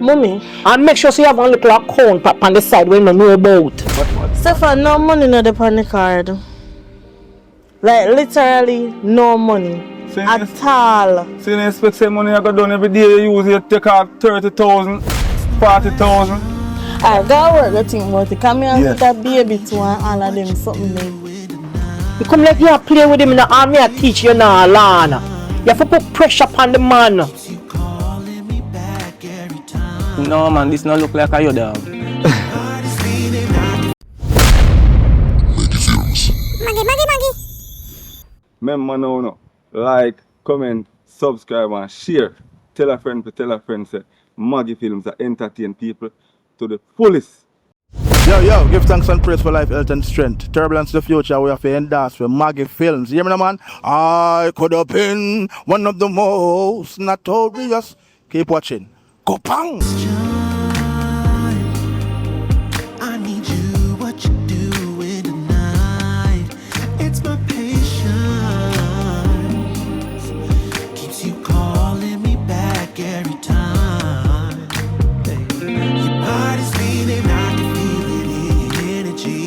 Money? And make sure so you have a little account on the side when you know about. Stefan, no money in the panic card. Like literally no money. So at all. So you expect say money I got done every day you use it take off 30,000, 40,000. I gotta work the thing about it. Come here and Yes. that baby too and all of them something like. You come like you play with him in the army and teach you now, Lana. You have to put pressure upon the man. No man, this not look like a you dog. Maggy. Remember now, no. Like, comment, subscribe and share. Tell a friend say Maggy Films are entertain people to the fullest. Yo, give thanks and praise for life, health and strength. Turbulence the future, we have to endorse with Maggy Films. You hear me, man? I could have been one of the most notorious. Keep watching. Go pang! I need you, what you doing tonight? It's my patience. Keeps you calling me back every time. Your body's feeling, I can feel it in your energy.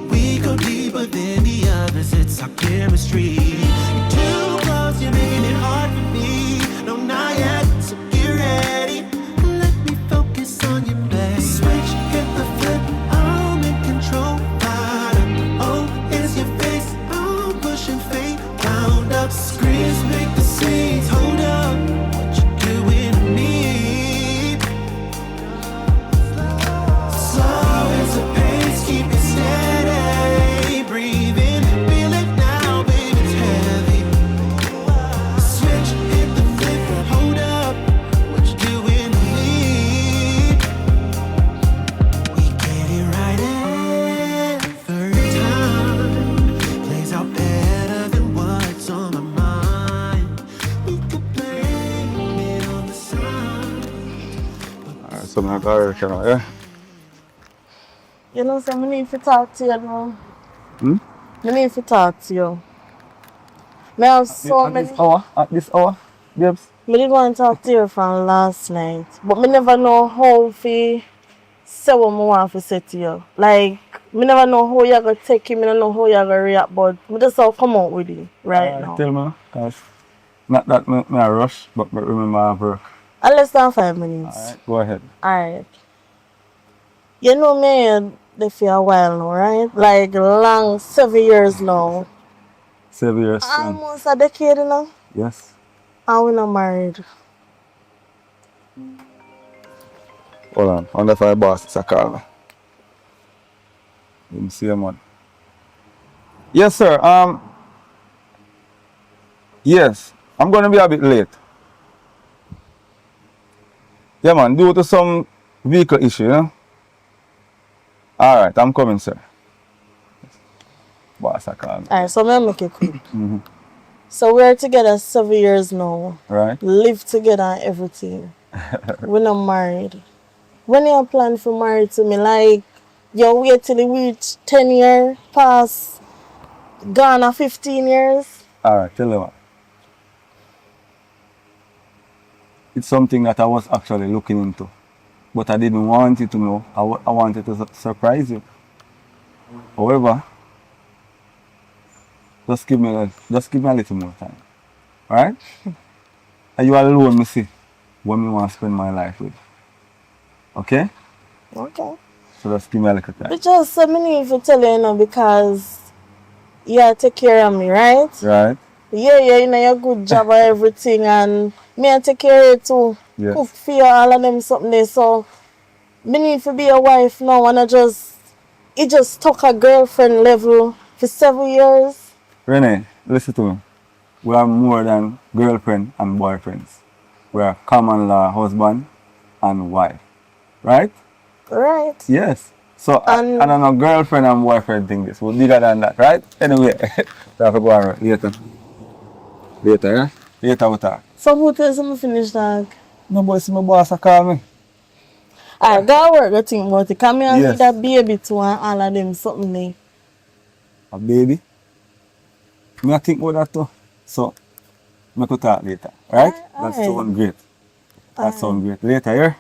We go deeper than the others, it's our chemistry. You're too close, you're making it hard for me. No, not yet, so get ready. Let me focus on your back. Switch, hit the flip, I'm in control. Oh, is your face, I'm pushing fate. Round up, screens make the scenes. Hold up, what you doing to me? Slow as a pace, keep it steady. Breathe in, feel it now, baby, it's heavy. Switch, hit the flip, hold up, what you doing to me? We get it right every time. Plays out better than what's on my mind. We could blame it on the sun. Alright, something like that, yeah? You know, so I need to talk to you now. Hmm? I need to talk to you. I have so many. At this hour, babes? I did want to talk to you from last night, but I never know how to say what I want to say to you. Like, I never know how you're going to take it, I don't know how you're going to react, but I just have to come out with it right now. Tell me, cause not that me I rush, but remember I have work. Less than 5 minutes. Alright, go ahead. Alright. You know me there for a while now, right? Like long 7 years now. 7 years. Almost a decade now. Yes. And we're not married. Hold on, I wonder if my boss is a call me. Let me see him on. Yes, sir. Yes, I'm gonna be a bit late. Yeah, man, due to some vehicle issue, you know? Alright, I'm coming, sir. Boss, I call me. Alright, so I'm gonna make it quick. So we're together 7 years now. Right? Live together and everything. We're not married. When you plan for married to me, like you wait till you reach 10 years, past, gone a 15 years. Alright, tell you what. It's something that I was actually looking into. But I didn't want you to know. I wanted to surprise you. However, just give me a little more time. Alright? And you alone, me see, when me want to spend my life with. Okay? Okay. So just give me a little time. But just I need to tell you now because you take care of me, right? Right? Yeah, you know your good job and everything, and me I take care of you too. Yes. Cook for you, all of them something there. So me need to be a wife now, and it just took a girlfriend level for 7 years. Renee, listen to me. We are more than girlfriend and boyfriends. We are common law husband and wife. Right? Right. Yes. So I don't know, girlfriend and boyfriend thing this. We're bigger than that, right? Anyway, we have to go on later. Later, yeah? Later we talk. So who tells me finish that? No boy, see my boss call me. I gotta work the thing about it. Come here and Yes. see that baby too and all of them something there. A baby? Me I think about that too. So, we could talk later, right? That sounds great. That sounds great. Later, yeah?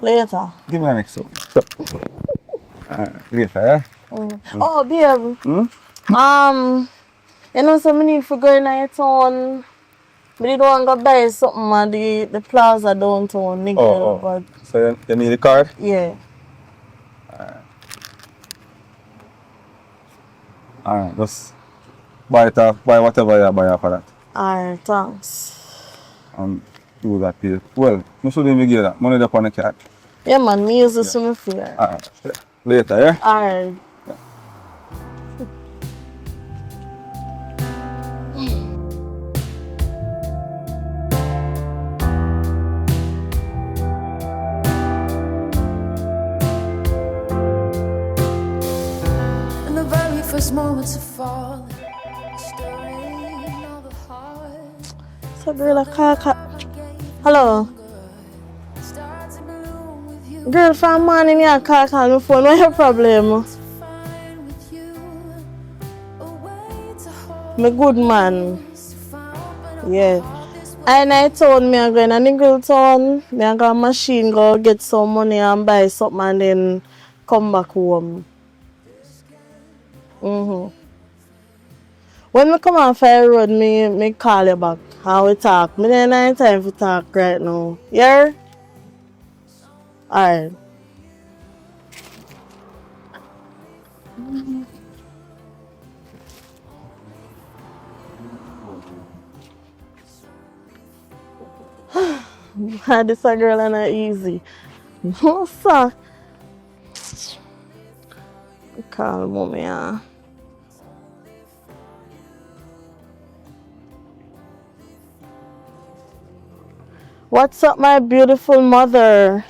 Later. Give me the next one. So, later, yeah? Oh, babe. You know, so I need to go in a town. But you don't want to buy something at the plaza downtown, nigga. But So you need a card? yeah. Alright, just buy it off, buy whatever you buy after that. Alright, thanks. And do that pay. Well, I should even give that. Money up on the card. Yeah, man, me use this to me fear. Alright. Later, yeah? Alright. In the very first moments of falling, stirring all the heart. So, girl, hello. Starts to bloom with you, Girl, from morning you call my phone. What's your problem? fine with you. A way to hold Me good man. us, to find Yeah. And I told me I'm going to Nickel Town. Me I got a machine, go get some money and buy something and then come back home. When me come off the road, me call you back and we talk. Me don't have time to talk right now. Yeah? Alright. This a girl and not easy. No, sir. Call mommy, yeah. What's up, my beautiful mother?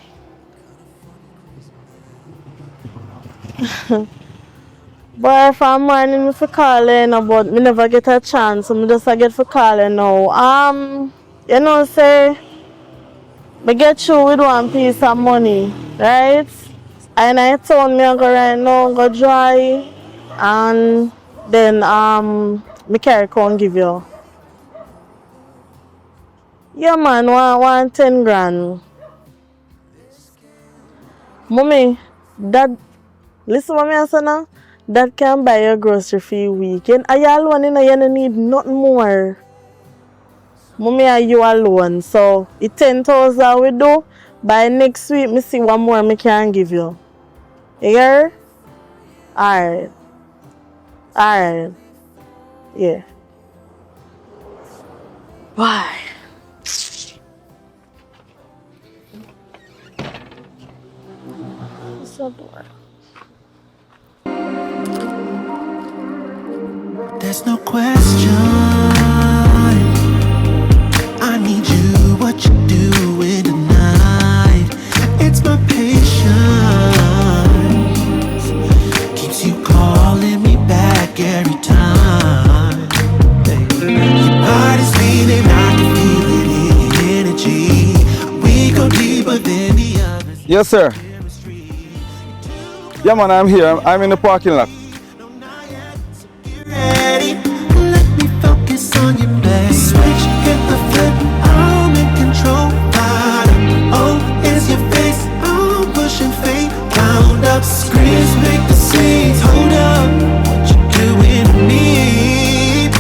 Boy, from morning me for calling, but me never get a chance, so me just a get for calling now. You know, say, me get you with one piece of money, right? And I told me I go right now, go dry, and then me carry come give you. Yeah, man, want 10 grand. Mommy, that, listen what me say now. That can buy your grocery for a week. And are you alone? You don't need nothing more. Mommy, are you alone? So, it's 10,000 we do. By next week, me see what more me can give you. You hear? Alright. Alright. Yeah. Bye. So bored. There's no question. I need you, what you doing tonight? It's my patience keeps you calling me back every time. Your body's feeling, I can feel it in your energy. We go deeper than the others. Yes, sir. Yeah, man, I'm here. I'm in the parking lot. Ready? Let me focus on your babe. Switch, hit the flip. I'm in control. Oh, is your face? I'm pushing fate. Count up, screens, make the scenes. Hold up, what you doing to me?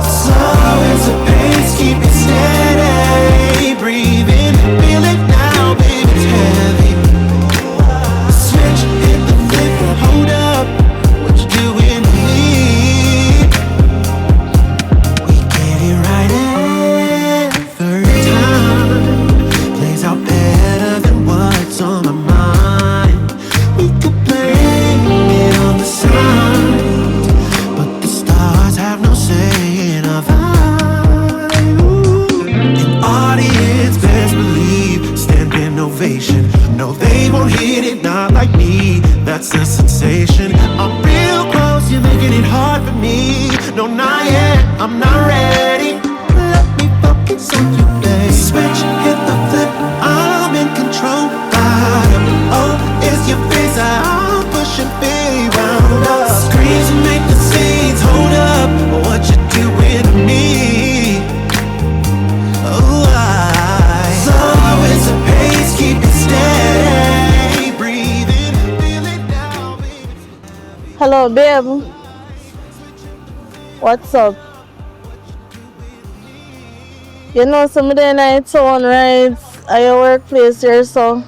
Slow as a pace, keep it steady. Breathe in, feel it now, baby, it's heavy. Switch, hit the flip. Hold up, what you doing to me? Yo, babe. What's up? You know, some day night town, right? At your workplace here, so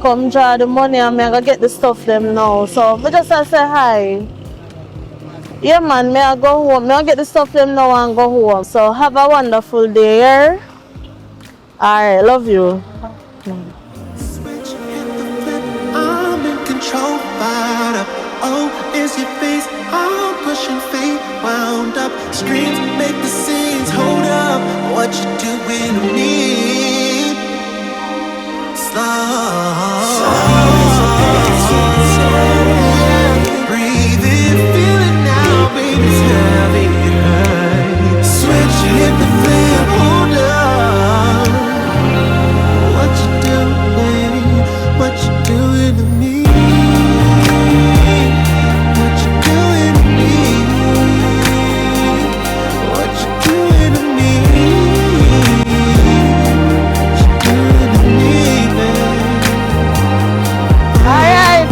come draw the money and I go get the stuff them now. So I just say hi. Yeah, man, may I go home? May I get the stuff them now and go home? So have a wonderful day, yeah? Alright, love you. Switch, hit the flip, I'm in control, fired up. Oh, is your face, I'm pushing fate, wound up. Screams, make the scenes, hold up. What you doing to me? Slow. Breathe in, feel it now, baby, it's heavy, hurt. Switch, hit the flip, hold up. What you doing? What you doing to me? What you doing to me? What you doing to me? What you doing to me, babe? Alright.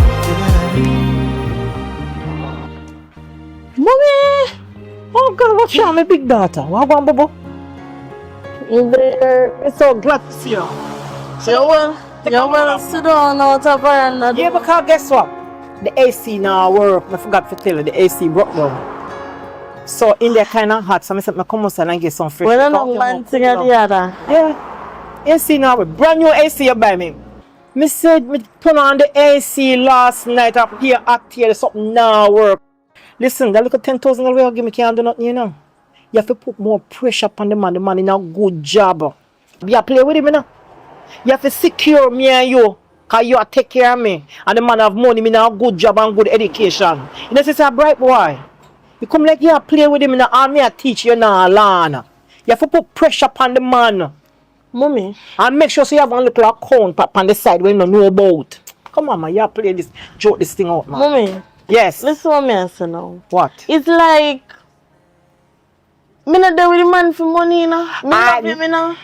Mommy! Oh God, what's wrong, my big daughter? What going, Bobo? I'm so glad to see you. You will sit down out of veranda. Yeah, because guess what? The AC now work. I forgot to tell you, the AC broke down. So in there kind of hot, so I said, I come outside and get some fresh. Well, I'm one thing or the other. Yeah. AC now work. Brand new AC you buy me. Me said, me turn on the AC last night up here, at here, something now work. Listen, that little 10,000 you give me can't do nothing, you know. You have to put more pressure upon the man. The man in a good job. You play with him, you know. You have to secure me and you. Because you take care of me. And the man have money, me now good job and good education. You know, it's a bright boy. You come like you play with him in the army and teach you now learn. You have to put pressure upon the man. Mommy. And make sure so you have one little account on the side where you don't know about. Come on, man. You play this, joke this thing out, man. Mommy. Yes. Listen what me say now. What? It's like me not there with the man for money, you know. Me love him, you know.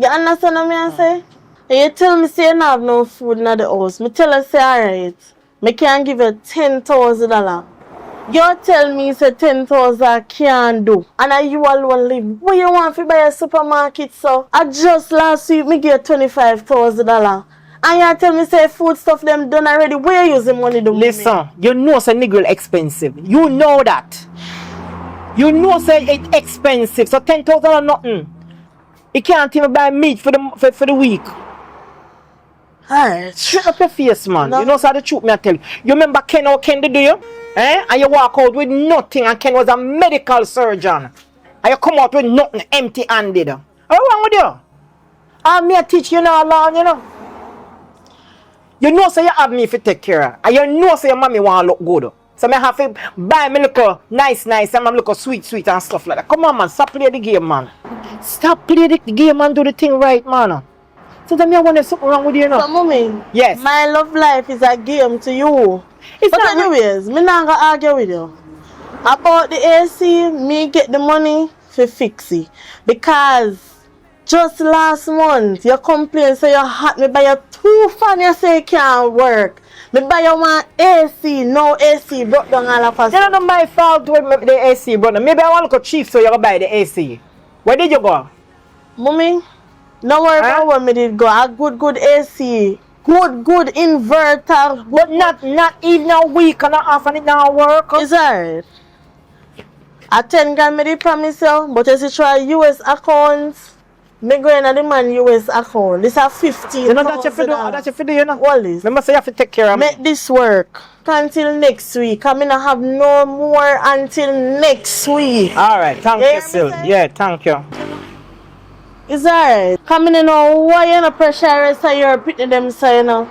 You understand what me say? And you tell me say you don't have no food in the house. Me tell you say alright. Me can give you $10,000. You tell me say 10,000 can't do. And you alone live. What you want to buy a supermarket so? I just last week me give you $25,000. And you tell me say food stuff them done already. Where you use the money to listen, you know say nigga expensive. You know that. You know say it's expensive. So 10,000 or nothing. You can't even buy meat for the week. Alright. Shut up your face, man. No. You know so the truth me I tell you. You remember Ken how Ken did do you? Eh? And you walk out with nothing and Ken was a medical surgeon. And you come out with nothing empty handed. What's wrong with you? I'm here teach you now long, you know. You know say you have me if you take care of. And you know say your mommy want to look good. So I have to buy me look nice and I'm look sweet and stuff like that. Come on, man. Stop playing the game, man. Stop playing the game and do the thing right, man. So then I wonder something wrong with you now. So, mommy, yes. My love life is a game to you. It's but not anyways, me not gonna argue with you. About the AC, me get the money for fix it. Because just last month, you complain say you hot, me buy you 2 fan, you say it can't work. Me buy you one AC, no AC, broke down all of us. It's not my fault with the AC, brother. Maybe I want to go cheap so you go buy the AC. Where did you go? Mommy, no worry about where me did go. A good AC. Good inverter. But not even a week and a half and it now work. It's alright. A 10 grand me did promise you, but as you try US accounts, me going to the man US account. This is 15. You know that you have to do, you know? All this. Remember say you have to take care of me. Make this work until next week. I mean I have no more until next week. Alright, thank you, Sil. Yeah, thank you. It's alright. Come in now, why you no pressure so you're picking them so you know?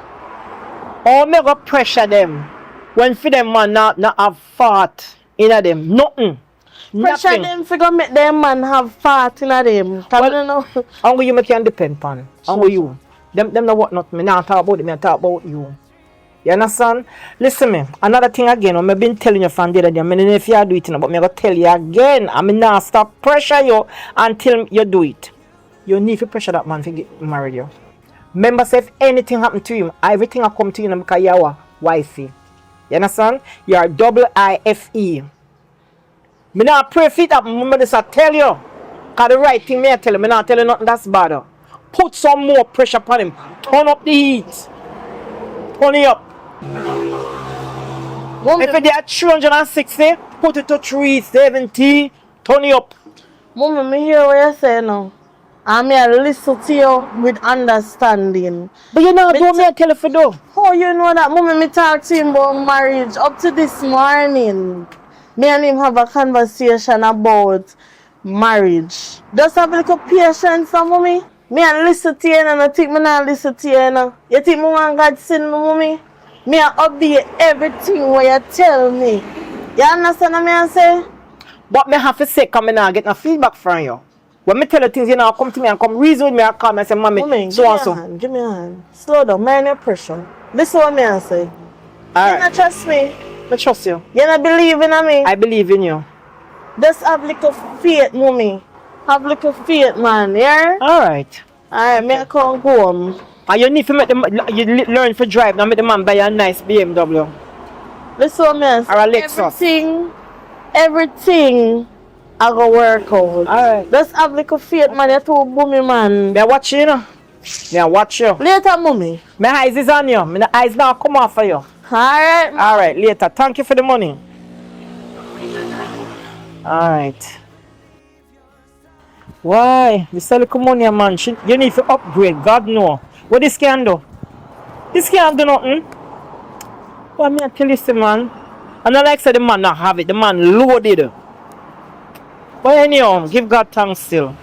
Oh, me go pressure them. When for them man not have fart in them. Nothing. Pressure Nothing. them for go make them man have fart in them. Come Well, in now. How you make you depend on? How you? Them no what not me. Now talk about them, I talk about you. You understand? Listen me, another thing again, I've been telling you from the other day, I mean if you do it, but I'm going to tell you again, I mean now stop pressure you until you do it. You need to pressure that man to get married you. Remember, say if anything happen to him, everything will come to you because you are wifey. You understand? You're double IFE. Me not pray for it happen, me just tell you. Cause the right thing me I tell you, me not tell you nothing that's bad. Put some more pressure upon him. Turn up the heat. Turn it up. If it are 360, put it to 370. Turn it up. Mommy, me hear what you say now. And me I listen to you with understanding. But you know, don't me I tell you for do. How you know that? Mommy, me talk to him about marriage up to this morning. Me and him have a conversation about marriage. Just have a little patience, mommy. Me and listen to you and I think me not listen to you now. You think me want God send me, mommy? Me I obey everything what you tell me. You understand what I say? But me have to say, come and get no feedback from you. When me tell you things, you know, come to me and come reason with me and call me and say, mommy, so and so. Give me a hand. Slow down, mind your pressure. Listen what me I say. You not trust me? I trust you. You not believe in me? I believe in you. Just have little faith, mommy. Have little faith, man, yeah? Alright. Alright, me I come home. And you need to make learn to drive, now make the man buy you a nice BMW. Listen what me I say. Or a Lexus. Everything I go work out. Alright. Just have little faith, man. You're too boomy, man. Me watch you, you know. Me watch you. Later, mommy. My eyes is on you. My eyes now come off for you. Alright. Alright, later. Thank you for the money. Alright. Why? This little money, man. You need to upgrade. God know. What this can do? This can't do nothing. What me I tell you, man? And I like say the man not have it. The man loaded. But anyhow, give God thanks still.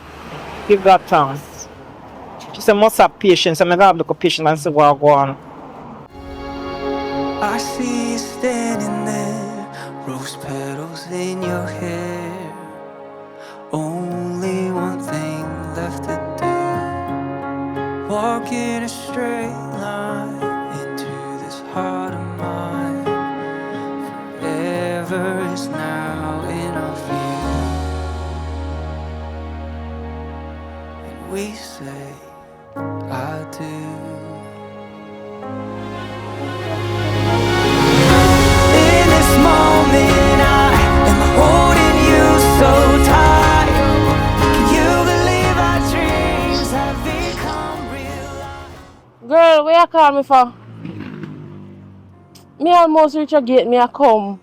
Give God thanks. She said must have patience. I'm gonna have look patience and see what go on. I see you standing there, rose petals in your hair. Only one thing left to do. Walk in a straight line into this heart of mine. Forever is now in our view. And we say, I do. Girl, where you call me for? Me almost reach your gate, me I come.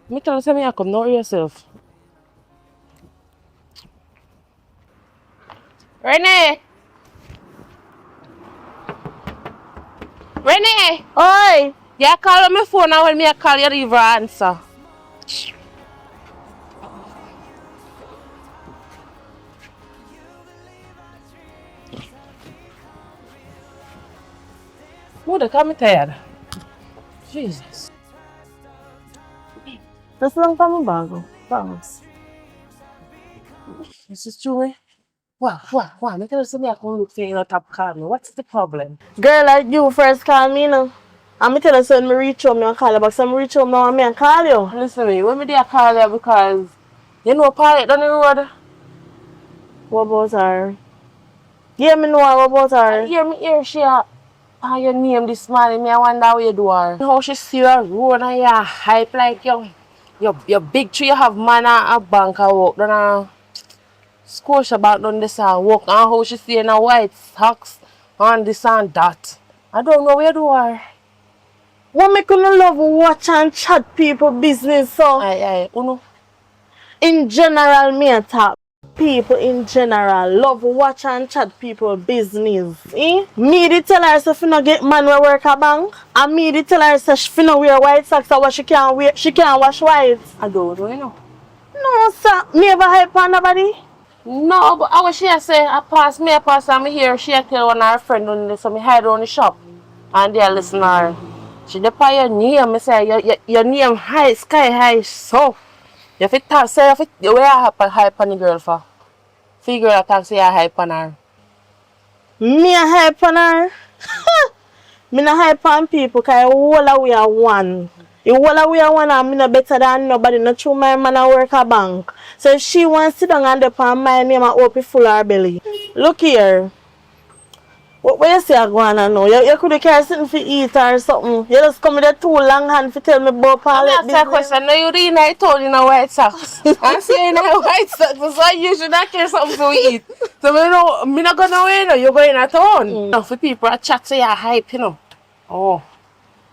Me tell you say me I come, not yourself. Renee! Renee! Oi! You call on my phone and when me I call you don't even answer. Mother, come me tired. Jesus. That's long for my bag. Thanks. This is true, eh? Wow. Me tell you something I come look for you in top call me. What's the problem? Girl, like you first call me now. And me tell you so when me reach home, me call you back. So me reach home now and me and call you. Listen to me, when me there call you because you know Paulette down the road. What about her? Yeah, me know what about her. Hear me hear she your name this morning, me I wonder how you do her. How she see you road and you hype like you're big tree, you have man at a bank and walk down a Scotia back down this and walk and how she see in a white socks and this and that. I don't know where you do her. What me couldn't love watch and chat people business so? Aye, uno. In general, me a talk. People in general love watch and chat people business. Me did tell her so she no get man we work a bank. And me did tell her so she no wear white socks so what she can't wear, she can't wash white. I don't know, you know. No sir, me ever hype on nobody? No, but how she say I pass and me hear she tell one of her friend on this so me hide on the shop. And they listen to her. She depend your name, me say your name high, sky high so. You fit talk, say you fit where I hype on the girl for? Figure out talk say I hype on her. Me a hype on her? Me not hype on people because all we are one. You all we are one and me no better than nobody. Not true my man a work a bank. So if she wants to sit down and depend on my name and hope it full her belly. Look here. What you say I go on now? You could have carry something for eat or something. You just come with a too long hand to tell me about I'm Paulette not asking a business. question. No, you really not told in a white socks. I'm saying in a white socks. So you should not care something to eat. So me not going away no. You're going at town. No, for people that chat say you're hype, you know. Oh.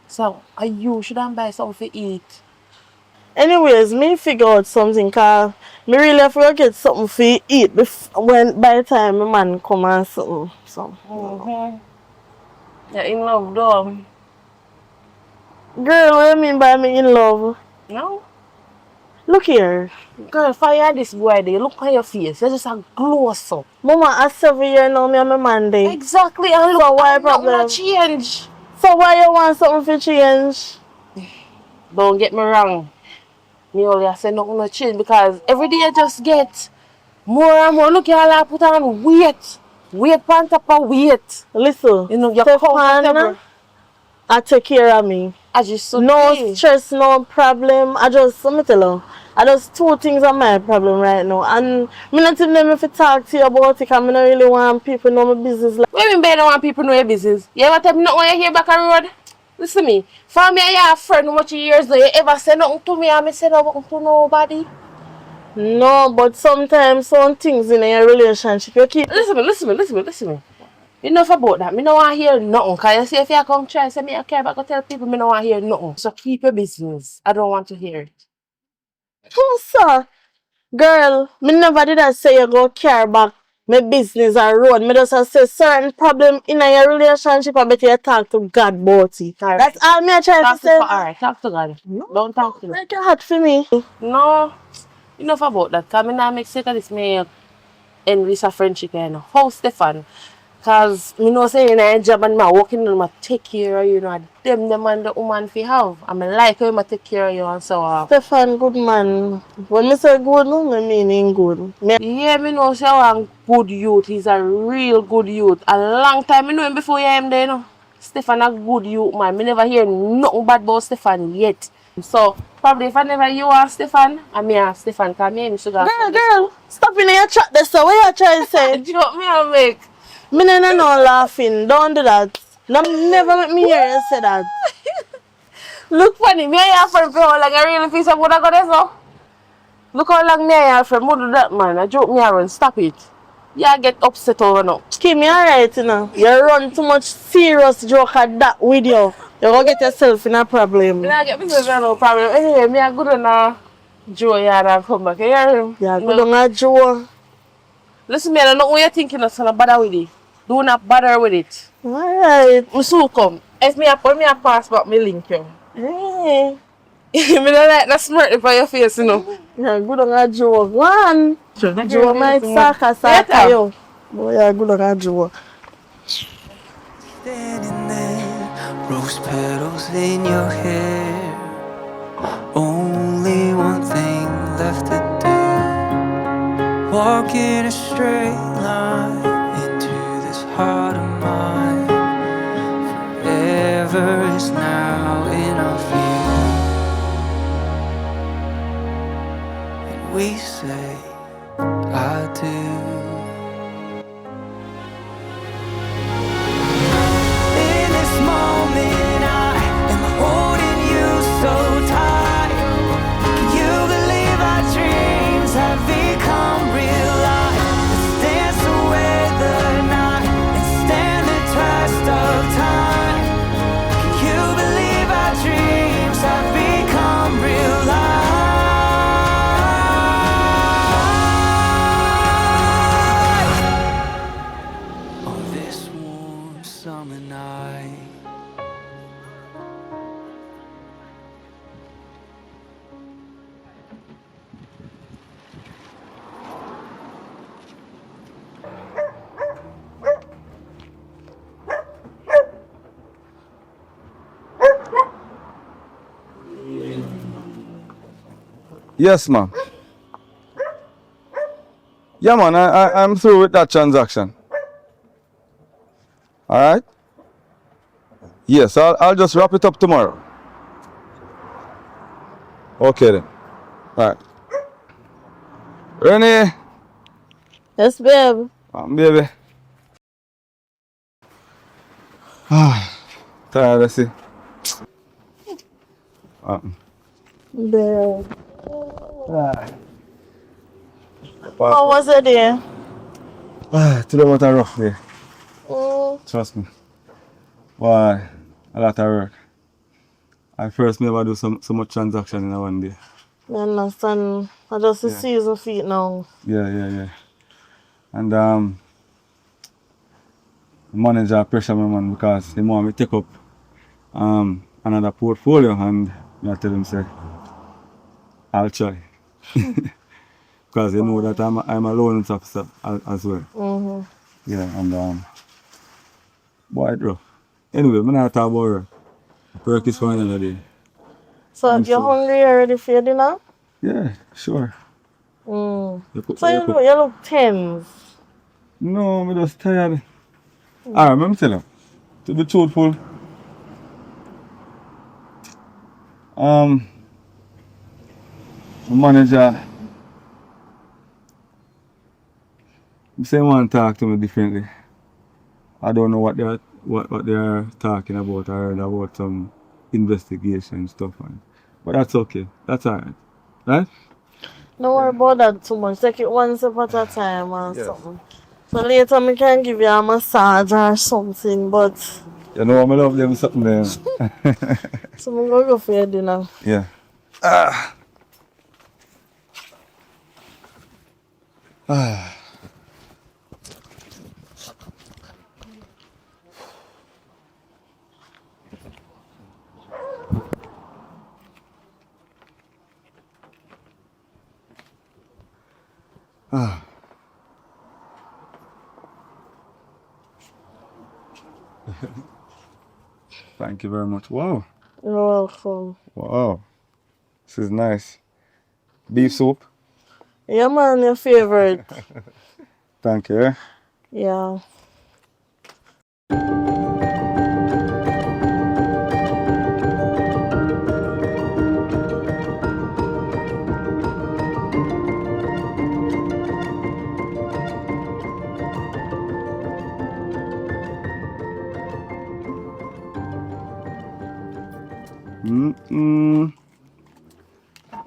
So you shouldn't buy something to eat. Anyways, me figure out something cause me really have to get something for eat when by the time my man come and something. So. You're in love though. Girl, what do you mean by me in love? No? Look here. Girl, fire this boy there. Look at your face. You're just a glow up. Mama, I 7 years now, me and my man there. Exactly. And look, So why and nothing problem? not change. So why you want something to change? Don't get me wrong. Me only say nothing not change because every day I just get more and more. Look, y'all I put on weight. Weight on top of weight. Listen, You know, you're Stefan, comfortable. I take care of me. I just No stress, no problem. Let me tell you, I just 2 things are my problem right now. And me not even know if I talk to you about it because I don't really want people to know my business. Like, what do you mean don't want people to know your business? You ever tell me nothing when you hear back a road? Listen to me. For me, I have a friend how much years now. You ever say nothing to me and I say nothing to nobody? no, but sometimes some things in a relationship you keep. Listen to me. Enough about that. Me don't want to hear nothing. Because you see if you come try and say me I care, but go tell people me don't want to hear nothing. So keep your business. I don't want to hear it. Oh, sir. Girl, me never did I say you go care back my business or road. Me just a say certain problem in your relationship I bet you talk to God about it. Alright. That's all me I try to say. Alright, talk to God. No, Don't talk to me. make it hard for me. No. Enough about that. Because I not make sake of this me end this a friendship, you know. How Stefan? Because me know say in a job and I working on my take care of you, you know, them and the woman fi have. And I like how I take care of you and so on. Stefan, good man. When me say good, no, me meaning good. Yeah, me know say a good youth. He's a real good youth. A long time me know him before you am there, you know. Stefan a good youth, man. Me never hear nothing bad about Stefan yet. So, probably if I never you ask Stefan, I me ask Stefan, because me and Mr. Girl, stop in your chat there, so what you trying to say? Joke me and make. Me no laughing, don't do that. No, never make me hear you say that. Look funny, me and your friend for how long I really feel some good I got there, so. Look how long me and your friend would do that, man. I joke me around, stop it. Yeah, get upset over now. Keep me alright, you know. You run too much serious joke at that with you. You're gonna get yourself in a problem. Me not get myself in no problem. Anyway, me a good on a Joe yard and come back. You hear him? Yeah, good on a Joe. Listen, me, I don't know what you're thinking of, so don't bother with it. Do not bother with it. Alright. Me soon come. If me put me a passport, me link you. Hey. Me don't like that smirk for your face, you know. Yeah, good on a Joe. One. Joe might saka you. Boy, yeah, good on a Joe. Standing there, rose petals in your hair. Only one thing left to do. Walk in a straight line into this heart of mine. Forever is now in our view. And we say, I do. Yes, ma'am. Yeah, man, I'm through with that transaction. Alright? Yes, I'll just wrap it up tomorrow. Okay then. Alright. Renee. Yes, babe. Baby. Tired, I see. Babe. How was it there? Today was a rough day. Mm, Trust me. Why? A lot of work. I first never do so much transaction in a one day. I understand. I just Yeah. season feet now. Yeah. And the manager pressure me, man, because he want me take up another portfolio, and I tell him say I'll try. Because you know that I'm a loan officer as well. Mm-hmm. Yeah, and boy, it rough. Anyway, I'm not talking about work. Work is for another day. So I'm you're sure. hungry already for your dinner? Yeah, sure. Mm. You cook, So you cook. you look tense. No, I'm just tired. Alright, let me tell you. To be truthful, the manager, he say he want to talk to me differently. I don't know what they are talking about. I heard about some investigation stuff, but that's okay. That's alright, right? Don't worry about that too much. Take it one step at a time or Yes. something. So later I can give you a massage or something, but You know, I love them something there. so I'm gonna go for your dinner. Yeah. Thank you very much. Wow. You're welcome. Wow. This is nice. Beef soup. Yeah man, your favorite. Thank you. Eh? Yeah.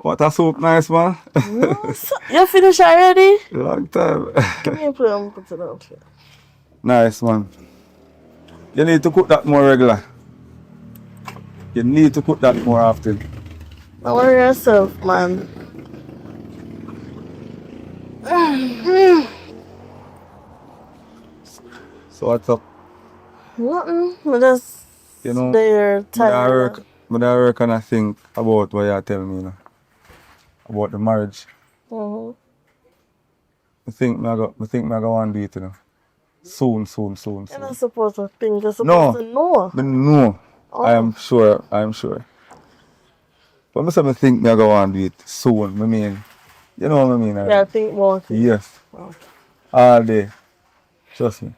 What a soup, nice man. No, so, you finished already? Long time. Give me a plate and put it out here. Nice man. You need to cook that more regular. You need to cook that more often. Don't worry yourself, man. So what's up? Nothing. I just You know, there tired. when I work and I think about what you're telling me, you know, about the marriage. Mm-hmm. I think I go want to do it, you know. Soon. You're not supposed to think, you're No. supposed to know. But no, Oh. I am sure. But I think I go want to do it soon. I mean, you know what I mean? Yeah, think about it. Yes. Oh. All day. Trust me.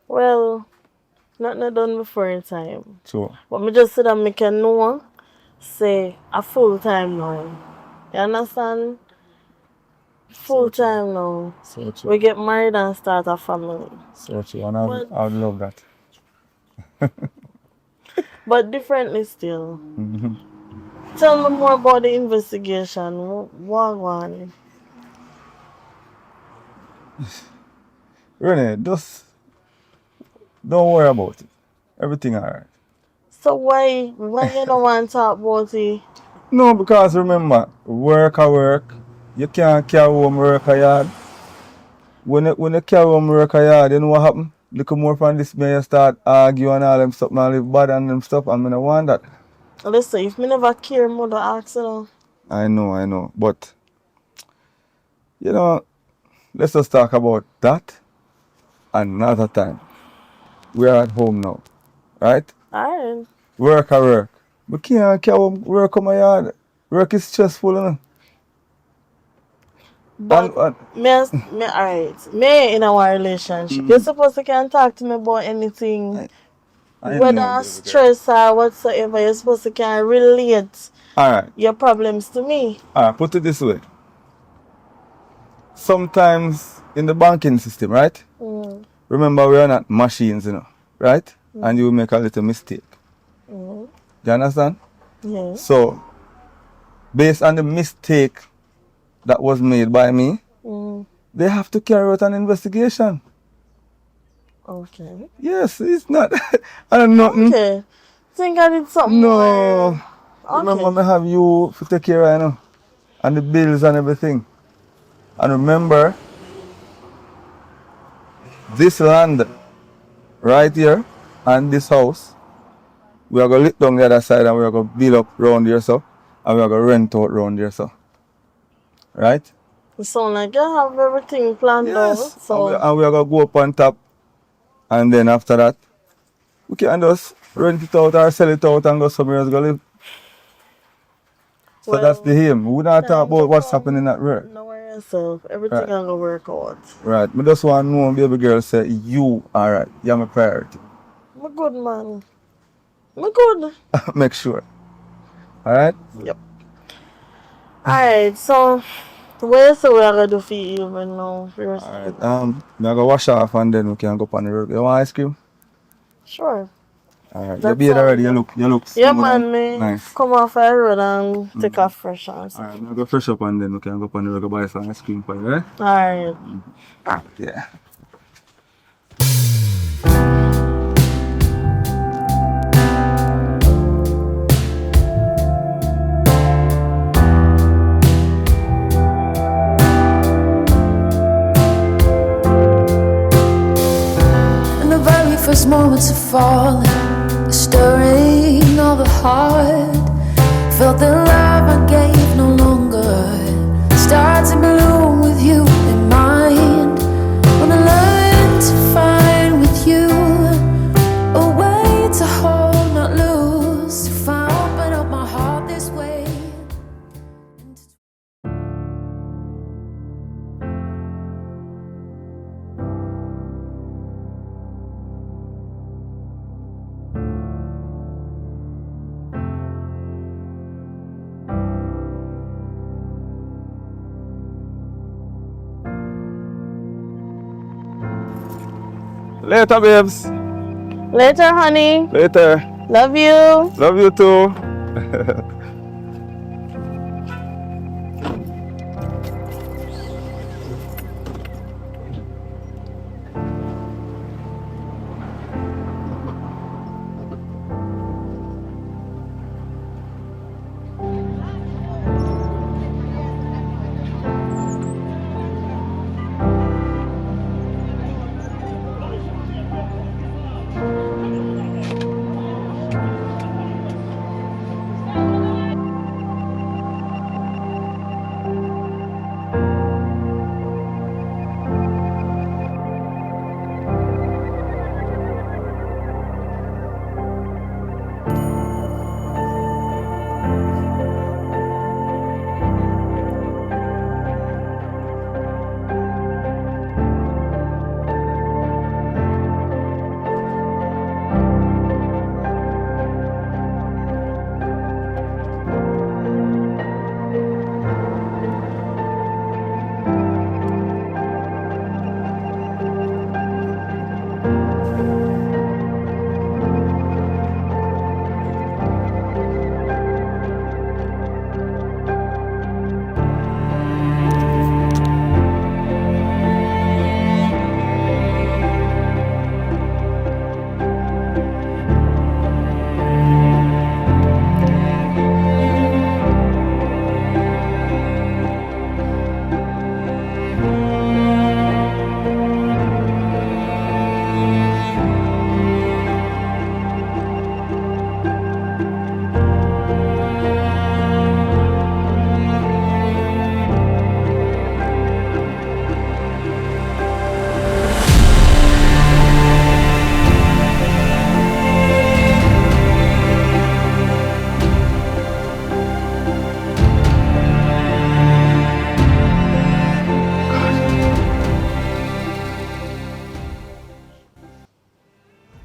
Well, nothing done before in time. So, But me just said that me can know, say, a full time now. You understand? Full time now. so true. We get married and start a family. So true. And I would love that. But differently still. Mm-hmm. Tell me more about the investigation. What one? Renee, just don't worry about it. Everything alright. So why you don't want to talk about it? No, because remember, work. You can't carry home work a yard. When you carry home work a yard, you know what happen? Look more from this, man, you start arguing and all them stuff, and live bad and them stuff, and I don't want that. Listen, if me never care, mother ask you know. I know. But, you know, let's just talk about that another time. We are at home now, right? Alright. Work. We can't carry home work on my yard. Work is stressful, you know. But alright. Me in our relationship. You're supposed to can talk to me about anything. I Whether know, stress or whatsoever, you're supposed to can relate Alright. your problems to me. Alright, put it this way. Sometimes in the banking system, right? Mm. Remember, we are not machines, you know. right? And you make a little mistake. Mm. Do you understand? Yeah. So, based on the mistake that was made by me, they have to carry out an investigation. Okay. Yes, it's not. I don't know. Okay. Think I did something No. more. Remember, I have you to take care of, you know, and the bills and everything. And remember, this land right here and this house, we are going to lift down the other side and we are going to build up round here, so, and we are going to rent out round here, so. Right? It sound like you have everything planned out. Yes. So And we are going to go up on top. And then after that, we can just rent it out or sell it out and go somewhere else go live. So that's the aim. We don't talk about what's happening at work. no worry yourself. Everything can go work out. Right. I just want to know, baby girl, say you alright. You're my priority. I'm good, man. I'm good. Make sure. Alright? Yep. Alright, so what else we are going to do for you even now? Alright. I'm going to wash off and then we can go up on the road. You want ice cream? Sure. Alright. You're beard already. You look Yeah, smooth man, and me nice. come off the road and take a fresh and stuff. Alright. I'm going to go fresh up and then we can go up on the road and buy some ice cream for you, right? Alright. Yeah. In the very first moments of falling, the stirring of the heart, felt the love I gave no longer starts to bloom with you in mind. When I learned to find with you a way to hold, not lose, to find open up my heart this way. Later, babes. Later, honey. Later. Love you. Love you too.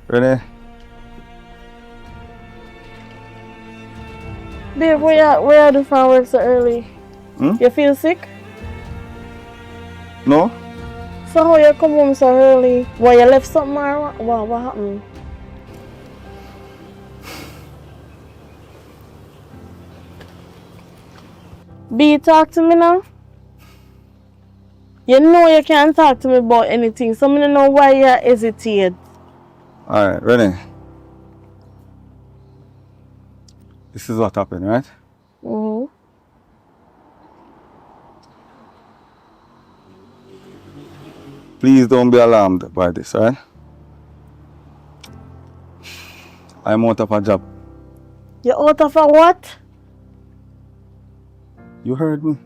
Renee. Babe, where you do from work so early? You feel sick? No? So how you come home so early? Why you left something or what happened? B, talk to me now. You know you can't talk to me about anything, so I don't know why you hesitate. Alright, Renee. This is what happened, right? Mm-hmm. Please don't be alarmed by this, alright? I'm out of a job. You're out of a what? You heard me.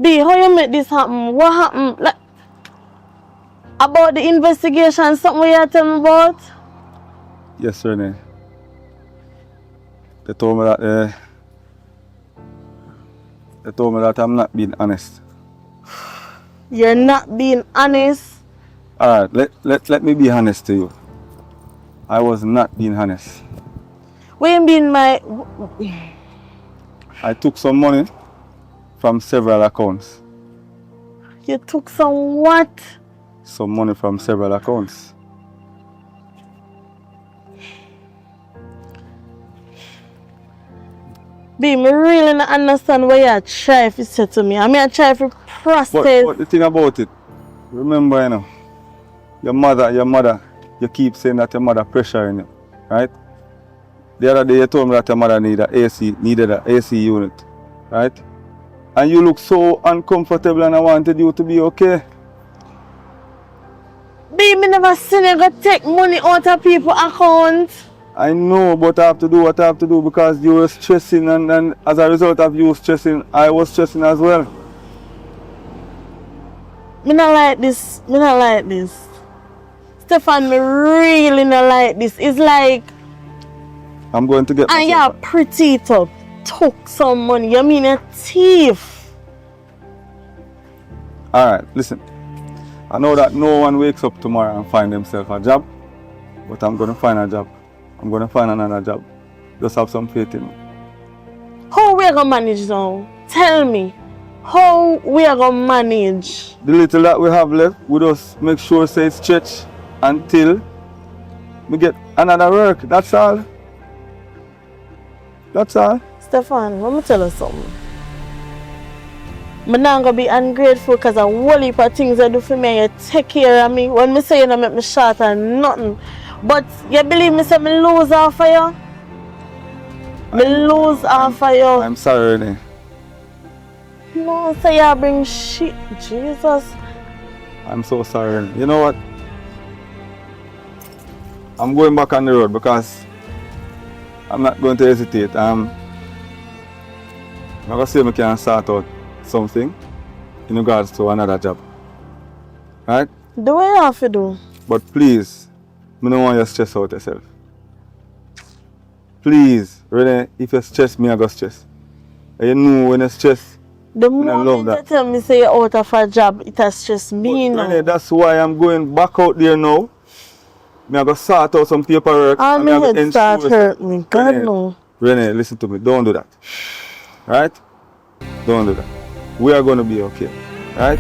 B, how you make this happen? What happened? Like, about the investigation, something you tell me about? Yes, Renee. They told me that I'm not being honest. You're not being honest. Alright, let me be honest to you. I was not being honest. What you mean my... I took some money from several accounts. You took some what? Some money from several accounts. B, me really not understand what you try to say to me. I mean, I try to process. But the thing about it, remember, you know, your mother, you keep saying that your mother pressuring you, right? The other day you told me that your mother needed an AC unit, right? And you look so uncomfortable and I wanted you to be okay. B, me never seen you go take money out of people's accounts. I know, but I have to do what I have to do because you were stressing and as a result of you stressing, I was stressing as well. Me not like this. Me not like this. Stefan, me really not like this. It's like... I'm going to get And myself you're pretty tough. Took some money. You mean a thief? Alright, listen. I know that no one wakes up tomorrow and find themselves a job, but I'm going to find a job. I'm going to find another job. Just have some faith in me. How we gonna manage now? Tell me. How we gonna manage? The little that we have left, we just make sure say it's stretch until we get another work. That's all. That's all. Stefan, let me tell you something. I'm not gonna be ungrateful because a whole heap of things I do for me and you take care of me. When me say you don't make me short and nothing. But you believe me say me lose half of you? Me lose half of you. I'm sorry, Renee. No, say you bring shit. Jesus. I'm so sorry, Renee. You know what? I'm going back on the road because I'm not going to hesitate. I'm going to see if I can sort out something in regards to another job. Right? Do what you have to do. But please, I don't want you to stress out yourself. Please, Renee, if you stress me, I go stress. And you know when you stress, The I love moment that. you tell me say you're out of a job, it has stressed me now. Renee, that's why I'm going back out there now. I go sort out some paperwork. All and my I go head start ensure- hurt me. God Renee, no. Renee, listen to me. Don't do that. Right? Don't do that. We are going to be okay. Right?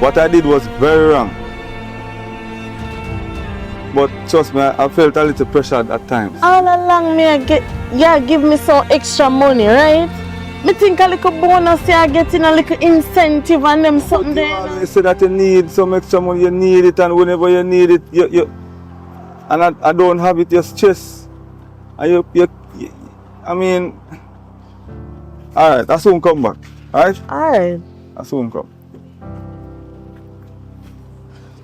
What I did was very wrong. But trust me, I felt a little pressured at times. All along me I get, give me some extra money, right? Me think a little bonus, you getting a little incentive and them something You there. always say that you need some extra money, you need it, and whenever you need it, and I don't have it, you're stressed. And I mean, alright, I soon come back. Alright? Alright. I soon come.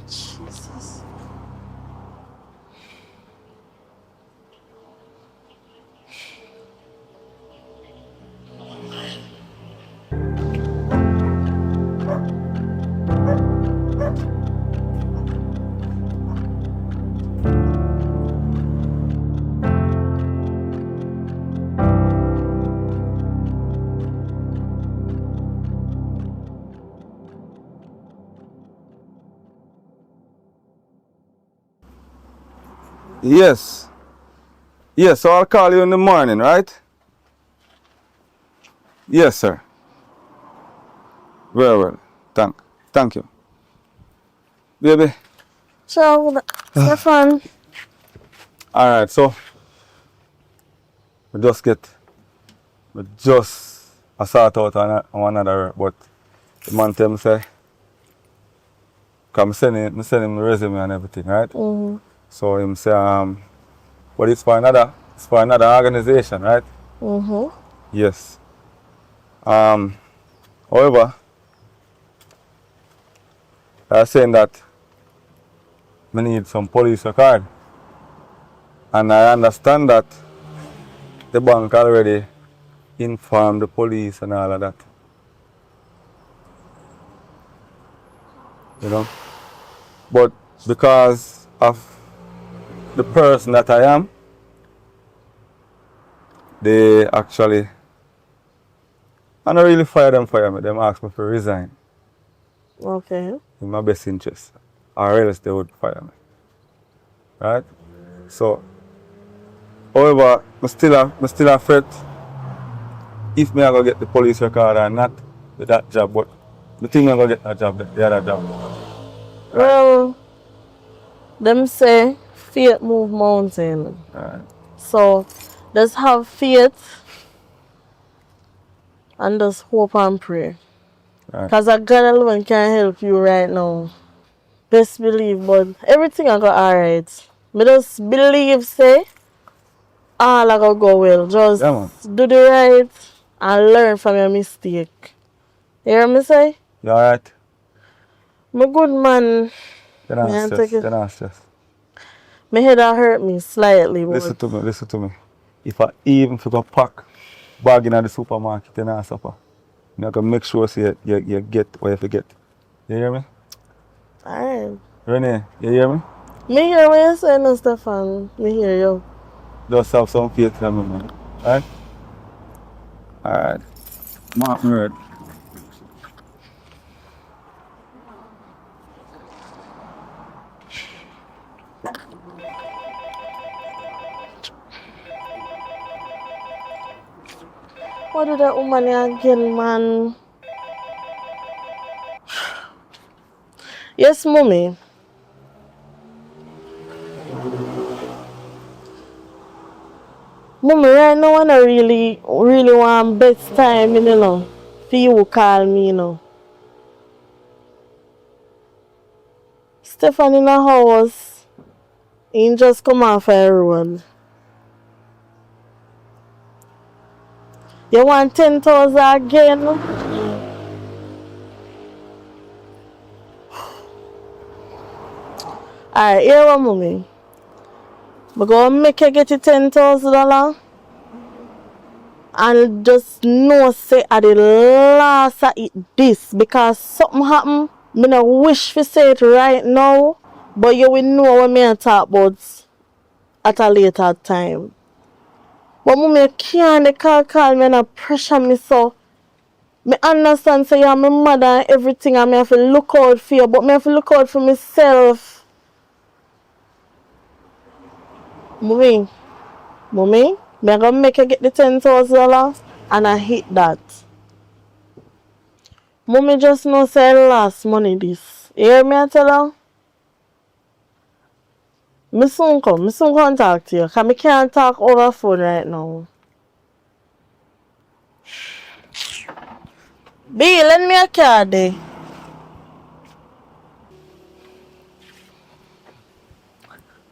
Jesus. Yes. Yes, so I'll call you in the morning, right? Yes, sir. Very well. Thank you. Baby. So, Stefan. Alright, so We just I sort out on another work, but the man tell me say, come send him the resume and everything, right? Mm-hmm. So him say, but it's for another organization, right? Mm-hmm. Yes. However, I was saying that we need some police record. And I understand that the bank already informed the police and all of that. You know? But because of the person that I am, they actually, I don't really fire me. Them ask me to resign Okay. in my best interest. Or else they would fire me. Right? So, however, I still afraid if me I go get the police record or not with that job, but the thing I go get that job, the other job. Well, them say faith move mountain. Right. So just have faith and just hope and pray. Right. Because God alone can help you right now. Best believe, but everything I got alright. Me just believe say all I got go well. Just do the right and learn from your mistake. You hear me say? You alright? Me good man. You're not stressed. My head hurt me slightly. Listen to me. If I even go pack bag in the supermarket and I suffer, you gotta make sure so you get what you forget. You hear me? Alright. Renee, you hear me? Me hear what you say no, Stefan. Me hear you. Just have some faith in me, man. Alright? Alright. Mark me word. What did that woman again, man? Yes, mommy. Mommy, right now I don't really want best time, you know. For you call me, you know. Stefan in the house. He just come off a road. You want 10,000 again? Alright, here what, mommy. I'm going to make you get you $10,000 and just know say at the last I eat this because something happen. I don't wish to say it right now, but you will know what I talk about at a later time. But mommy, you can't call me and pressure me so. I understand say you're my mother and everything and I have to look out for you, but I have to look out for myself. Mommy, I'm going to make you get the $10,000 and I hit that. Mommy just know say last money this. You hear me I tell her? I soon come talk to you because I can't talk over phone right now. B, lend me a card there.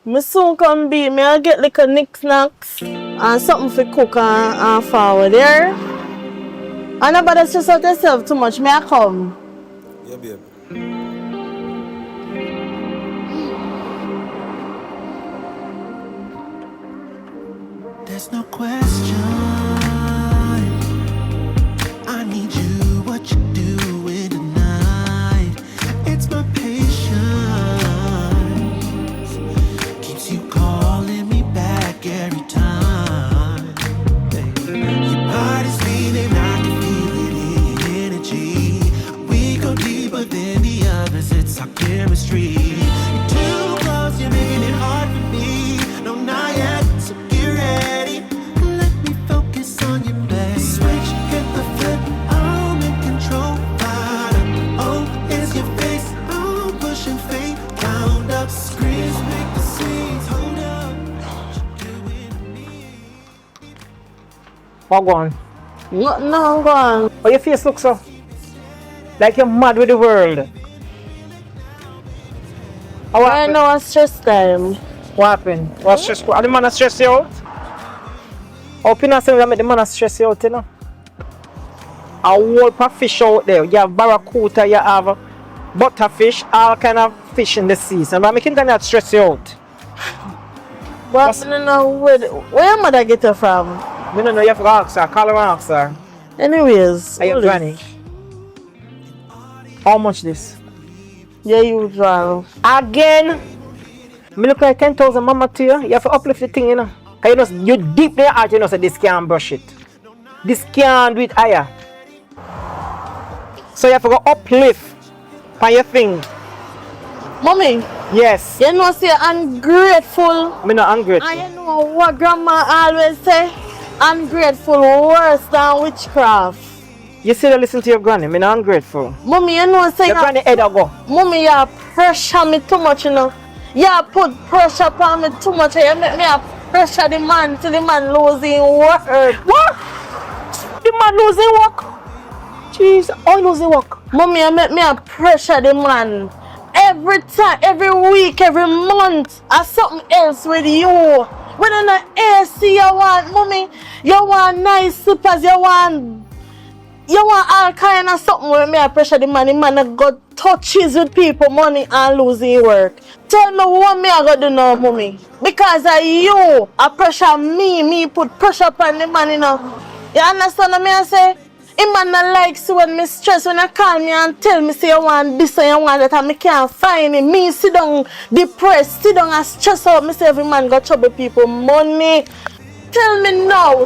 I soon come B, I get like a knickknacks and something for cook and forward there. And nobody stress out yourself too much, I come. Yeah, babe. There's no question. I need you, what you doing tonight? It's my patience keeps you calling me back every time. Your body's beating, I can feel it in your energy. We go deeper than the others, it's our chemistry. You're too close, you're making it hard for me. No, not yet, so get ready. Let me focus on your best. Switch, hit the flip, I'm in control. Oh, is your face, I'm pushing fate. Count up, screens make the scenes. Hold up, what you doing to me? What go on? No, go on. How your face look so? Like you're mad with the world. How I happened? know a stress time. What happened? What stress? Are the man stress you out? How you not saying that make the man stress you out, you know? A whole pot fish out there. You have barracuda, you have butterfish, all kind of fish in the season. But making that stress you out. But I don't know where your mother get it from. I don't know, you have to ask her. Call her and ask her. Anyways. Are you granny? How much this? Yeah, usual. Again, me look like 10,000 mama to you. You have to uplift the thing, you know. Cause you deep in your heart, you know, say this can't brush it. This can't do it higher. So you have to go uplift on your thing. Mommy, Yes. you know say ungrateful. Me not ungrateful. And you know what grandma always say? Ungrateful worse than witchcraft. You still listen to your granny. Me not ungrateful. Mommy, you know say Your granny head a go. Mommy, you pressure me too much, you know. You put pressure upon me too much. You make me pressure the man till the man losing work. What? The man losing work? Jeez, how losing work? Mommy, you make me pressure the man. Every time, every week, every month, or something else with you. When on the AC you want, mommy, you want nice slippers, you want all kind of something with me. I pressure the man got touches with people, money and losing work. Tell me what me I got to do now, mommy. Because of you, I pressure me put pressure upon the man, you know. You understand what I say? A man not likes when me stress, when you call me and tell me say you want this and you want that and I can't find it. Me sit down depressed, sit down and stress out. Me say every man got trouble people money. Tell me now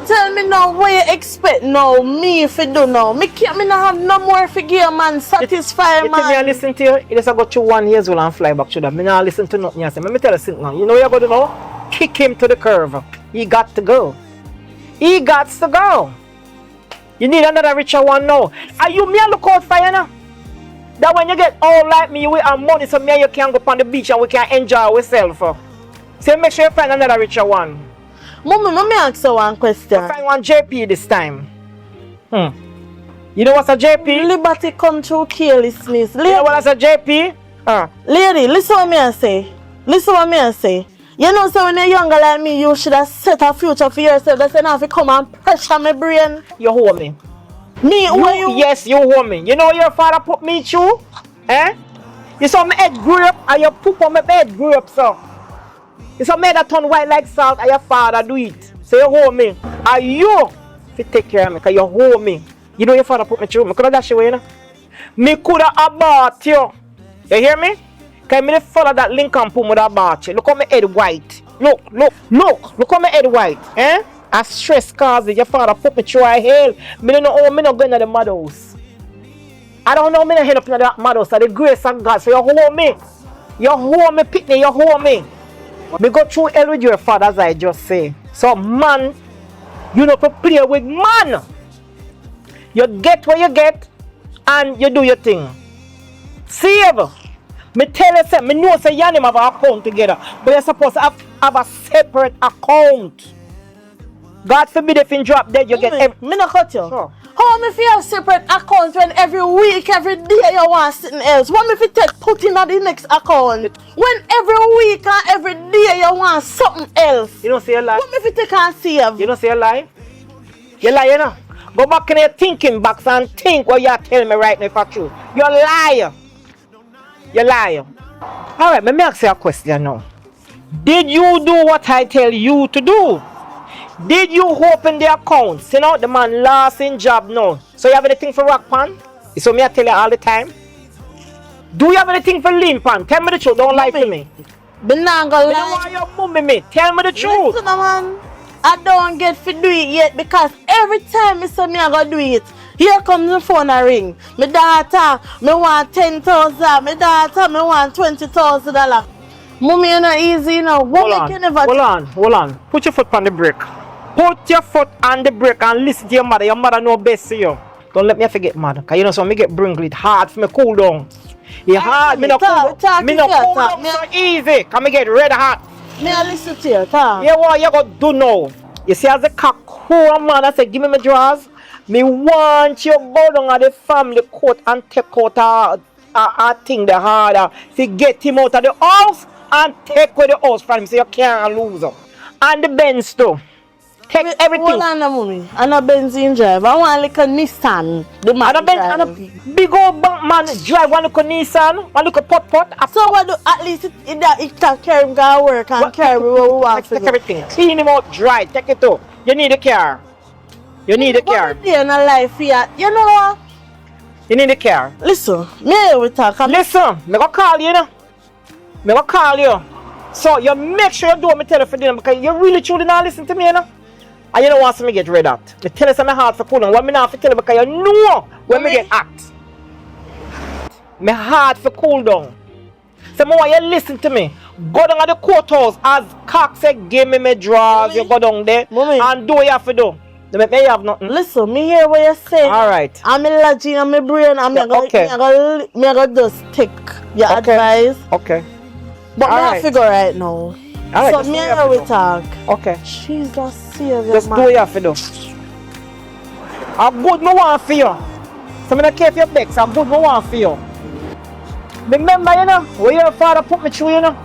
what you expect now, me if you do now. Me not have no more figure man, satisfy You man. think me listen to you? It just go to 1 year old and fly back to that. Me not listen to nothing you say. Let me tell you something now. You know what you're going to know? Kick him to the curve. He got to go. He got to go. You need another richer one now. Are you me look out for you now? That when you get old like me, we have money so me and you can go on the beach and we can enjoy ourselves. So make sure you find another richer one. Mommy, let me ask you one question. You find one JP this time. You know what's a JP? Liberty come through carelessness. You know what's a JP? Lady, listen what me I say. You know, so when you're younger like me, you should have set a future for yourself. That's enough to come and pressure my brain. You hold me. Me, who are you? Yes, you hold me. You know your father put me through? Eh? You saw my head grew up and your poop on my bed grew up, so. You saw me that turn white like salt and your father do it. So you hold me. And you, if you take care of me, because you hold me. You know your father put me through. I could have dashed you away, you know? Me could have abort you. You hear me? Because I follow that Lincoln put me that batch. Look how my head white. Look how my head white. Eh? A stress causes your father put me through a hell. Me don't know how me not going to the madhouse. I don't know me not head up in the madhouse. So the grace of God. So you hold me. You hold me, Pitney. You hold me. Me go through hell with your father, as I just say. So man, you know to play with man. You get what you get and you do your thing. Save. Me tell you, me know say you and him have an account together, but you're supposed to have a separate account. God forbid if you drop dead, you get every... Me not cut you. Sure. How me fi have separate accounts when every week, every day you want something else? What me fi take put in the next account? When every week and every day you want something else? You don't say a lie. What me fi take and save? You don't say a lie. You lie, you know. Go back in your thinking box and think what you tell me right now if it's true. You lie. You lie. Alright, let me ask you a question now. Did you do what I tell you to do? Did you open the accounts? You know, the man lost in job now. So you have anything for rock pan? So me I tell you all the time. Do you have anything for lean pan? Tell me the truth, don't lie to me. But now go I don't want you mummy me. Tell me the truth. Listen, man. I don't get to do it yet because every time I say me I go do it, here comes the phone a ring. My daughter, me want 10,000. My daughter, me want $20,000. Mommy, you're not easy, you know. Hold on. Put your foot on the brake. Put your foot on the brake and listen to your mother. Your mother know best to you. Don't let me forget, mother. Because you know, so me get brinkley. It's hard for me cool down. It's hard. Me no cool down so easy. Because me get red hot. Me I listen to you, talk. Yeah, what you got to do now? You see, as the cock poor man I say, give me my drawers. Me want you go down at the family court and take out a thing the harder. To get him out of the house and take away the house from him so you can't lose him. And the Benz too. Take everything. Hold on, mommy. I'm a benzene driver. I want like a Nissan. The man And a big old bank man drive one look a Nissan, one look a pot. So what do at least it can carry him go work and carry where we want to Take go. everything. Clean him out dry. Take it too. You need a car. You need a car. What in a life here? You know what? You need a car. Listen, me we talk. Listen, me go call you, you know. Me go call you. So you make sure you do what me tell you for dinner because you really truly not listen to me, you know. And you don't want me get rid of that. Me tell you my heart for cool down. What me not for tell you because you know when me get hot. My heart for cool down. So more you listen to me. Go down at the courthouse as Cox said, give me my drawers. You go down there and do what you have to do. They make me have nothing. Listen, me hear what you say. Alright. I'm lodging in my brain. I'm gonna just take your advice. Okay. But I figure right now. Alright, So me hear we talk. Okay. Jesus Savior. Just do what you have to do. I'm good me want for you. So I don't care if you're bex. I'm good me want for you. Remember, you know, where your father put me through, you know.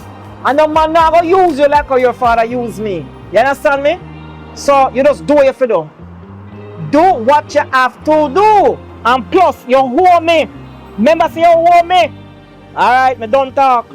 And no man not gonna use you like how your father used me. You understand me? So you just do what you have to do. Do what you have to do. And plus, you owe me. Remember, say you owe me. Alright, me don't talk.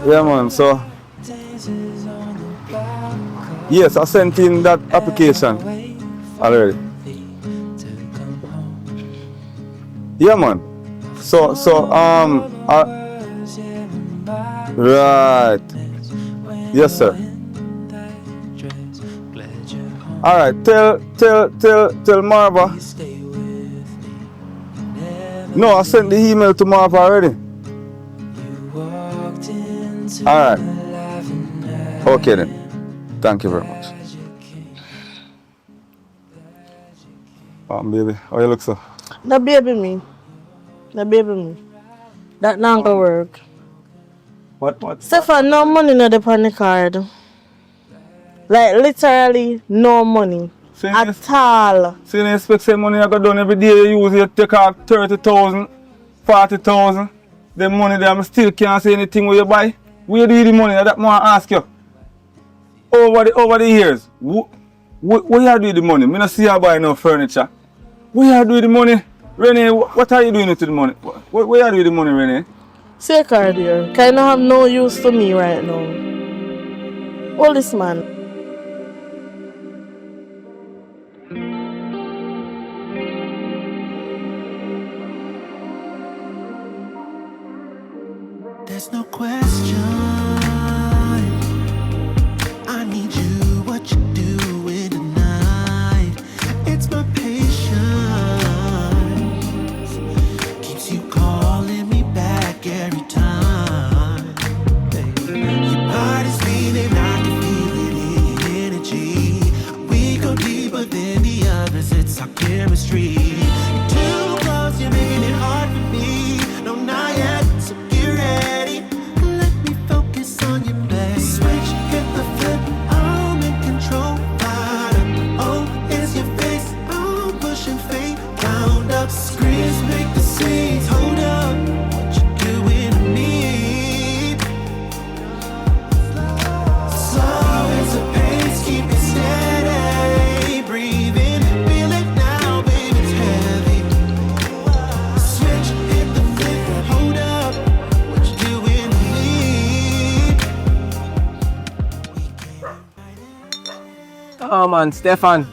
Yeah, man, so yes, I sent in that application already. Yeah, man. Right. Yes, sir. All right. Tell Marva. No, I sent the email to Marva already. All right. Okay then. Thank you very much. Baby, how you look, sir? The baby me. That not gonna work. What? Stefan, no money no the on the card. Like literally no money. So at all. So you expect say money I got done every day you use you take off 30,000, 40,000. The money there I still can't say anything where you buy. Where you do the money? That more I ask you. Over the years, where you do the money? I don't see you buy no furniture. Where you do the money? Renee, what are you doing with the money? Where you do the money, Renee? Say card here. Kind of have no use to me right now. All this man. There's no question. I need you, what you doing tonight? It's my patience keeps you calling me back every time. Your body's beating, I can feel it in your energy. We go deeper than the others, it's our chemistry. You're too close, you're making it hard for me. No, not yet, so get ready. Let me focus on your baby. Switch, hit the flip, I'm in control. Oh, is your face, I'm pushing fate. Round up, screens make the scenes. Hold up, what you doing to me? Slow as a pace, keep it steady. Breathe in, feel it now, baby, it's heavy. Switch, hit the flip, hold up, what you doing to me? Oh man, Stefan.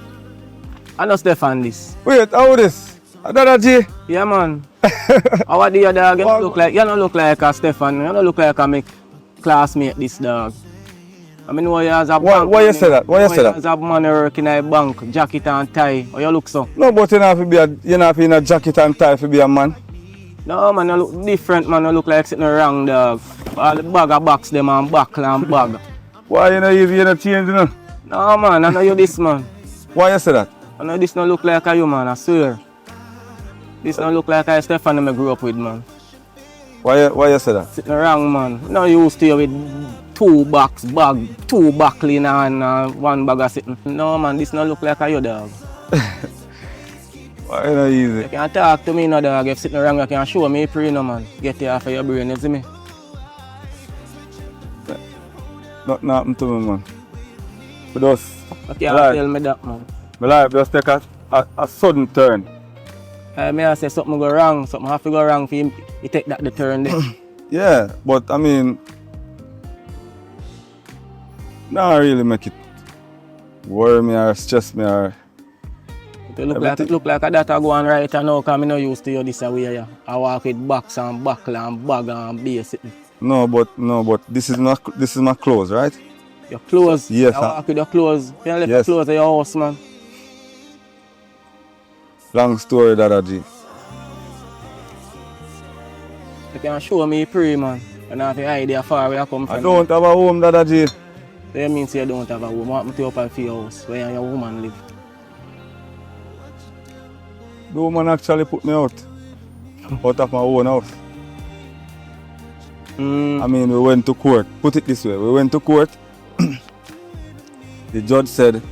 I know Stefan this. Wait, how this? Another G? Yeah man. How are the dog? You don't look like a Stefan. You don't look like a make classmate this dog. I mean, why you as a Why you say that? Why you say that? As a man working in a bank, jacket and tie, how you look so? No, but you not have to be in a jacket and tie to be a man. No, man, you look different, man. You look like sitting around, dog. All the bag of box them and buckle and bag. Why you not easy, you not change, you know? No, man, I know you this, man. Why you say that? I know this don't look like a you, man, I swear. This don't look like a Stefan I grew up with, man. Why you say that? Sitting around, man. No used to you with 2 box bag, 2 buckling and 1 bag of sitting. No, man, this don't look like a you, dog. Why you not easy? You can talk to me, no, dog. If sitting around, you can show me pre, no, man. Get you off of your brain, you see me? Nothing happened to me, man. But just, You can't tell me that, man. my life just take a sudden turn. May I say something go wrong, something have to go wrong for him, he take that the turn there. Yeah, but I mean, not really make it worry me or stress me or... It look like a data go on right now because I'm not used to you this way. Yeah. I walk with box and buckle and bag and base. No, but this is my clothes, right? Your clothes? Yes. I walk with your clothes. You left Yes. your clothes at your house, man. Long story, Dada G. You can show me pre, man. You don't have any idea far where I come from. I don't have a home, Dada G. So you mean you don't have a home? What me to open for your house where your woman live? The woman actually put me out of my own house. I mean, we went to court. Put it this way, we went to court. The judge said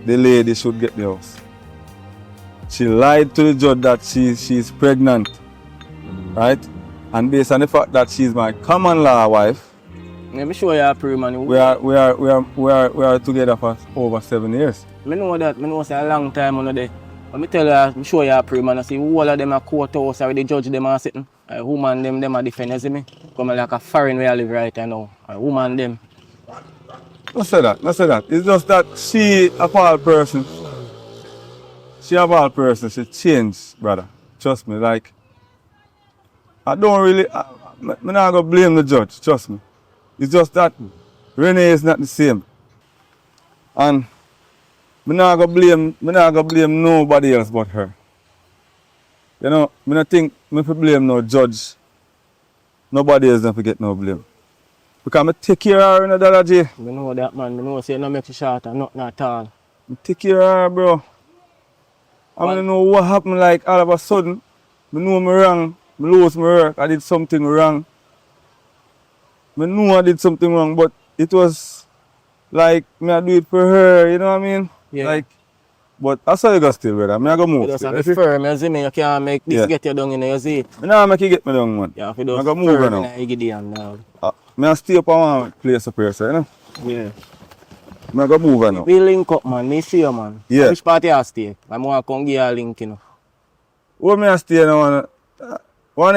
the lady should get the house. She lied to the judge that she's pregnant, right? And based on the fact that she's my common law wife, Let me show you a pre, man. we are together for over 7 years. I know that. I know it's a long time on there. Let me tell you, I show you a pre, man. I see all of them are courthouse or the judge them are sitting. A woman them are defending, see me? Come like a foreign where I live right now. A woman them. Don't say that. It's just that she a bad person. She a bad person. She changed, brother. Trust me. Like, I don't really... I'm not going to blame the judge. Trust me. It's just that Renee is not the same. And I'm not going to blame nobody else but her. You know, I don't think I blame no judge. Nobody else don't forget no blame. Because I take care of her, you know, Dada J. I know that, man. I know say no make you short and nothing at all. I take care of her, bro. I don't know what happened, like, all of a sudden. I know I'm wrong. I lose my work. I did something wrong. I know I did something wrong, but it was like, I do it for her, you know what I mean? Yeah. Like, but I saw you go still, brother. I'm going to move. You just still, have you to see? firm, you see me? You can't make this get you down in there, you see it? I don't make you get me down, man. You have to I'm do going to move firm now. in the Gideon now. I stay up on one place up here, so, you know? Yeah. I'm going to move now. We link up, man. Me see you, man. Yeah. Which party I stay? I'm going to come give you a link, you know. Where me I stay now? I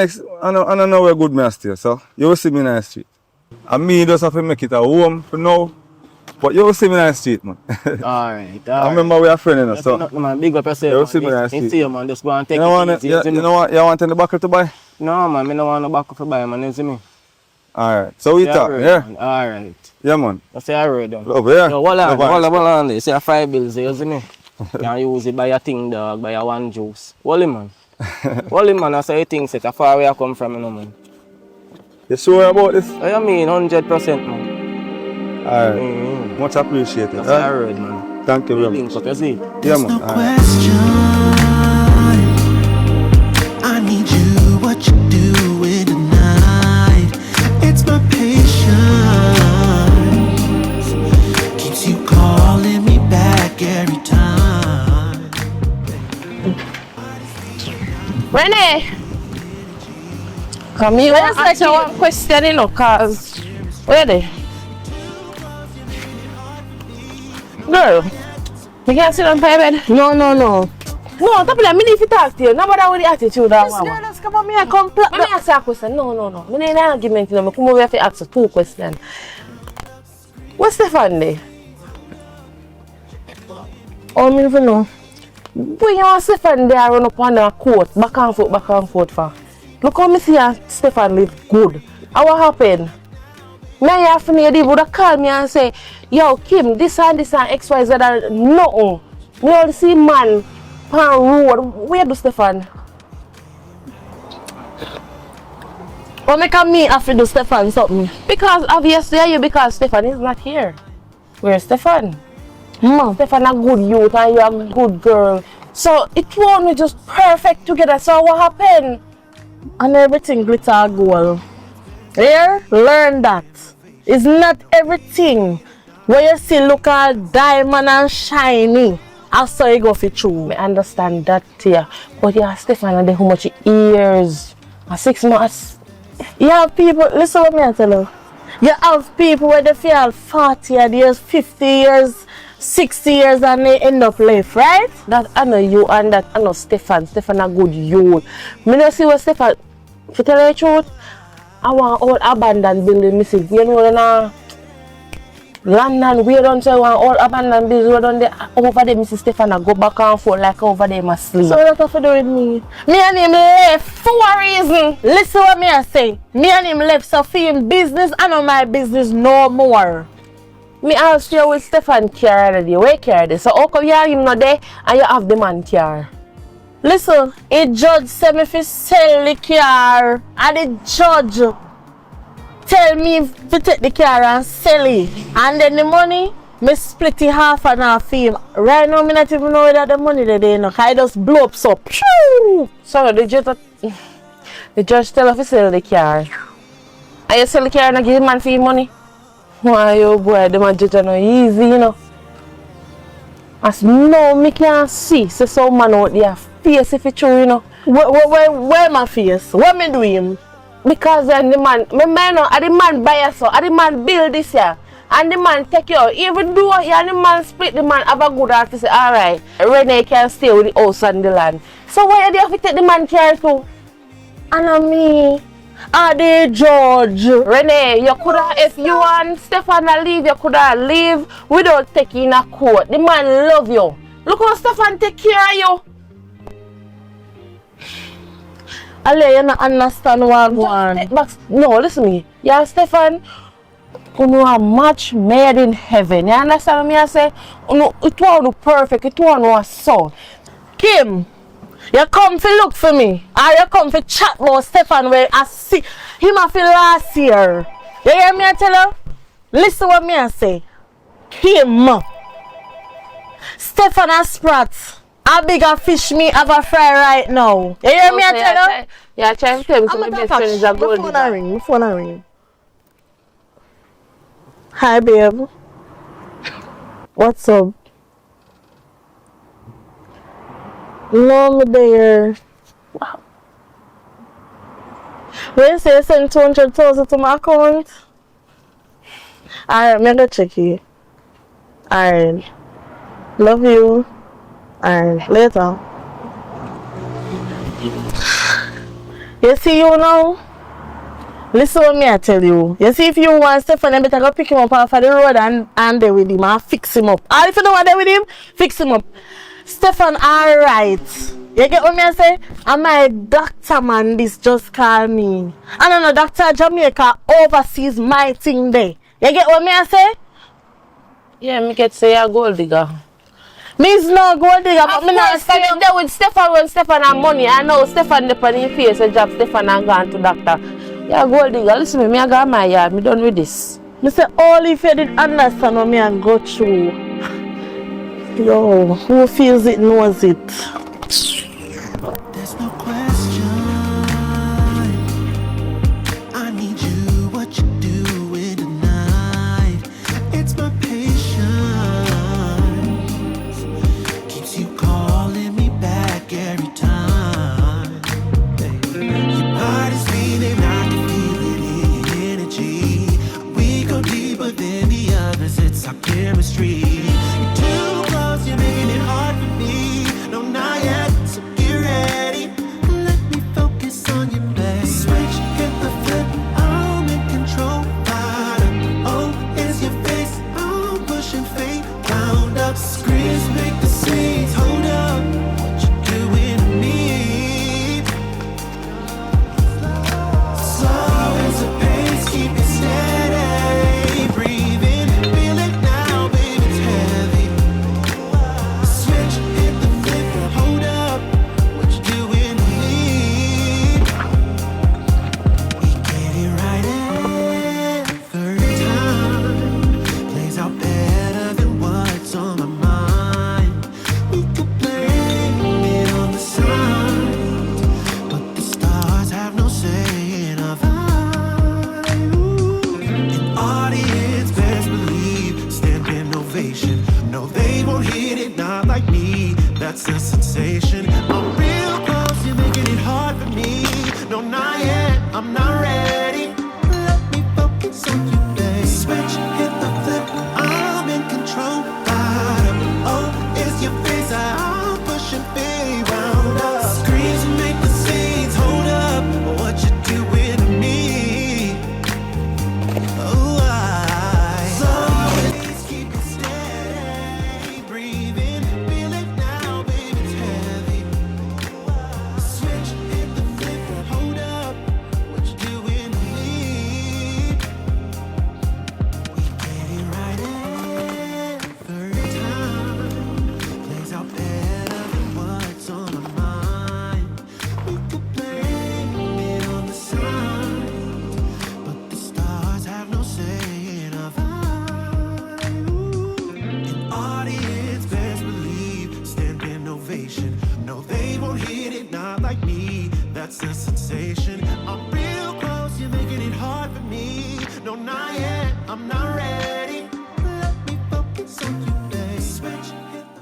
don't know where good me I stay, so you will see me in the street. And me just have to make it a home for now, but you will see me in the street, man. Alright, I remember we are friends, you know, so. Nothing, man. Big up yourself, You will man. see me in the You street. see you, man. Just go and take You it easy, see me? know what? You want any buckle to buy? No, man. I don't want no back up for buy, man. You see me? Alright, so we talk, yeah? Alright. Yeah, man. I say I read them. Love, yeah? Yo, hold Love, on. You see a 5 bills, you see me? Can use it buy a thing, dog, buy a 1 juice. Hold him, man. Hold him, man. I say you think set a far where I come from, you know, man. You sure about this? What you mean? 100%, man. Alright. Much appreciated. That's I read, man. Thank you very much. Link up, you see? Yeah, man. No Alright. question. I need you, what you doing tonight? It's my patience keeps you calling me back every time. Renee! Come here, I ask you one question, you know, cause where they? Girl, you can't sit on my bed? No. No, stop it, I need to talk to you. Nobody with the attitude that This girl has come on me and come Let me ask you a question. No. I need an argument, you know. I come over here to ask you 2 questions. What's Stefan there? Oh, me never know. When you and Stefan there run up on the court, back and forth for. Look how me see Stefan live good. How what happened? Me and your friend, they would have called me and say, yo, Kim, this and XYZ and nothing. We all see man on road. Where do Stefan? What make me have to do Stefan something? Because obviously because Stefan is not here. Where's Stefan? Stefan a good youth and you're a good girl. So it won't be just perfect together. So what happened? And everything glitter gold. Here, learn that. It's not everything where you see look at diamond and shiny. I saw you go for true. I understand that here. But yeah, Stefan and how much years? 6 months. You have people, listen what me I tell you. You have people where they feel 40 years, 50 years, 60 years and they end up left, right? That I know you and that I know Stefan. Stefan a good youth. Me no see what Stefan, to tell you the truth, I want all abandoned building missing. You know na London, we don't say all abandoned buildings done there over there, Mrs. Stefan a go back and forth like over there must sleep. So what have to do with me? Me and him left for a reason. Listen what me I say. Me and him left so for him business and not my business no more. Me ask you with Stefan car already. Where car there? So how come you have him not there and you have the man car? Listen, a judge said me if sell the car and the judge tell me to take the car and sell it. And then the money, me split it half and half for him. Right now, I not even know that the money that they know. I just blow up so. So the judge tell us to sell the car. And you sell the car and give the man for your money? Why, oh boy, the man judge no easy, you know. As no, me can't see. So some man out there face if it's true, you know. Where my face? What me do him? Because then the man, the man buy us, the man build this here, and the man take you out. Even though the man split, the man have a good heart to say, alright, Renee can stay with the house and the land. So why do you have to take the man care to? And me, the judge. Renee, you could have, if you and Stefan leave, you could have leave without taking a court. The man love you. Look how Stefan take care of you. Ale, you not understand what I want. No, listen to me. Yeah, Stefan, you know a match made in heaven. You understand me? I say, it was perfect, it was so. Kim, you come to look for me. Or you come to chat about Stefan where I see him after last year. You hear me I tell you? Listen what me I say. Kim, Stefan and Sprat. A bigger fish me have a fry right now. You hear me I tell you? Yeah, try to tell me my best friend is a gold digger. My phone ring. Hi babe. What's up? No, me there. Wow. When you say you send 200,000 to my account? Alright, I'm gonna check it. Alright. Love you. Alright, later. You see you now? Listen what me I tell you. You see if you want Stefan, you better go pick him up off of the road and there with him and fix him up. And if you don't want there with him, fix him up. Stefan, alright. You get what me I say? And my doctor man this just called me. And I know Dr. Jamaica oversees my thing there. You get what me I say? Yeah, me get say a gold digger. Me's no gold digger, but me not say there with Stefan when Stefan have money. I know Stefan depend in face a job. Stefan and gone to doctor. Yeah, gold digger. Listen to me, I got my yard. Me done with this. Me say all if you did understand what me I go through. Yo, who feels it knows it. There's no question. I need you, what you doing tonight? It's my patience keeps you calling me back every time. Your body's feeling, I can feel it in your energy. We go deeper than the others, it's our chemistry. You're too close, you're making it hard for me. No, not yet, so get ready. Let me focus on your best. Switch, hit the flip, I'm in control. Bottom, oh, is your face. I'm pushing fate, round up. Screens make the scenes. Hold up, what you doing to me? Slow as a pace, keep it steady. No, not yet, I'm not ready. Let me focus on you, babe. Switch, hit the flip, I'm in control. Bottom, oh, it's your face, I'm pushing big round up. Screams and make the scenes, hold up, what you doing to me? Oh, so please keep it steady, breathing, feel it now, baby, it's heavy. Switch, hit the flip, hold up, what you doing to me? We get it right every time, plays out better than what's on my mind. We could blame it on the signs, but the stars have no say in our vibe. An audience best believe, standing ovation. No, they won't hit it, not like me. That's a sensation. I'm real close, you're making it hard for me. No, not yet, I'm not ready. Let me focus on you, babe. Switch, hit the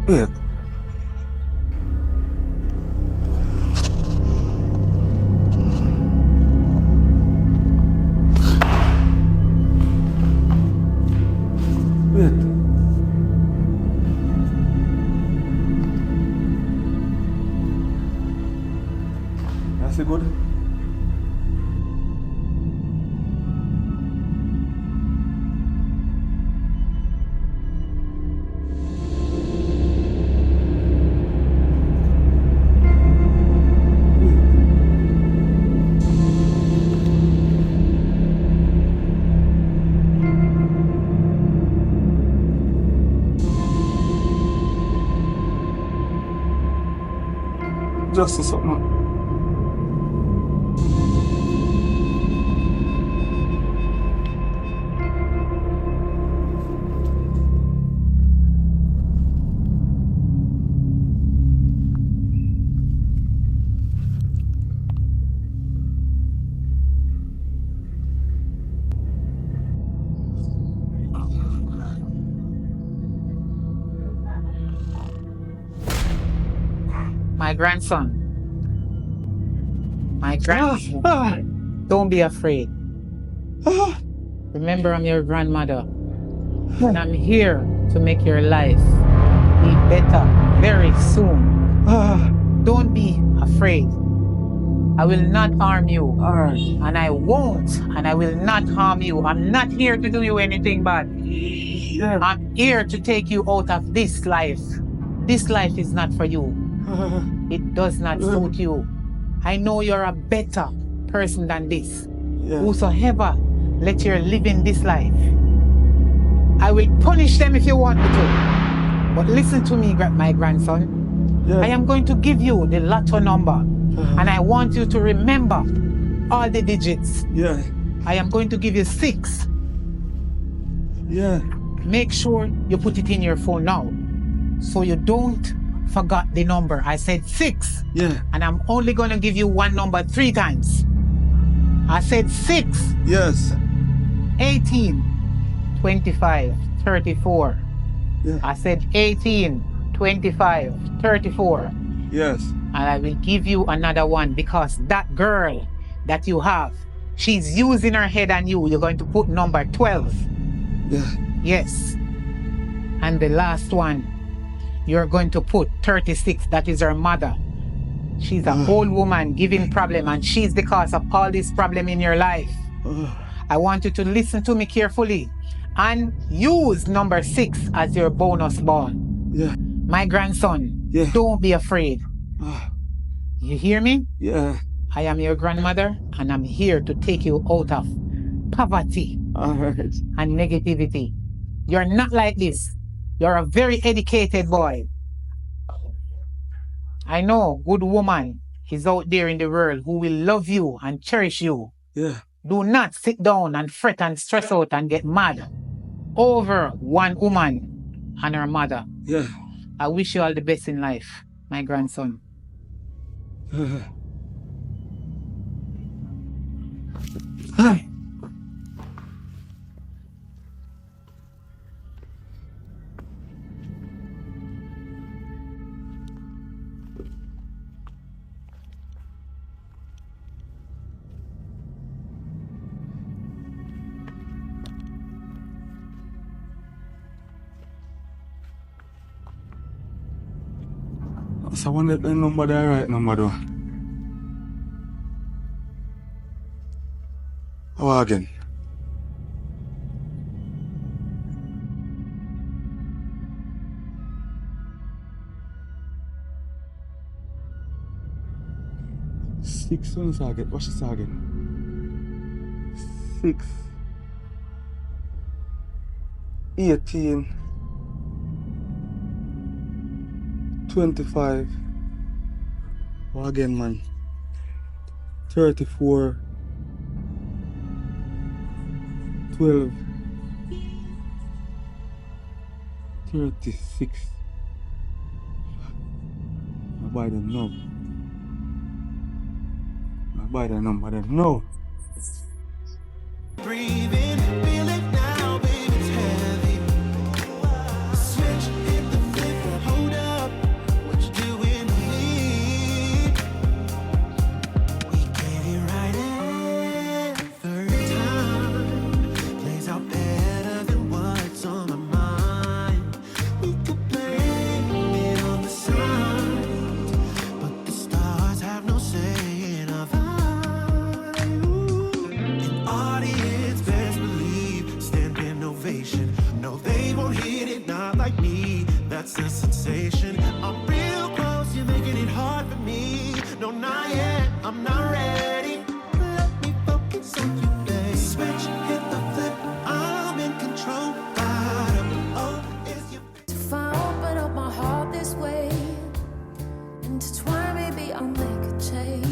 Wait. Wait. That's it good? Just something. My grandson. My grandson. Don't be afraid. Remember, I'm your grandmother. And I'm here to make your life be better very soon. Don't be afraid. I will not harm you. And I won't. And I will not harm you. I'm not here to do you anything bad. I'm here to take you out of this life. This life is not for you. It does not suit you. I know you're a better person than this. Whosoever let you live in this life, I will punish them if you want me to. But listen to me, my grandson. I am going to give you the lotto number. And I want you to remember all the digits. I am going to give you 6. Make sure you put it in your phone now, so you don't forget the number. I said 6. And I'm only going to give you one number 3 times. I said 6. 18, 25, 34. I said 18, 25, 34. Yes. And I will give you another one because that girl that you have, she's using her head on you. You're going to put number 12. Yeah. Yes. And the last one, you're going to put 36. That is her mother. She's an old woman giving problem, and she's the cause of all this problem in your life. I want you to listen to me carefully and use number 6 as your bonus ball. Yeah. My grandson, Yeah. don't be afraid. You hear me? Yeah. I am your grandmother, and I'm here to take you out of poverty Alright. and negativity. You're not like this. You're a very educated boy. I know good woman is out there in the world who will love you and cherish you. Yeah. Do not sit down and fret and stress out and get mad over one woman and her mother. Yeah. I wish you all the best in life, my grandson. So I wonder if the number there right number though. How again? Six one again. What's this again? 6 18 25 what again man 34 12 36 I buy them now. I buy the number then no. Breathing, feel it now, baby, it's heavy. Switch, hit the flip, hold up. What you doing to me? We get it right every time. Plays out better than what's on my mind. We could blame it on the signs, but the stars have no say in our vibe. An audience best believe, standing ovation. No, they won't hit it, not like me. That's a sensation. I'm real close, you're making it hard for me. No, not yet, I'm not ready. Let me focus on you, babe. Switch, hit the flip, I'm in control. Bottom, oh, is your If I open up my heart this way, intertwine, maybe I'll make a change.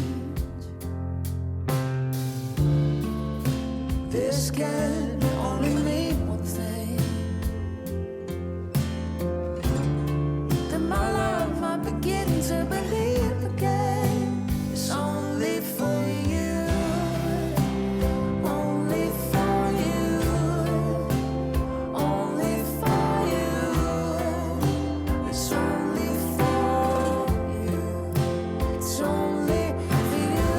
This can only mean one thing, that my love might begin to believe again. It's only for you, only for you, only for you. It's only for you, it's only for you,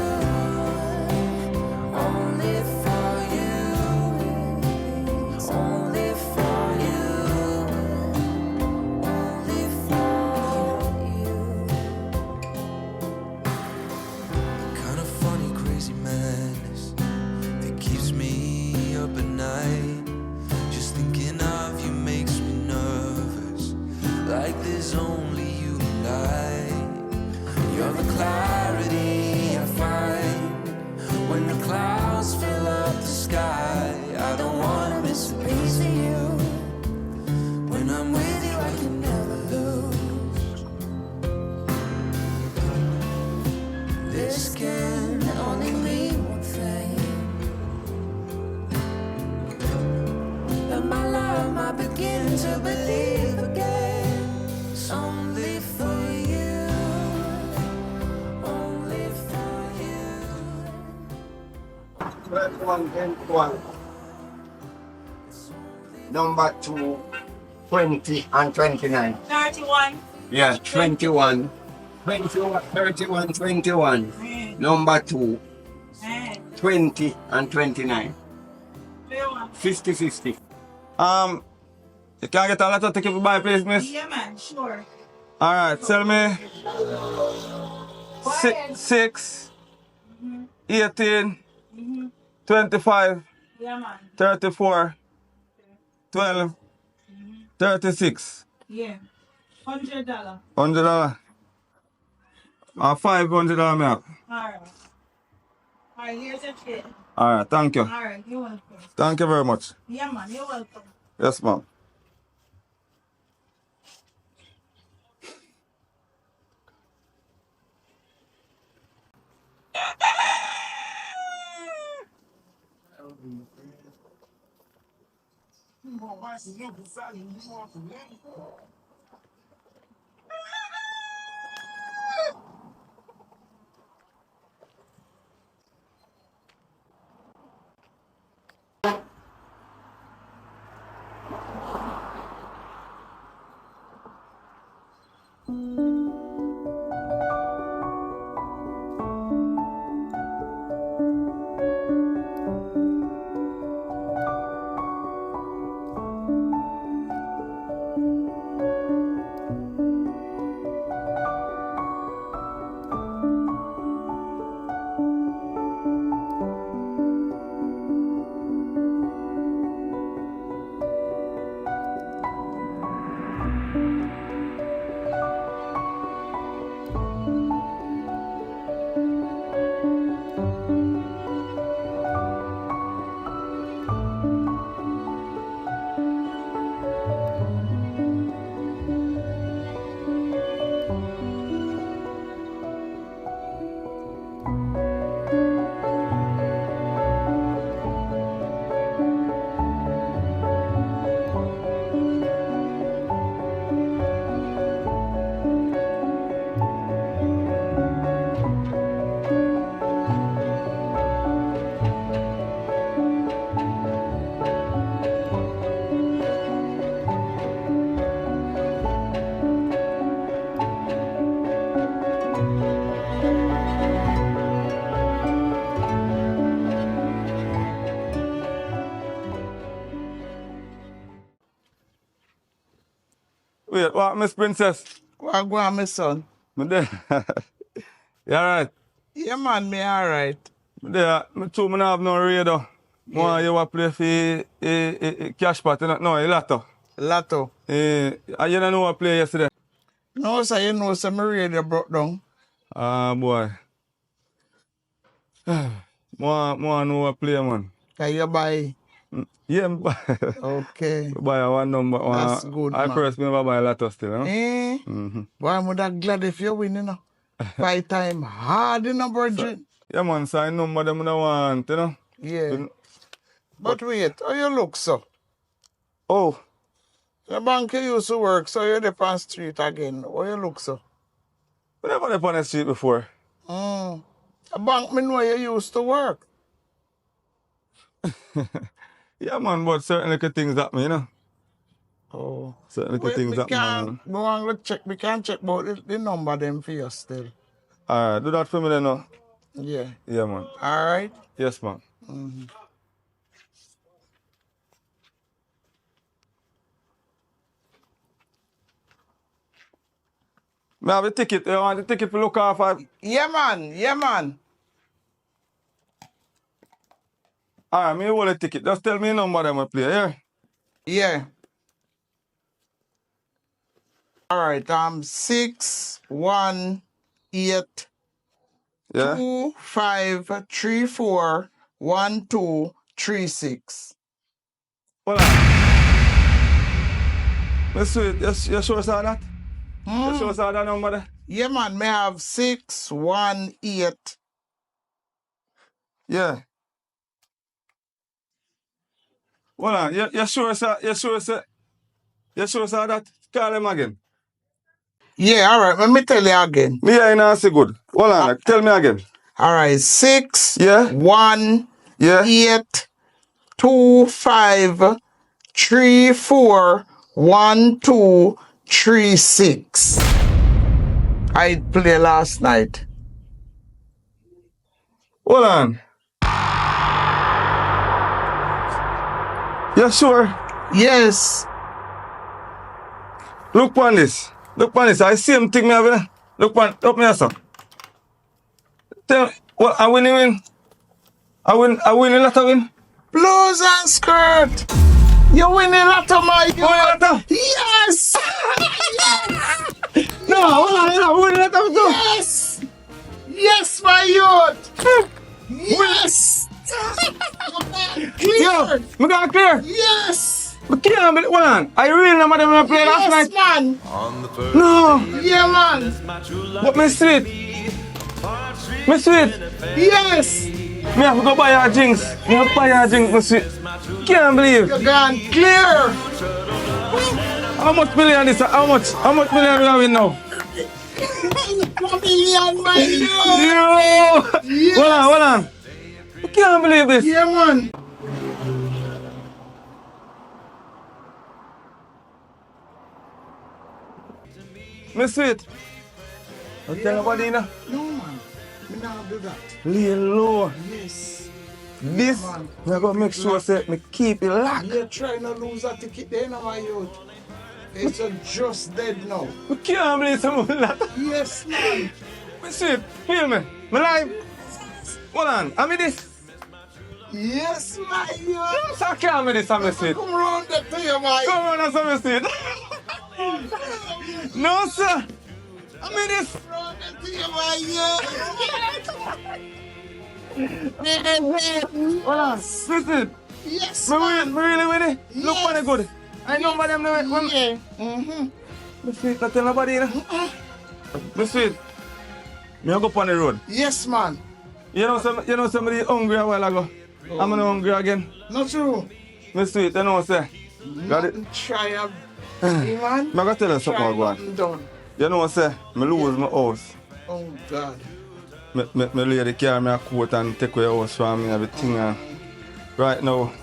only for you, only for you, only for you. kind of funny, crazy madness that keeps me up at night. Just thinking of you makes me nervous, like there's only you and I. You're the clarity I find when the clouds fill up the sky. I don't wanna miss a piece of you. When I'm with you, I can never lose. This can only mean one thing, that my love might begin to believe again. It's only for you, only for you. 12 and 12. Number 2, 20 and 29. 31. Yeah, 21 21, 31, 21. Number 2, 20 and 29. 50, 50. You can get a lot of tickets to buy, please, miss? Yeah, man, sure. Alright, tell me 6, 18, 25, Yeah, man. 34, 12, 36. Yeah. $100. $100. $500 me up. Alright. Alright, here's your kid. Alright, thank you. Alright, you're welcome. Thank you very much. Yeah, man, you're welcome. Yes, ma'am. Wait, what, Miss Princess? What go on, my son? Me there. You alright? Yeah, man, me alright. Me there. Me too, me not have no radio. Yeah. You want to play for cash pot, no, a lotto. Lotto. You don't know what play yesterday? No, sir, you know, sir, my radio broke down. Ah, boy. More know what play, man. Can you buy? Yeah, me buy. Okay. Buy one number. That's good, I man. first me never buy a lotto still, you know? Boy, I'm that glad if you win, you know. 5 times hard, you know, Virgin. Yeah, man, so I number them I want, you know? Yeah. But wait, how you look, so? Oh. The bank you used to work, so you're the on street again. How you look, so? I never been on the street before. The bank, me know you used to work. Yeah, man, but certain little things happen, you know? Oh. Certain little things happen, man. Go on, check. We can check about the number them for you still. Alright, do that for me then, no? Yeah. Yeah, man. Alright? Yes, man. Me have a ticket. You want the ticket to look off? Yeah, man. Yeah, man. Alright, me hold the ticket. Just tell me the number them I play, yeah? Yeah. Alright, 618 Yeah? 2534 1236. Hold on. Me sweet, you sure saw that? You sure saw that number there? Yeah, man, me have 618. Yeah. Hold on, you sure saw that? Call him again. Yeah, alright, let me tell you again. Me ain't answer good. Hold on, tell me again. Alright, 6 Yeah? 1 Yeah? 8 2 5 3 4 1 2 3 6. I play last night. Hold on. You sure? Yes. Look on this. Look on this. I see him thing me have it. Look on me sir. Tell me, what I win. I win a lot of win. Blouse and skirt. You win a lot of my youth. Yes. No, hold on, I win a lot of too. Yes. Yes, my youth. Yes. Yo, me got clear. Yes. But can't believe, hold on. I really know what I play last night. Yes, man. No. Yeah, man. But me sweet. Me sweet. Yes. Me have to go buy your drinks. Me have to buy your drinks, me sweet. Can't believe. You're gone clear. How much million is that? How much million do I win now? 1 million, my youth. Yo. Yes. Hold on. I can't believe this. Yeah, man. Me sweet. Don't tell nobody now. No, man. Me not do that. Lay low. Yes. This, man. me gotta make sure say me keep it locked. You try not lose that ticket there now, my youth. It's just dead now. I can't believe someone like that. Yes, man. Me sweet. Feel me. Me live. Hold on. I mean this. Yes, my youth. Yes, I can't be this, I'm sweet. Come round that to you, my. Come on, that's I'm sweet. No, sir. I mean this. Round that to you, my youth. Hold on. Listen. Yes, Me man. really with it. Look Yes. for the good. I know about them now. Yeah. Me sweet, not tell nobody, you know. Me sweet. Me go up on the road. Yes, man. You know somebody hungry a while ago. I'm not hungry again. Not true. Me sweet, you know what I say? Got it? Try a man. I'm going to tell you something about it. Done. You know what I say? I lose my house. Oh, God. Me lady carry me a coat and take away house from me and everything. And right now,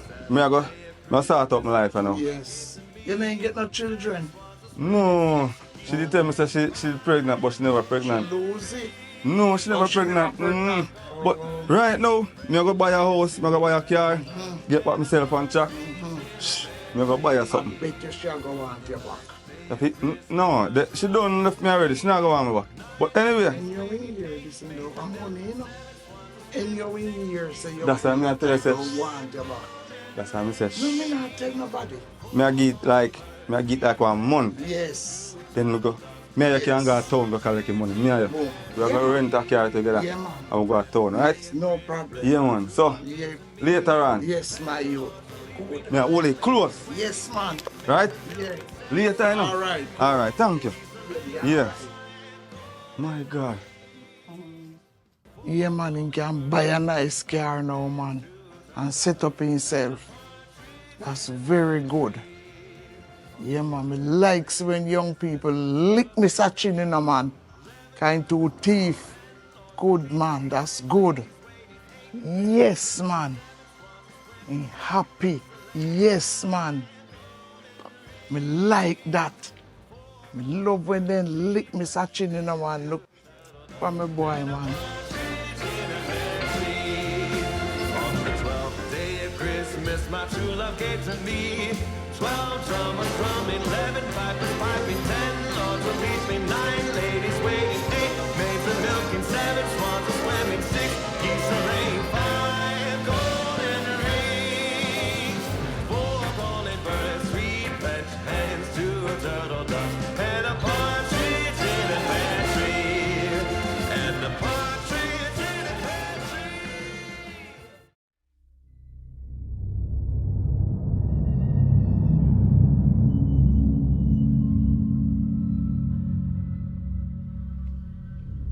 I start up my life, you know. Yes. You ain't get no children. No. She did tell me say she's pregnant, but she never pregnant. She lose it. No, she never pregnant. But right now, I go buy a house, I go buy a car, get back myself on track. I go buy her something. I bet you she'll go want your back. No, she done left me already. She not go on me back. But anyway. And you in here, this is no money, you know. And you in here, say you That's why I tell you, say, want your back. that's why I say, No, me not tell nobody. I get like 1 month. Yes. Then we go. Me and you can go to town to collect the money. Me and you. We are going to rent a car together. Yeah, man. And we go to town, right? No problem. Yeah, man. So, Yeah. later on, Yes, my youth. me hold it close, Yes, man. right? Yeah. Later, you know? All right. All right, thank you. Yes. My God. Yeah, man, he can buy a nice car now, man, and set up himself. That's very good. Yeah, man, me likes when young people lick me such in, man. Kind to thief. Good, man, that's good. Yes, man. I'm happy. Yes, man. Me like that. Me love when they lick me such in, man. Look for my boy, man. Christmas, my true love gave to me 12 drummers drumming, 11 pipers piping, 10 lords were weeping, 9 ladies waiting, 8 maids a milking, 7 swans a swimming, 6 geese a laying, 5 golden rings, 4 golden birds, 3 fetch hens, 2 turtle doves, and a partridge in a pear tree, and a partridge in a pear tree.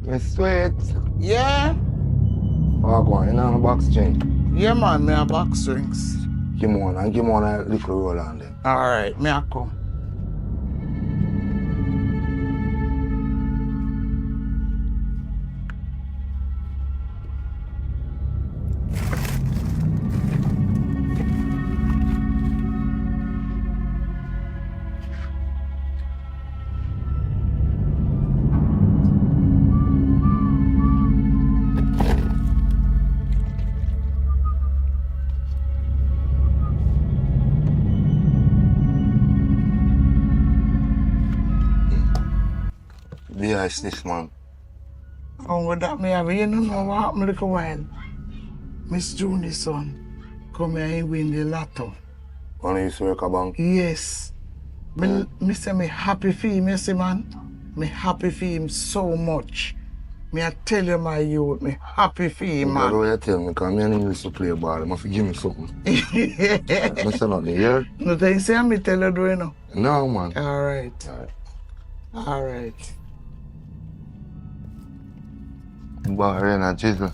Miss Sweet. Yeah? Oh, go on, you know, box chain. Yeah, man, me a box rings. Give me one a little roll on them. All right, me a come. realize this, man. And with that, me have, you know what happened little while? Miss Junie's son come here and win the lotto. When you used to work a bank? Yes. Me say me happy for him, you see, man. Me happy for him so much. Me I tell you, my youth, me happy for him, man. That's what you tell me, because me and him used to play ball. He must give me something. I say nothing, here. No, they say me tell you, do you know? No, man. All right. All right. Bahrain, Jesus.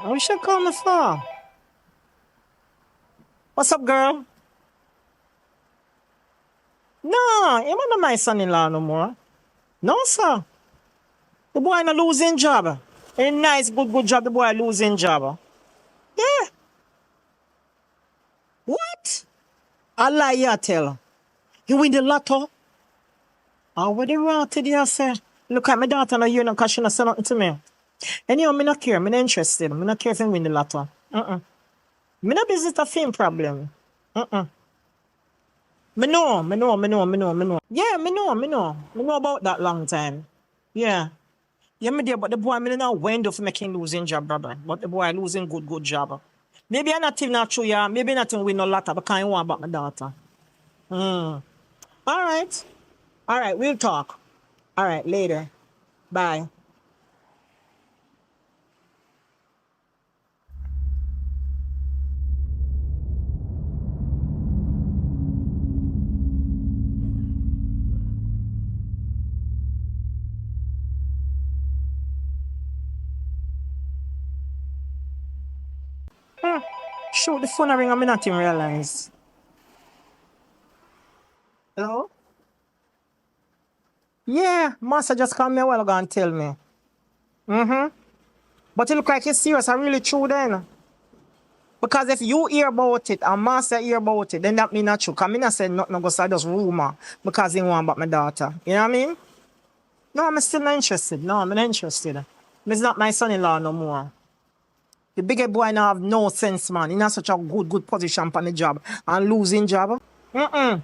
We should call my phone. What's up, girl? No, you're not my son-in-law no more. No, sir. The boy in a losing job. A nice, good job, the boy losing job. Yeah. What? I lie you tell. You win the lotto? Oh, what the rotted you say? Look at my daughter now, you know, because she not say nothing to me. Anyhow, me not care, me not interested. Me not care if you win the lotto. Me not business a film problem. Me know. Yeah, me know. Me know about that long time. Yeah. Yeah, me there, but the boy me not window for making losing job, brother. But the boy losing good job. Maybe I not even not true, yeah. Maybe not even win no lotto, but can't want about my daughter. All right, we'll talk. All right, later. Bye. Shoot, the phone ring and me not even realize. Hello? Yeah, master just called me a while ago and tell me. But it look like it's serious and really true then. Because if you hear about it and master hear about it, then that mean not true. Because I not say nothing, go say just rumor because he want about my daughter. You know what I mean? No, I'm still not interested. No, I'm not interested. He's not my son-in-law no more. The bigger boy now have no sense, man. He not such a good position for the job and losing job. No.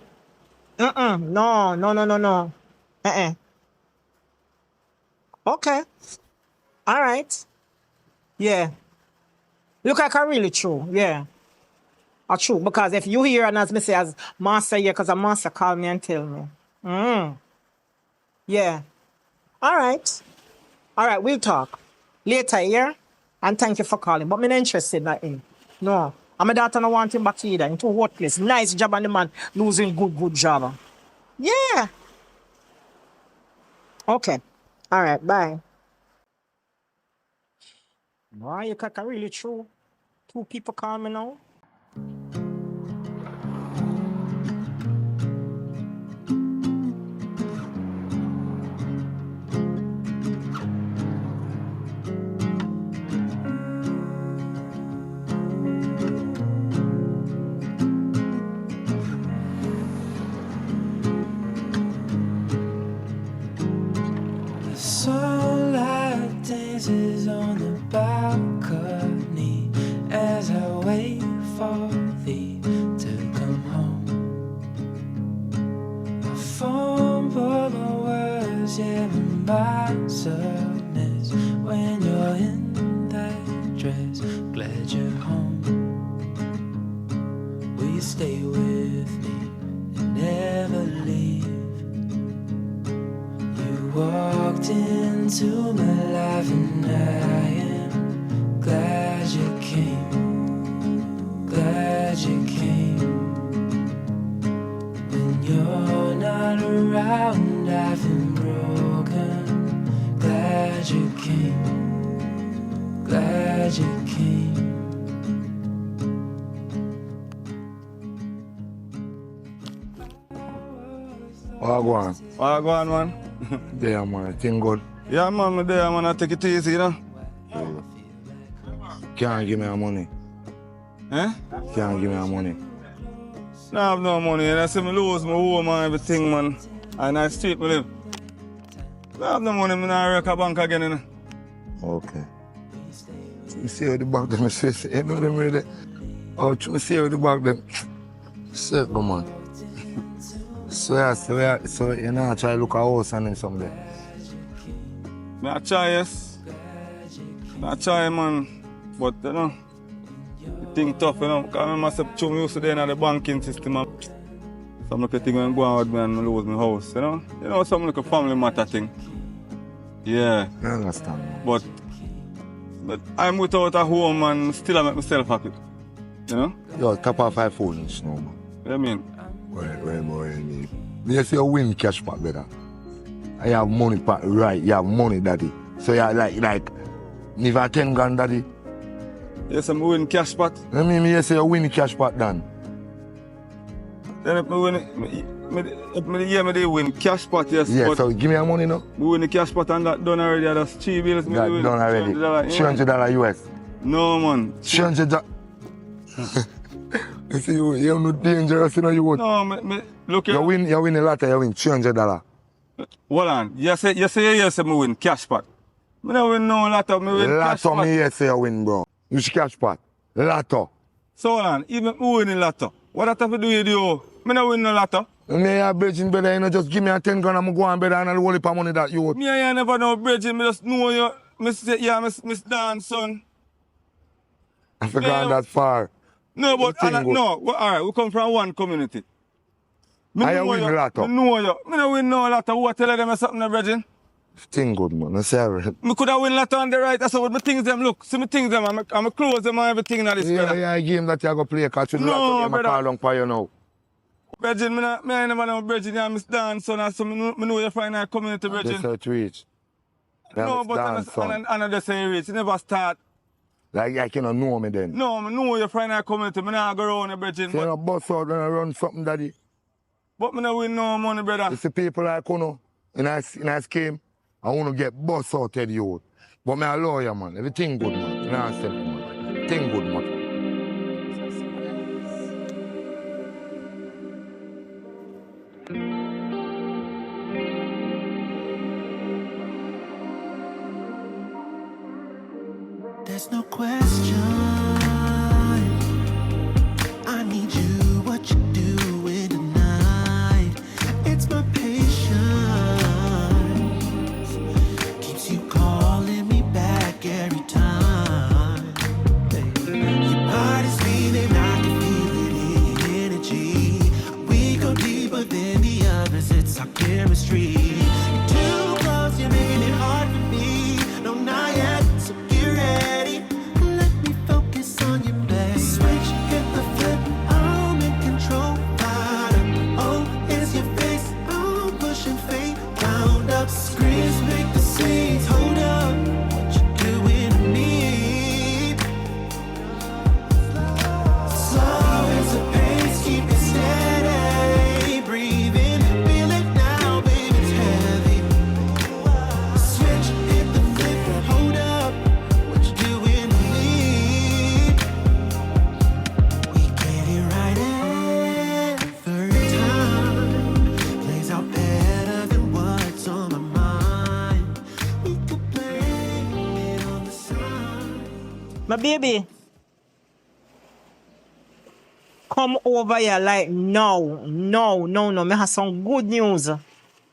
Okay. All right. Yeah. Look like a really true. Yeah. A true. Because if you hear and as me say as master here, because a master call me and tell me. Yeah. All right, we'll talk. Later, yeah? And thank you for calling. But I'm not interested in that. No. And my daughter don't want him back either. Into worthless. Nice job and the man losing good job. Yeah. Okay. All right, bye. Boy, you got really true. 2 people call me now. So wait for thee to come home. I fumble my words, yeah, my sadness when you're in that dress. Glad you're home. Will you stay with me and never leave? You walked into my life and I am glad you came, glad you came. When you're not around, I've been broken. Glad you came, glad you came. Wagwan. Wagwan, man. There, man. Thing good. Yeah, man, me there, man. I take it easy, you know. Can't give me the money. Eh? Can't give me the money. No, I have no money, and I see me lose my home and everything, man. And I street me live. I have no money, me not work a bank again, you know. Okay. You see how the back them is, you know them really. Oh, you see how the back them. Circle, man. So you know, try to look at house and then something. I try, yes. I try, man. But, you know, the thing tough, you know. Because I remember myself, I used to be in the banking system. Some little thing when I go out with me and I lose my house, you know. You know, some little family matter thing. Yeah. I understand, man. But I'm without a home and still I make myself happy. You know? Yo, top off 5 phones now, man. What do you mean? Wait, you see you win cash back better. I have money back, right? You have money, daddy. So you like, if I 10 grand, daddy. Yes, I'm winning cash pot. I mean, you say you win cash pot, then. Then if I win cash pot, yes. Yeah, but so give me your money now. We win the cash pot and that done already. That's 3 bills. That done already. $300 US. No, man. $300. You see, you're not dangerous, you know, you would. No, look here. You win a lot, you win $300. Hold on. You say I win cash pot. I don't win no lotto, I win cash pot. Lotto, me say you win, bro. Which cash pot? Lotto. So hold on, even me win the lotto. What that have to do with you? I don't win no lotto. Me a bridging brother, you know, just give me a 10 grand, I'm go on better and I'll hold it for money that you would. Me I never know bridging, me just know you. Me say, yeah, Miss Dan, son. I forgot that far. No, but alright, we come from one community. I win the lotto. I know you. I don't win no lotto. Who tell them something, bridging? Thing good, man. I say it. I could have win lotto on the right. That's what my things them look. See my things them. I'm close them and everything in this. Yeah, a game that you go play. Catch you lotto game. I call on for you now. Bridging, I never know Bridging. I'm Miss Dan, son. So I know you're from our community, Bridging. That's how it reach. No, but I just say reach. You never start. Like you don't know me then. No, I know you're from our community. I not go around the Bridging. So you bust out and run something, daddy. But I don't win no money, brother. You see people like you in a scheme, I want to get bust out of you. But I'm a lawyer, man. Everything good, man. You know what I'm saying, man? Everything good, man. There's no question. I need you, what you doing tonight? It's my patience keeps you calling me back every time. Baby. Your body's beating, I can feel it in your energy. We go deeper than the others, it's our chemistry. You're too close, you're making it hard for me. No, not yet, so get ready. Let me focus on your back. Switch, hit the flip, I'm in control. Oh, is your face, I'm pushing fate. Round up, screams, make the scenes. Hold up, what you doing to me? Slow as a pace, keep it steady. Breathe in, feel it now, baby, it's heavy. Switch, hit the flip, hold up, what you doing to me? We get it right every time. Plays out better than what's on my mind. We could play it on the side. My baby. come over here like no. Me have some good news.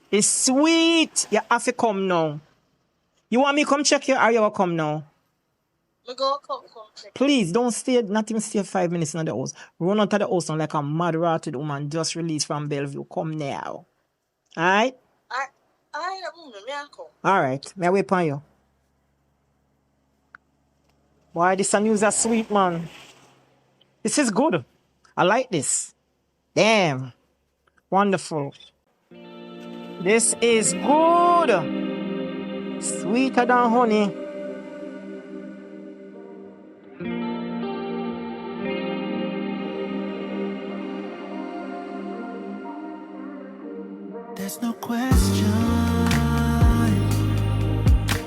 It's sweet. You have to come now. You want me to come check you or you will come now? Me go come check. Please don't stay, not even stay 5 minutes in the house. Run out of the house now like a mad rotted woman just released from Bellevue. Come now. Alright? I me and come. Alright. May I wait on you? Why this news is sweet, man. This is good. I like this. Damn. Wonderful. This is good. Sweeter than honey. There's no question.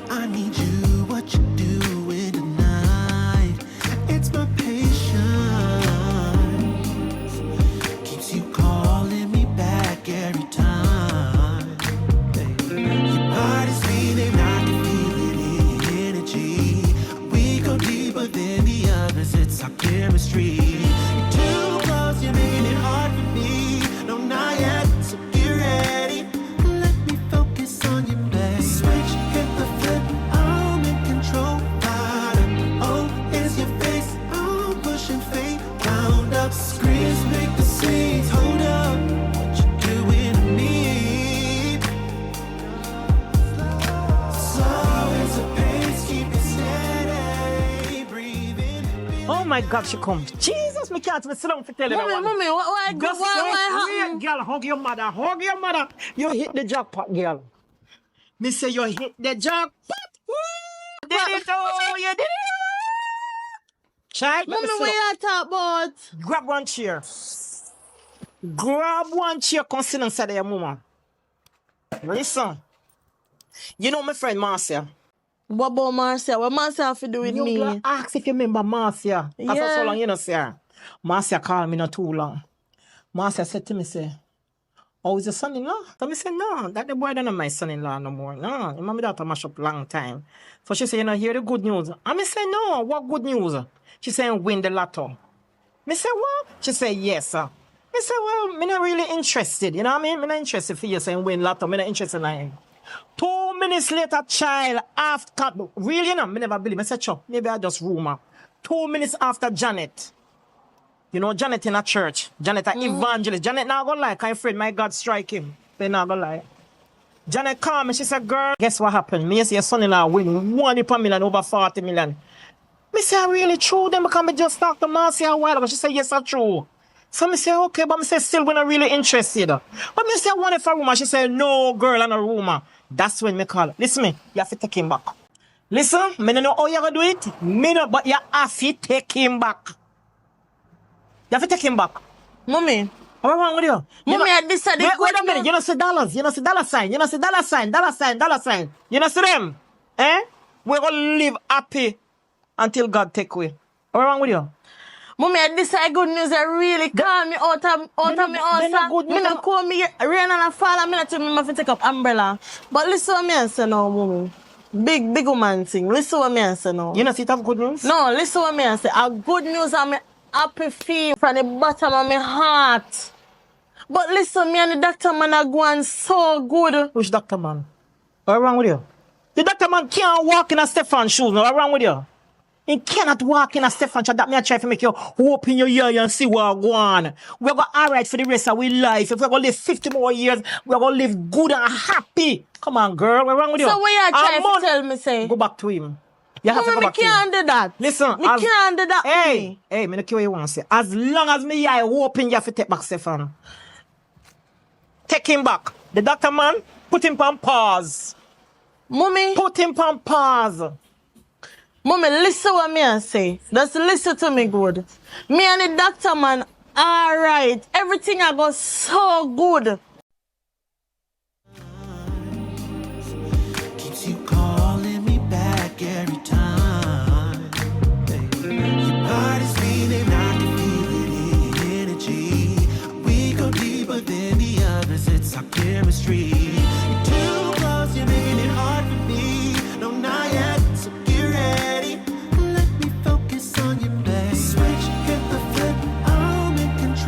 I need you, what you doing tonight? It's my patience keeps you calling me back every time. Your body's feeling, I can feel it in your energy. We go deeper than the others, it's our chemistry. You're too close, you're making it hard for me. No, not yet, so get ready. Let me focus on your back. Switch, hit the flip, I'm in control. Oh, is your face, I'm pushing fate. Round up, screams make the scenes. Hold up, what you doing to me? Slow as a pace, keep it steady. Breathing. Oh my God, she come. Jesus, me can't even sit down for tell you that one. Mommy, why happened? Girl, hug your mother, hug your mother. You hit the jackpot, girl. Me say you hit the jackpot. Woo! Did it, oh, you did it. Child, let me Mommy, sit what you talk about? Grab one chair. Grab one chair, come sit inside your mama. Listen. You know my friend Marcia. What about Marcia? What Marcia have to do with You me? gotta ask if you remember Marcia. Because Yeah. so long you know see her. Marcia called me not too long. Marcia said to me, say, oh, is your son-in-law? So I said, no, that the boy don't know my son-in-law no more. No, your mommy daughter mash up long time. So she said, you know, hear the good news. And I said, no, what good news? She said, win the lotto. I said, what? She said, yes, sir. I said, well, I'm not really interested. You know what I mean? I'm not interested for you saying win lotto. I'm not interested in him. 2 minutes later, child, after, really, you know, I never believe. I said, sure, maybe I just rumor. 2 minutes after Janet. You know, Janet in a church. Janet an evangelist. Janet not gonna lie, I'm afraid my God strike him. They not gonna lie. Janet called me, she said, girl, guess what happened? Me say your son-in-law win 1 million over 40 million. Me say, really true? Then because me just talked to Marcia a while ago. She said, yes, that's true. So me say, okay, but me say, still we're not really interested. But me say, I want it for a rumor. She said, no, girl, and a rumor. That's when me call. Listen me, you have to take him back. Listen, me don't know how you gonna do it. Me know, but you have to take him back. You have to take him back. Mommy. What's wrong with you? Mommy, I decided. Wait a minute. You know see dollars. You know see dollar sign. You know see dollar sign. Dollar sign. Dollar sign. You know see them? Eh? We're gonna live happy until God take away. What's wrong with you? Mommy, I decided good news. I really calm me out of me house. Me not call me rain and fall and me not tell me to take up umbrella. But listen what me and say now, mommy. Big woman thing. Listen what me and say now. You know see it have good news? No, listen what me and say. A good news and me happy feel from the bottom of my heart. But listen, me and the doctor man are going so good. Which doctor man? What's wrong with you? The doctor man can't walk in a Stefan shoes. What's wrong with you? He cannot walk in a Stefan shoes. That me I try to make you open your ear and see what's going on. We're going to alright for the rest of our life. If we're going to live 50 more years, we're going to live good and happy. Come on, girl. What's wrong with you? So what you trying to tell me, say? Go back to him. You have to go back to him. can't do that. Listen, Me can't do that. Hey, me no care what you want to say. As long as me eye open, you have to take back Stefan. Take him back. The doctor man, put him on pause. Mommy. Put him on pause. Mommy, listen what me I say. Just listen to me good. Me and the doctor man, alright. Everything I go so good. Keeps you calling me back every time. Your body's feeling, I can feel it in your energy. We go deeper than the others, it's our chemistry. You're too close, you're making it hard for me. No, not yet, so get ready. Let me focus on your back. Switch, hit the flip, I'm in control.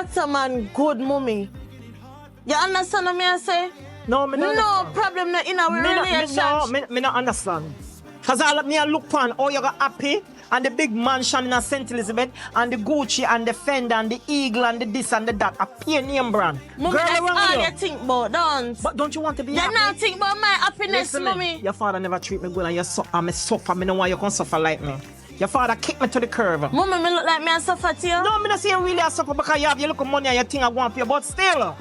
doctor man good, mommy. You understand what I say? No, me not No understand. problem in our relationship. Me not understand. Because all of me I look on how you got happy and the big mansion in St. Elizabeth and the Gucci and the Fender and the Eagle and the this and the that. A pay name brand. Mommy, that's around all you. you think about, don't. But don't you want to be You happy? not think about my happiness, Listen, mommy. your father never treat me good and you suffer. Me no want you can suffer like me. Your father kick me to the curve. Mommy, me look like me a suffer to you? No, me not say you really a suffer because you have your little money and you think I want for you, but still.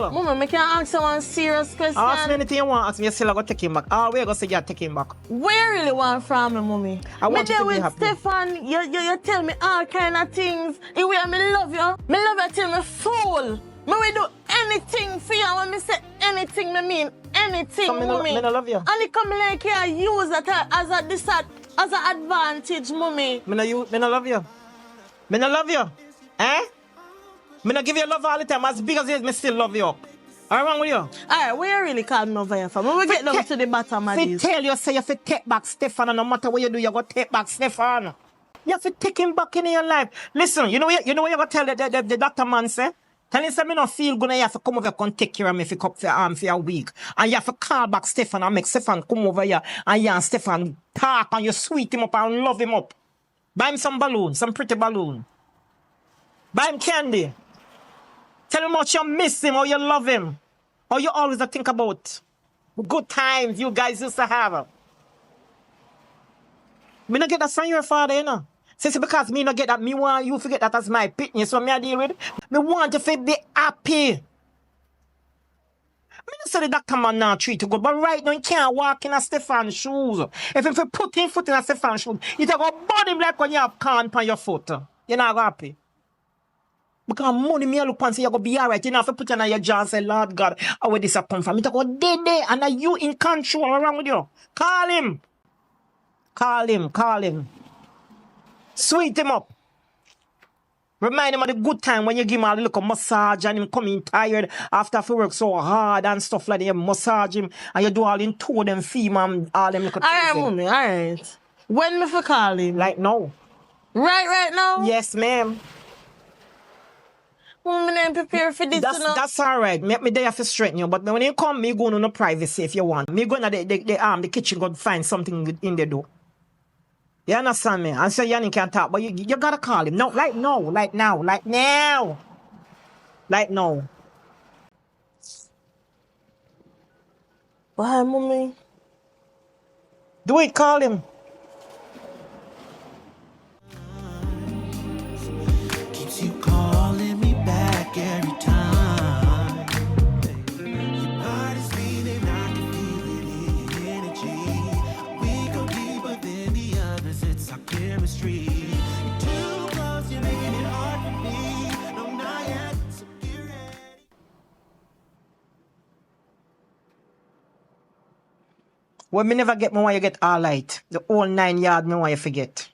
Mommy, me can ask you one serious question. Ask me anything you want, ask me, you still I go take him back. All we go say you take him back. Where you really want from me, mommy? I want you to be with happy. Stefan, you tell me all kind of things. The way me love you. Me love you till me fool. Me will do anything for you. When me say anything, me mean anything, So me mommy. no love you. And it come like you use that as an advantage, mommy. Me no love you. Me no love you. Eh? Me no give you love all the time. As big as it is, me still love you up. All wrong with you? Alright, where you really call me over here from? When we get down to the bottom of this. Tell you, say you have to take back Stefan, and no matter what you do, you go take back Stefan. You have to take him back in your life. Listen, you know what you go tell the doctor man say? Tell him say me no feel good and you have to come over and take care of me for a week. And you have to call back Stefan and make Stefan come over here and you and Stefan talk and you sweet him up and love him up. Buy him some balloon, some pretty balloon. Buy him candy. Tell him how much you miss him, how you love him. How you always think about the good times you guys used to have. Me not get that from your father, you know. Since because me not get that, me want you forget that as my pitney, so me I deal with. Me want you to be happy. Me not say the doctor man now treat you good, but right now you can't walk in a Stefan's shoes. If you put him foot in a Stefan's shoes, you take a body like when you have corn on your foot. You're not happy. Because money me look and say you're going to be alright. You know, if you put it on your jaw and say, Lord God, how will this come from? You talk about day, and are you in control? What's wrong with you? Call him. Call him. Sweet him up. Remind him of the good time when you give him a little massage and him coming tired after he work so hard and stuff like that. You massage him and you do all in toe them feet and all them little Alright, mommy, alright. When me for call him? Like now. Right now? Yes, ma'am. Mommy, I'm prepared for this. That's alright. Me there to straighten you. But when you come, me go no privacy if you want. Me go in the kitchen, go find something in the door. You understand me? And so Yanni can't talk, but you gotta call him. No, like now. Why, mommy? Do it, call him. Keeps you calling me back every time. Your body's beating, I can feel it in your energy. We go deeper than the others, it's our chemistry. You're too close, you're making it hard for me. No, not yet, so get ready. When me never get me want you get all right. The whole 9 yard me want you forget.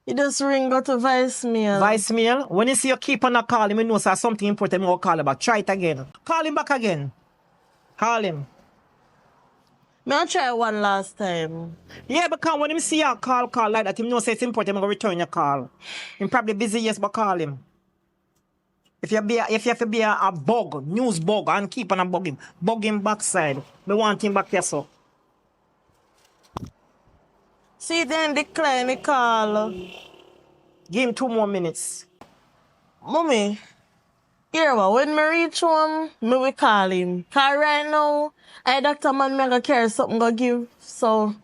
You just ring out to voicemail. Voicemail? When you see you keep on a call him, you know so something important me will call about. Try it again. Call him back again. Call him. Me I try one last time. Yeah, because when him see you call like that, him know say it's important, I'm going to return your call. Him probably busy, yes, but call him. If you have to be a bug, news bug, and keep on a bug him backside. Me want him back there, so. See, then decline the call. Give him 2 more minutes. Mommy, here, when me reach home, me will call him. Because right now, doctor man, me go carry something go give. So,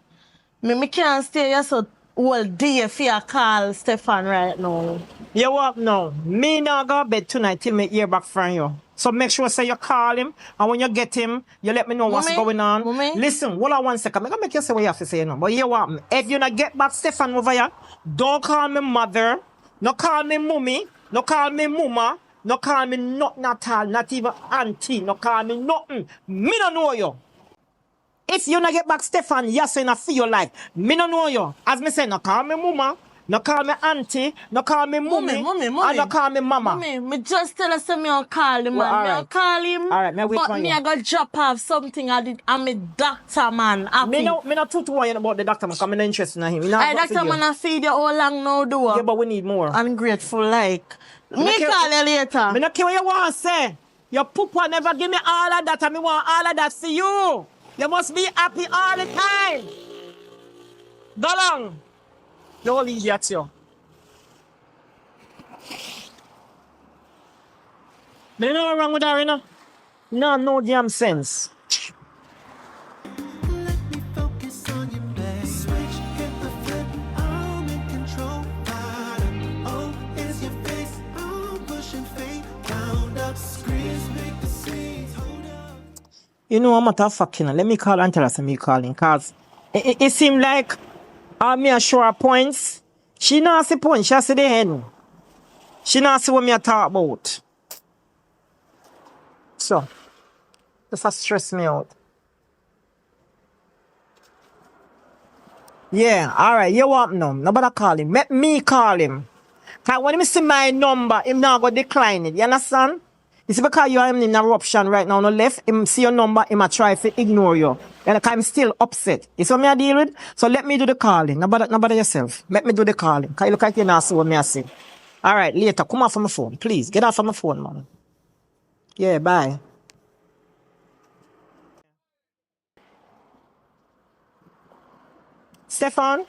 me can't stay here so all day for you call Stefan right now. You what now? Me not go to bed tonight till me hear back from you. So make sure say you call him, and when you get him, you let me know what's going on. Mommy? Listen, hold on 1 second. I'm going to make you say what you have to say now. But you what? If you not get back Stefan over here, don't call me mother, no call me mommy, no call me mama, no call me nothing at all, not even auntie, no call me nothing. Me don't know you. If you not get back Stefan, yes, you not feel your life. Me don't know you. As me say, no call me mama, No call me auntie, no call me mommy, and no call me mama. Mommy, me just tell us me I'll call him, Well, man. Me alright. I'll call him. Alright, me wait but for me you. I got drop off something I'm a doctor, man. Happy. Me not too worried about the doctor, man, because I'm not interested in him. Hey, doctor, man, I feed you all long now, do. Yeah, but we need more. I'm grateful, like. Me call you later. Me not care what you want to say. Your papa never give me all of that, and me want all of that for you. You must be happy all the time. Go long. You all idiots, you. There's nothing wrong with her, you know? No damn sense. You know, I'm matter of fact, you know, let me call and tell us me calling, because it seemed like me a show her points. She not see points, she see the end. She not see what me a talk about. So, this has stress me out. Yeah, alright, you want no? Nobody call him. Let me call him. Because when he see my number, him not go decline it. You understand? You see, because you are in an eruption right now on the left, him see your number, him a try to ignore you. And because I'm still upset. You see what me I deal with? So let me do the calling. Nobody yourself. Let me do the calling. Because you look like you not see what me I say. Alright, later, come off of my phone. Please, get off of my phone, man. Yeah, bye. Stefan?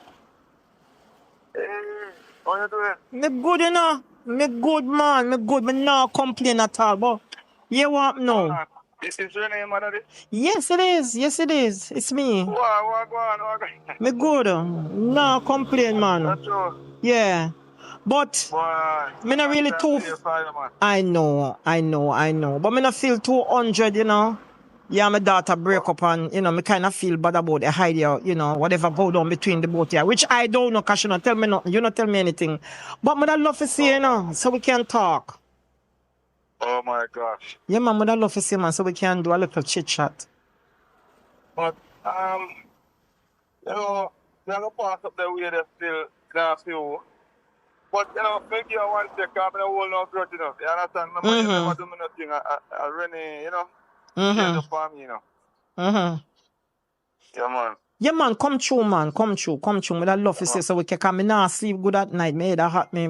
How you doing? Me good, you know. Me good, man. Me good. Me not complain at all. But you want no? Is your name, Daddy? Yes, it is. Yes, it is. It's me. What go on? Me good. No complain, man. That's true. Yeah. But Boy, me not really too. I know. But me not feel 200, you know. Yeah, my daughter break up and, you know, me kind of feel bad about the idea, you know, whatever go down between the both here, which I don't know, because she not tell me nothing, you not tell me anything. But me love to see you, know, so we can talk. Oh my gosh. Yeah, man, me love to see you, man, so we can do a little chit chat. But, you know, you're going to pass up the way they still can't feel. But, you know, make you one take, I'm going to hold no grudge, you know. You understand? My you never do me nothing. I really, you know, change up for me, you know. Yeah, man. Yeah, man, come true, man. Come true. Me that love to say so we can come. Me not sleep good at night. Me head a hot. Me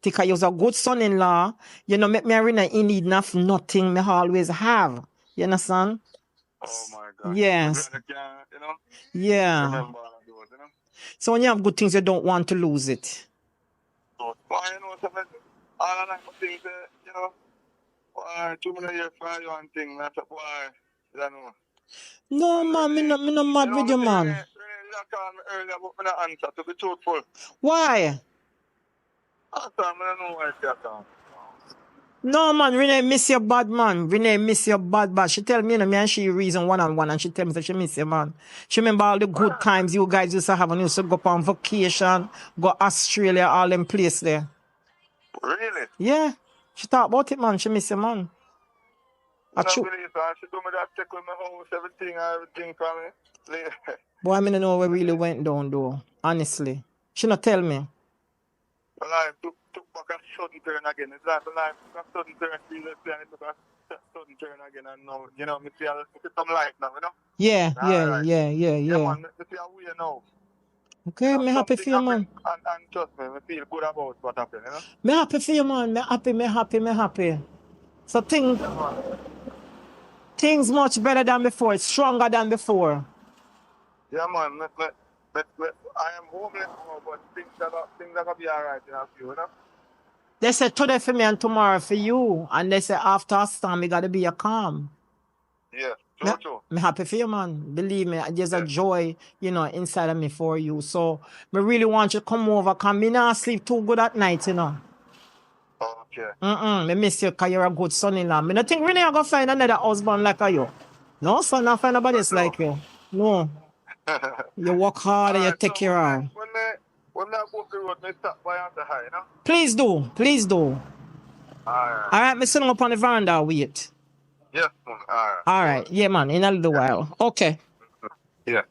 think I use a good son-in-law. You know, make me really in need enough nothing me always have. You understand? Oh my God. Yes. You know? Yeah. Remember all of those, you know? So when you have good things, you don't want to lose it. So, why, you know, something, all of that things, you know, why, 2 million years for you and thing, that's why, you know. No, man, me not mad with you, man. You called me earlier, but me not answer, to be truthful. Why? I don't know why you called. No, man, Renee miss your bad, man. Renee miss your bad. She tell me, you know, me and she reason one-on-one, and she tell me that she miss you, man. She remember all the good times you guys used to have, and you used to go on vacation, go Australia, all them place there. Really? Yeah. She talk about it, man. She miss you, man. I don't believe that. She told me that check with my house, everything for me. Boy, I don't know what really went down, though. Honestly. She not tell me. The life took back a sudden turn again. It's like the life took a sudden turn, and it took a sudden turn again, and now, you know, me see some light now, you know? Yeah. Yeah, man, me see a way now. Okay, you know, me happy for you, man. And trust me, me feel good about what happened, you know? Me happy for you, man. Me happy. So things much better than before. It's stronger than before. Yeah, man. I am homeless now, but things are going to be alright in a few, you know? They said today for me and tomorrow for you. And they say after a storm, you got to be a calm. Yeah, true. Me happy for you, man. Believe me, there's a joy, you know, inside of me for you. So, me really want you to come over, because me not sleep too good at night, you know. Okay. Me miss you because you're a good son-in-law. Me don't think really I'm going to find another husband like you. No, son, I find nobody else like you. No. You work hard and you take care of. When I go to the road, I stop by on the high, you know? Please do. Alright, me sitting up on the veranda, wait. Yes, man. Alright, yeah, man, in a little while. Okay. Yeah.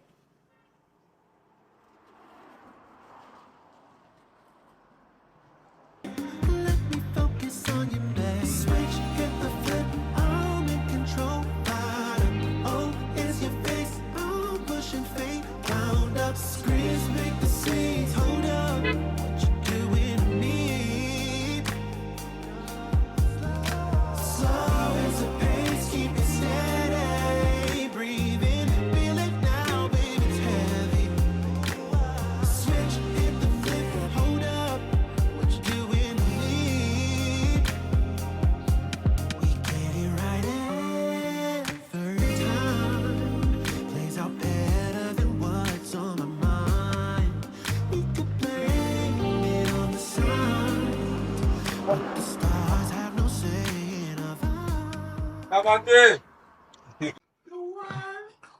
Maggy!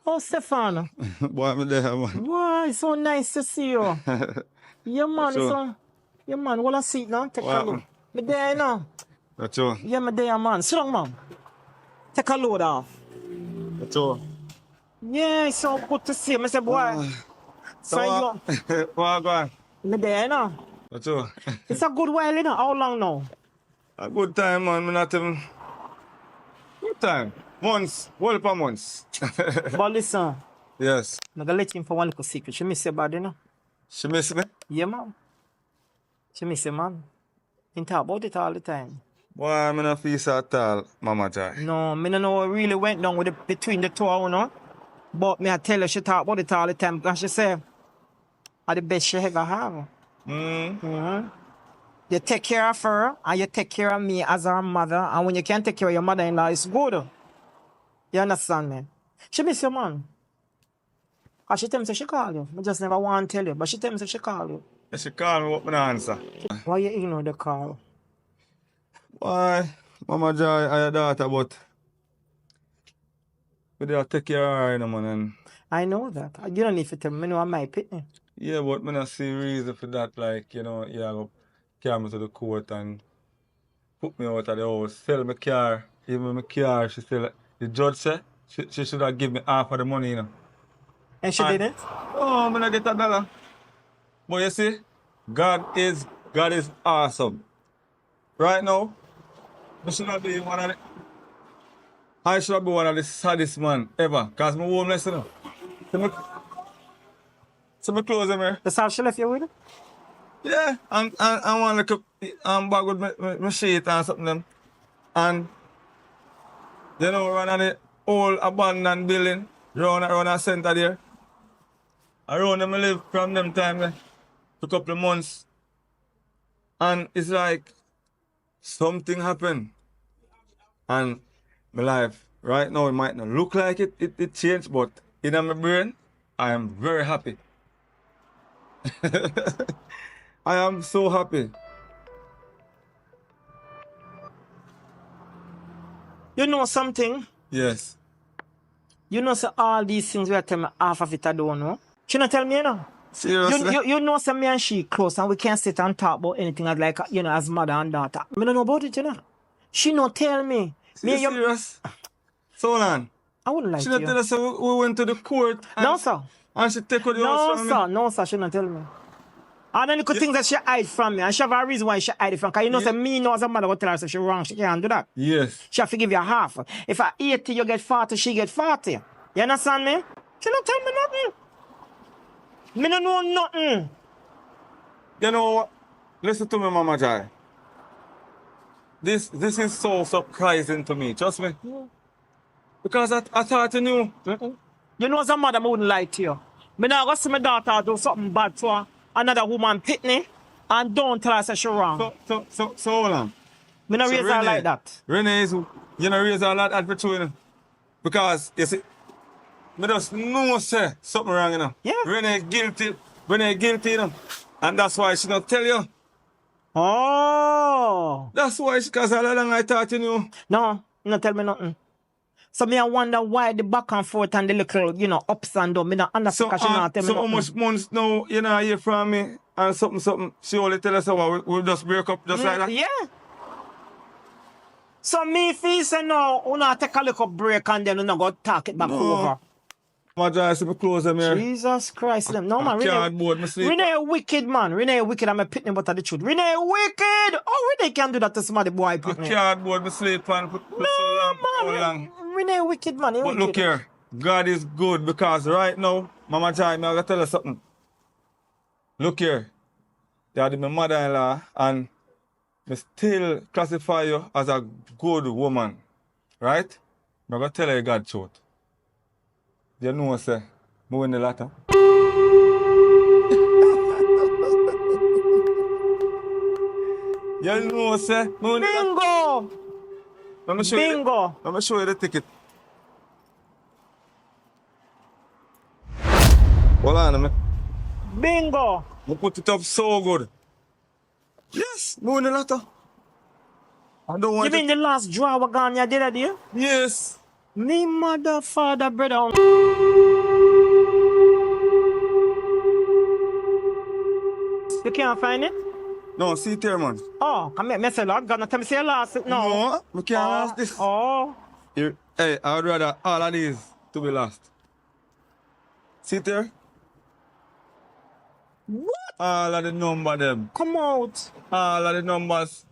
Oh, Stefan. Boy, I'm there, man. Wow, it's so nice to see you. Yeah, man, That's it's all. so... Yeah, man, hold a seat now. Take What a look. happened? Me there, you know. That's all. Yeah, me there, man. Sit down, man. Take a load off. That's all. Yeah, it's so good to see you. I say, boy. So you... What go on? Me there, you know. That's all. It's a good while, you know. How long now? A good time, man. Me not even... Good time. Months. Well, per months. But listen, Yes. I'm gonna let you in for one little secret. She miss your body, you know. She miss me? Yeah, man. She miss you, man. Ain't talk about it all the time. Boy, I'm not feel so at all, Mama Joy. No, me no know what really went down with between the two, you know. But me I tell her she talk about it all the time because she say, are the best she ever have. You take care of her and you take care of me as her mother. And when you can take care of your mother-in-law, it's good. You understand me? She miss you, man. Cause she tell me say she call you. I just never want to tell you, but she tell me say she call you. If she call me, what me not answer? Why you ignore the call? Why, Mama Joy, I your daughter, but... We do take care of her, you know, man. And I know that. You don't need to tell me, I know I'm my pitney. yeah, but me not see reason for that, like, you know, you have to carry me to the court and put me out of the house, sell my car. Even my car, she still, the judge said, she should have given me half of the money, you know. And she didn't? Oh, I'm not get $1. But you see, God is awesome. Right now, I should not be one of the, I should be one of the saddest man ever, because I'm homeless, you know. So me close them here. That's how she left you with it? Yeah, and I want to look bag with my sheet and something them. And you know, run on the old abandoned building, around a center there. Around them I live from them time for a couple of months. And it's like something happened. And my life right now it might not look like it changed, but in my brain I am very happy. I am so happy. You know something? Yes. You know so all these things we are telling me half of it I don't know. She not tell me, you know. Seriously? You know so me and she close and we can't sit and talk about anything as like, you know, as mother and daughter. I don't know about it, you know. She not tell me. You serious? So hold on. I wouldn't like she to. She not tell us we went to the court. And, no, sir. And she take out the no, house sir. No, sir. She not tell me. And then the things that she hide from me. And she have a reason why she hide it from. Because you know, say me know as a mother go tell her so she wrong. She can't do that. Yes. She have to give you half. If I 80, you get 40, she get 40. You understand me? She not tell me nothing. Me don't know nothing. You know what? Listen to me, Mama Joy. This is so surprising to me. Trust me. Yeah. Because I thought you knew. You know as a mother, I wouldn't lie to you. Me not go see my daughter do something bad to her. Another woman pitney and don't tell her say she wrong. So hold on. Me not raise her like that. Renee is, you know, raise her like that for true, you know? Because, you see, me just know say something wrong, you know? Yeah. Renee guilty, you know? And that's why she not tell you. Oh. That's why, because all along I thought you knew. No, not tell me nothing. So me I wonder why the back and forth and the little, you know, ups and downs. Me not understand because she not tell me so nothing. how much months now, you know, hear from me and something, she only tell us how we'll just break up just like that? Yeah. So me feel say no, we not take a little break and then we not go talk it back over. My joy, see me close them here. Jesus Christ, them. No man, Renee wicked man. Renee wicked, I'm a pitney but the truth. Renee wicked! Oh, Renee can do that to somebody boy pitney. I can't board me sleep and put so long. Renee wicked man. But look here, God is good because right now, Mama Joy, I'm going to tell you something. Look here, you are my mother-in-law and I still classify you as a good woman. Right? I'm going to tell you God's truth. You know, say, I win the lotto. You know, say, Bingo! Let me show Bingo! Let me show you the ticket. Hold on a minute. Bingo! I put it up so good. Yes, I win the lotto. I don't want You mean the last drawer gone you did a deal? Yes. Me mother, father, brother. You can't find it? No, see there, man. Oh, come here, Mr. Lord. Gonna tell me say you lost it. No. No, we can't last this. Oh. Here, hey, I would rather all of these to be lost. See there? What? All of the number them. Come out. All of the numbers.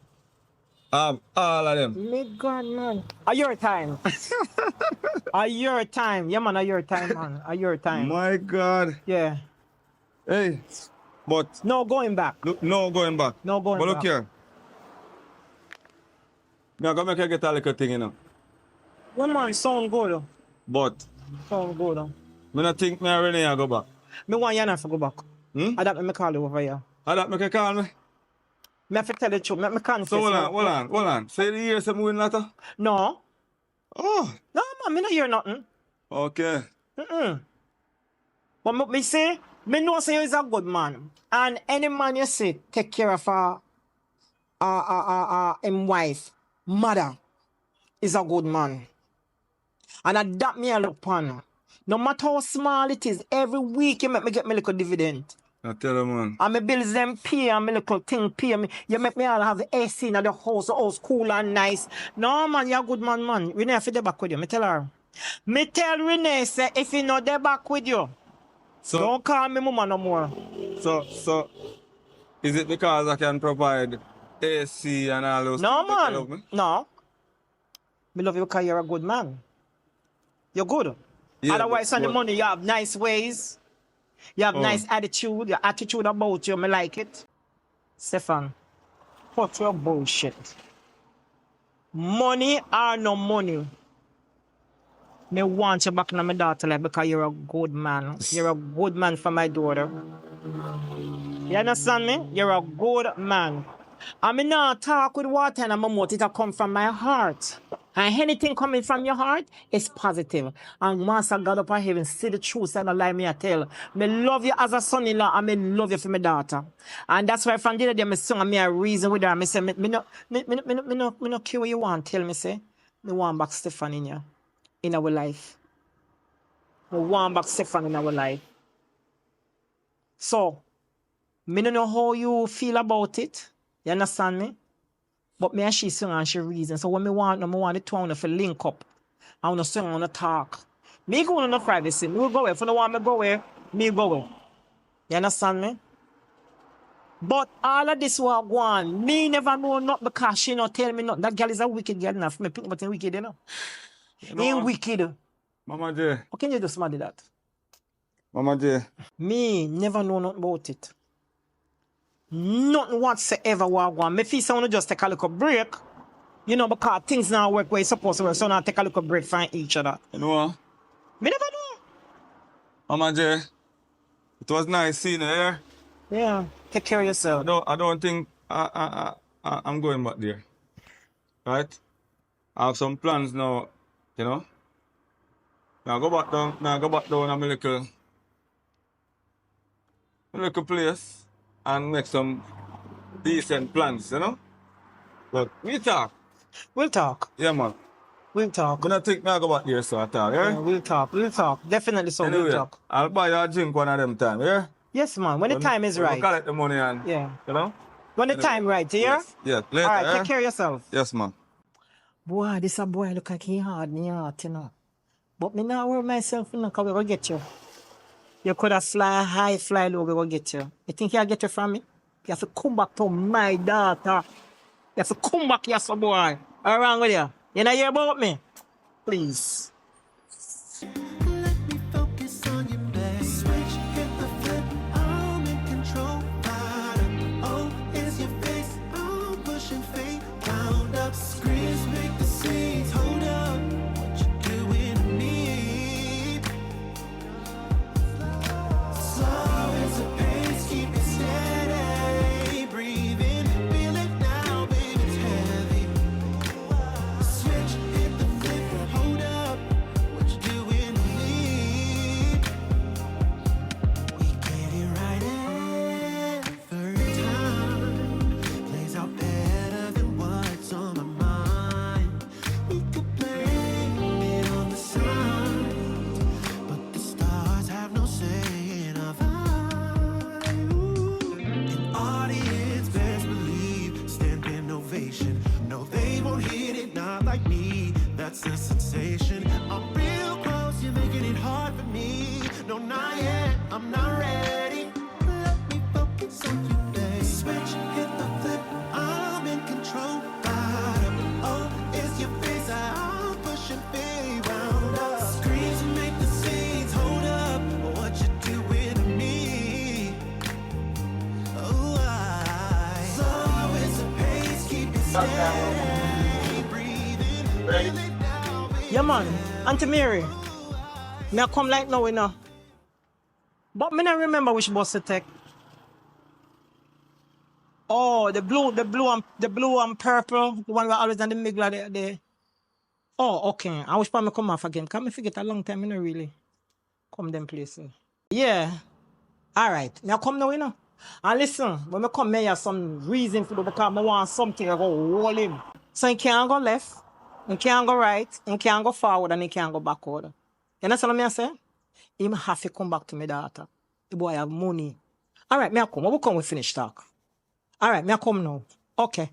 All of them. Me God, man. Are your time. Are your time. Yeah, man, are your time, man. Are your time. My God. Yeah. Hey, but no going back. Look, no going back. No going but back. But look here. Now go make you get a little thing, you know. Well, man, sound good. But sound good. I don't think me and Renee go back. Me want you not to go back. I don't me call you over here. I don't make you call me. Me have to tell the truth. Me confess. So hold on. Say the year some win letter? No. Oh. No, man, me not hear nothing. Okay. But me say, me know say you is a good man. And any man you say take care of him wife, mother, is a good man. And that me I look upon. No matter how small it is, every week you make me get me little dividend. I tell you, man. And my bills them pay and my little thing pay me. You make me all have the AC in the house cool and nice. No, man, you're a good man, man. Renee, if you back with you, me tell her. Me tell Renee, say, if you know they back with you, so don't call me mama no more. So, is it because I can provide AC and all those no, things that you man. love me? No. Me love you because you're a good man. You're good. Yeah, otherwise, on the money, you have nice ways. You have nice attitude. Your attitude about you, me like it. Stefan, what's your bullshit? Money or no money? Me want you back in my daughter life because you're a good man. You're a good man for my daughter. You understand me? You're a good man. I mean, not talk with water and my mouth. It'll come from my heart. And anything coming from your heart is positive. And Master God up in heaven, see the truth and the lie me I tell. Me love you as a son-in-law and me love you for my daughter. And that's why from the day me sung and me a reason with her. Me say, me no care what you want. Tell me, say, me want back Stefan in you. In our life. Me want back Stefan in our life. So, me don't know how you feel about it. You understand me? But me and she sing and she reason. So when me want the two of to link up. I want to sing, I want to talk. Me go on the privacy. Me will go away. If you don't want me go away, me go away. You understand me? But all of this will go on. Me never know not because she not tell me not. That girl is a wicked girl enough. Me pick but wicked, you know. Ain't wicked. Mama J. How can you just mad that? Mama J. Me never know nothing about it. Nothing whatsoever will go on. Me feel someone just take a little break. You know, because things now work where it's supposed to work. So now take a little break from each other. You know what? Me never know. Mama J. It was nice seeing you here. Yeah. Take care of yourself. I don't think I'm going back there. Right? I have some plans now, you know. Now go back down to my little place and make some decent plans, you know. But we talk. We'll talk. Yeah, man. We'll talk. I don't think I go back there, so I talk, yeah? We'll talk. We'll talk. Definitely so. Anyway, We'll talk. I'll buy you a drink one of them time, yeah? Yes, man. When the time is right. We'll collect the money and, yeah. You know? When the time right, yeah? Yes. Later, all right, yeah? take care of yourself. Yes, man. Boy, this a boy look like he hard in heart, you know. But me now worry myself, you know, because we go get you. You could have fly high, fly low, we go get you. You think you'll get you from me? You have to come back to my daughter. You have to come back here, so boy. All wrong with you? You know hear about me? Please. What's the sensation? I'm real close, you're making it hard for me. No, not yet, I'm not ready. Let me focus on you, babe. Switch, hit the flip, I'm in control. Bottom, oh, it's your face, I'm pushing me round up. Screams and make the scenes, hold up, what you doing to me? Oh, I slow is a pace, keep it steady, breathing, feel it now, baby. Yeah, man. Auntie Mary. Me I come like now, you know. But me not remember which bus to take. Oh, the blue and purple, the one that always in the middle of the. Oh, okay. I wish I me come off again. Can me forget a long time, me not really come them places. Yeah. Alright. Me I come now, you know. And listen, when I come here, some reason for do because I want something to go hold him. So he can't go left, he can't go right, he can't go forward, and he can't go backward. You understand what I say? He have to come back to my daughter. The boy have money. Alright, me I come. When we come, we finish talk. Alright, me I come now. Okay.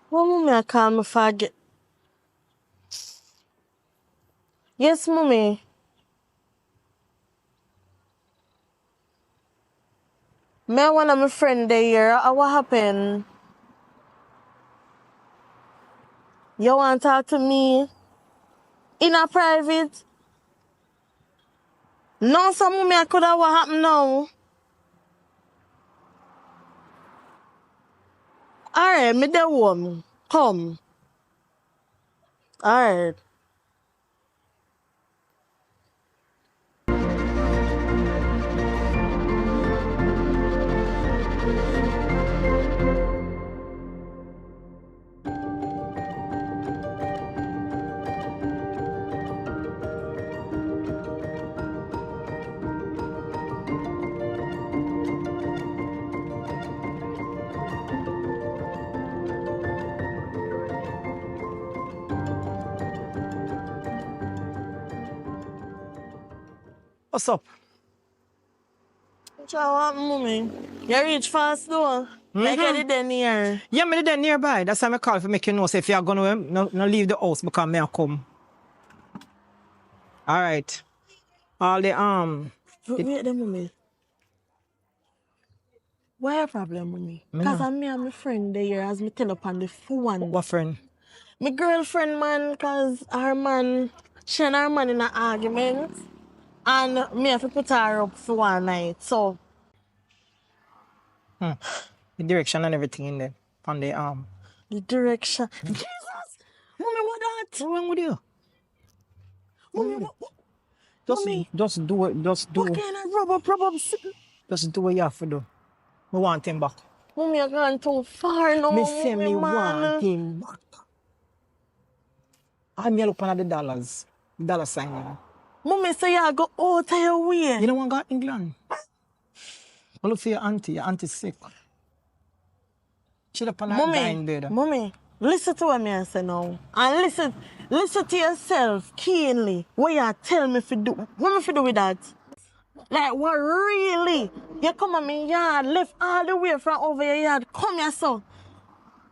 What mommy I call me forget? Yes, mommy. Me one of my friend there. What happened? You want to talk to me in a private? No, some mommy I could have what happened now. Alright, me the home. Come. Alright. What's up? What you want, mommy? You reach fast though. Like I did near. Yeah, me did nearby. That's why I call to make you know say if you're gonna no leave the house because me I come. Alright. All the Wait a minute. What your problem with me? Me Because no. I'm me and my friend there as me tell up on the phone. What friend? My girlfriend man, because her man, she and her man in an argument. And me have to put her up for one night. So The direction and everything in there. On the the direction. Jesus! Mommy, what that? What's wrong with you? Mommy, Just Mommy, just do it. Just do what kind of rub up? Just do what you have to do. We want him back. Mommy, you're going too far now, Me say mommy, me man. want him back. I'm here looking at the dollars. Dollar sign. You know. Mommy say you go out of your way. You don't want to go to England. I look for your auntie. Your auntie's sick. She's up on her dying bed. Mommy, listen to what I say now. And listen to yourself keenly. What you tell me to do. What me to do with that? Like what really? You come on me yard, left all the way from over your yard. Come here, so.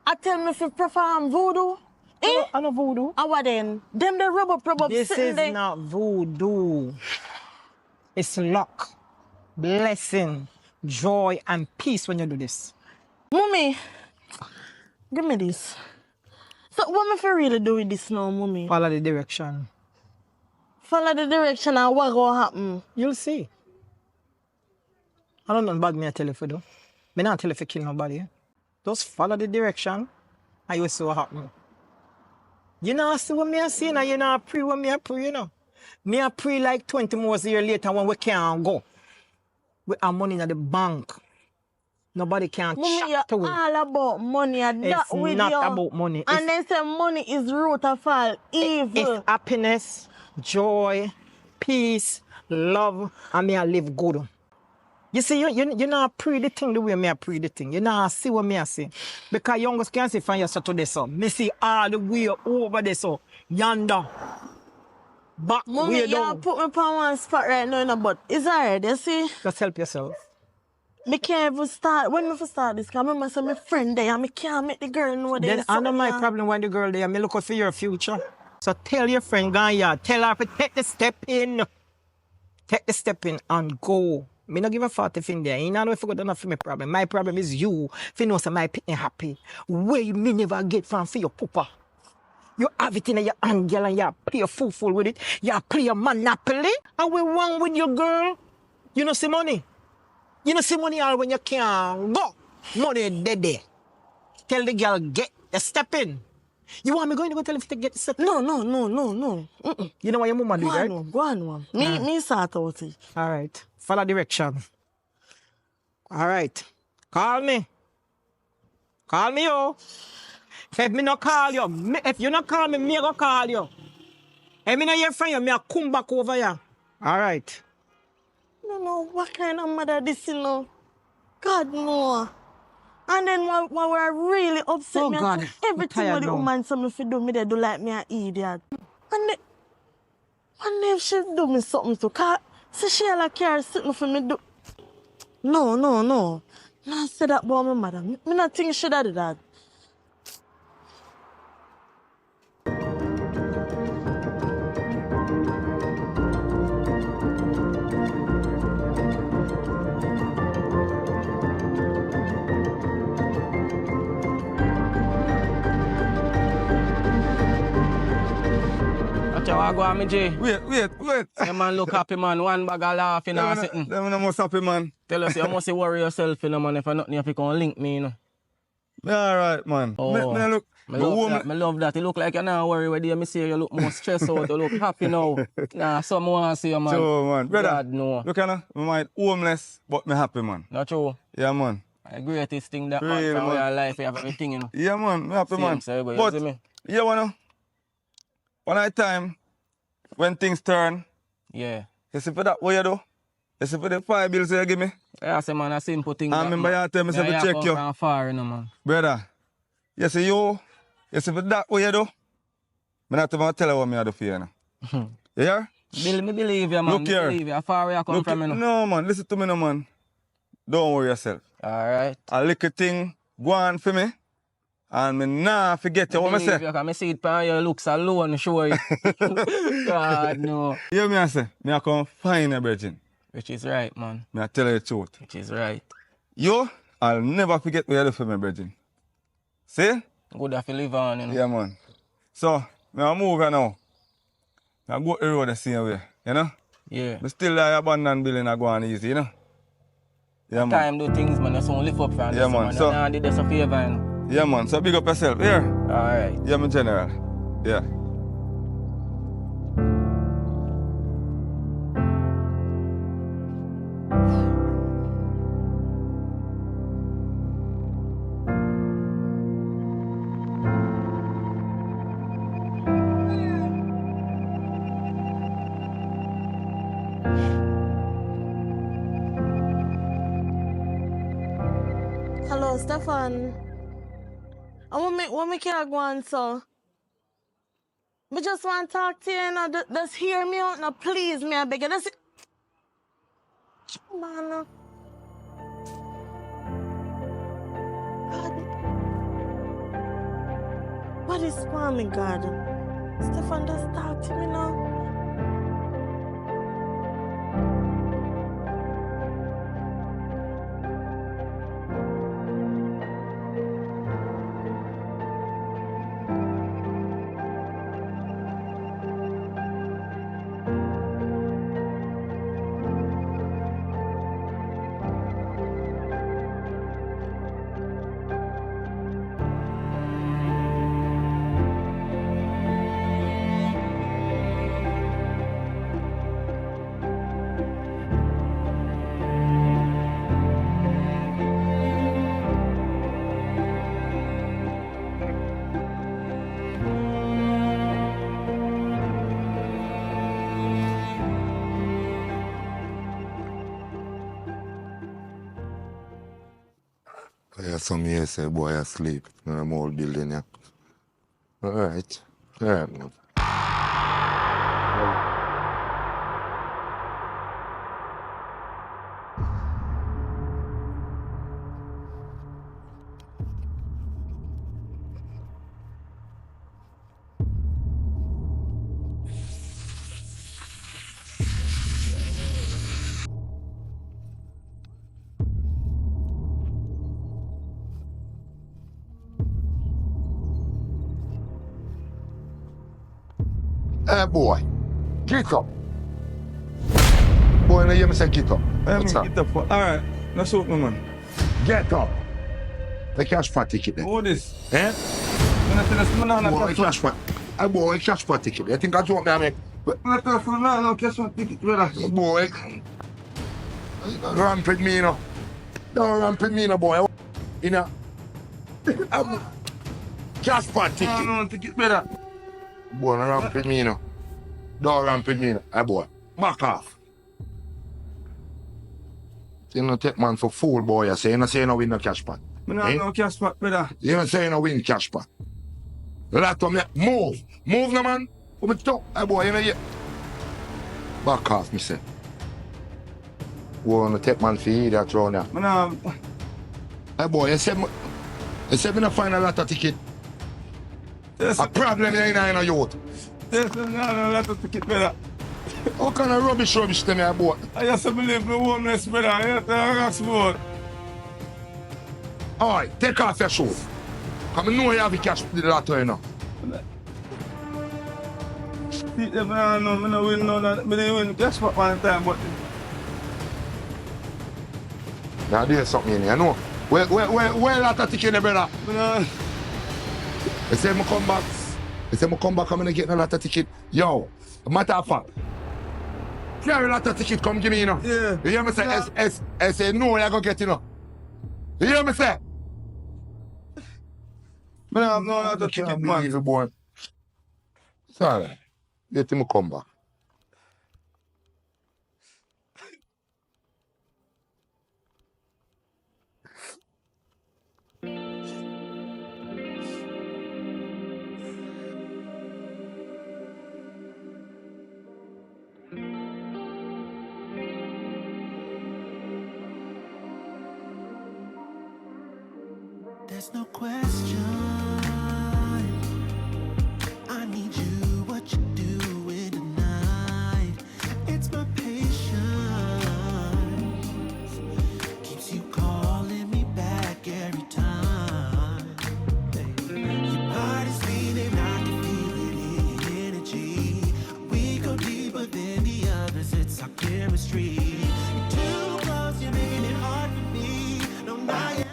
I tell me to perform voodoo. I know voodoo. And what then? Them the rub up This is there. not voodoo. It's luck, blessing, joy, and peace when you do this. Mommy, give me this. So what me for really do with this now, mommy? Follow the direction. Follow the direction and what gonna happen? You'll see. I don't know bad me I tell you for do. Me not tell you for kill nobody. Just follow the direction I was so happy. You know, see what me I see now, you know, pray what me I pray, you know. Me I pray like 20 more years later when we can't go. We have money in the bank. Nobody can Mommy, you're chat to it. all about money and that It's with not you. about money. And they say money is root of all evil. It's happiness, joy, peace, love, and me I live good. You see, you not pray the thing the way me I pray the thing. You not see what me I see. Because youngest can see from yesterday to this so. Me see all the way over there so. Yonder. Back Mommy, way you down. put me on one spot right now, you know, but it's alright, you see? Just help yourself. Me can't even start. When me start this, because I remember my friend there and me can't make the girl know Then there's I know something my here. problem when the girl there. Me look out for your future. So tell your friend, go here. Tell her to take the step in. Take the step in and go. Me not give a fuck if in there. You know if you got enough for my problem. My problem is you. If you know say my pitney happy. Where me never get from for your papa. You have it in your hand, girl, and you play fool with it. You play a monopoly. And we wrong with your girl. You know see money. You know see money all when you can't go. Money dead there. Tell the girl get the step in. You want me going to go tell him to get the step in? No. You know what your mama do, right? Go on. Me sort out it. All right. Follow direction. All right. Call me. Call me, yo. If me not call you, if you not call me, me go call you. If me not hear from you, me come back over here. All right. No, what kind of mother this, you know? God, no. And then when we're really upset, Oh, me God. I everything I'm tired with the now. woman so me fi do me, they do like me an idiot. And if she do me something to, cause see she like care something for me do. No. Not say that about my mother. Me not think she do that. Watch how I go on me, J. Wait. Yeah, man, look happy, man. One bag of laughing and sitting. Them no must happy, man. Tell us, you must worry yourself, you know, man. If I nothing, if you can link me, you know. Me alright, man. Oh, Me look. I love that. You look like you're not worried whether you see you look more stressed out, you look happy now. Nah, some want to see you, man. True, man. Brother, God, no. look, I might homeless, but me happy, man. Not true. Yeah, man. The greatest thing that Really, man, from man. your life, you have everything, you know. Yeah, man. Me happy, Same, man. sir, but you But, see me? yeah, one night time, when things turn, Yeah. you see for that, what you do? You see for the 5 bills you give me? Yeah, I say, man, a simple thing. I remember you tell me to check come you. from far, you know, man. Brother, you see for that, what you do? Me not even tell you what me do for you, now. You hear? Me believe you, man. Look here. Believe you. How far where you come from, you know? No, man, listen to me, no, man. Don't worry yourself. Alright. A little thing go on for me, and me nah forget you. What me say? You can see it by your looks alone, sure. God, no. You me I say, me I come find you, virgin. Which is right, man. Me I tell you the truth. Which is right. You, I'll never forget what you do for me, virgin. See? Good if you live on, you know. Yeah, man. So, me I move here now. I go the road the same way, you know? Yeah. But still like abandoned building I go on easy, you know? Yeah, man. Time do things, man. That's only lift up from Yeah, this, man. man. So- I did this a favor, you know. Yeah, man. So big up yourself. Here. Alright. Yeah, my general. Yeah. Hello, Stefan. And what me can't go on, so? Me just want to talk to you, you know, just hear me out, now, please, me, I beg you. Just... Man, God. What is wrong, me, God? Stefan, just talk to me now. Yeah, some years say boy asleep in a old building, yeah. Alright. Alright, man. Hey boy, get up. Boy, you hear me say get up. What's up? Get up. Alright, that's what my man. Get up. The cash for ticket then. What this? Eh? Boy, Boy, cash for. Hey boy, cash for ticket. You think I joke me I make? no, cash for ticket, brother. Boy. Ramp with me, you know. Don't ramp with me, you know, boy. You know. Cash for ticket. No, ticket, brother. Boy, don't ramp with me, you know. Don't ramp with me, you know. Hey boy, back off. You know, take man for fool, boy. You say you no win no cash pot. No cash pot, brother. You don't say you no win cash pot. Let me move. Move no man. Come and talk. Hey boy, you know you. Back off, me say. Wanna take man for you that round there. Hey boy, you said me no find a lot of ticket. Yes. A problem in a youth. Yes, no lot of ticket, brother. What kind of rubbish to me, boy? I just believe my homeless, brother. I have to ask for. Alright, take off your shoes. Come know you have the cash the lot you know. See them, I don't win no that. I didn't win cash pot one time, but Now there's something in here, you know. Where lot of ticket, brother? They say me come back. I'm gonna get a lot of ticket. Yo, matter of fact, carry a lot of ticket, come give me, you know. Yeah. You hear me say, I say, no, you're gonna get, you know. You hear me say? I have no lot of ticket, man. You, boy. Sorry. Let him come back. There's no question. I need you, what you doing tonight? It's my patience keeps you calling me back every time. Your body's feeling, I can feel it in your energy. We go deeper than the others, it's our chemistry. You're too close, you're making it hard for me. No, not yet.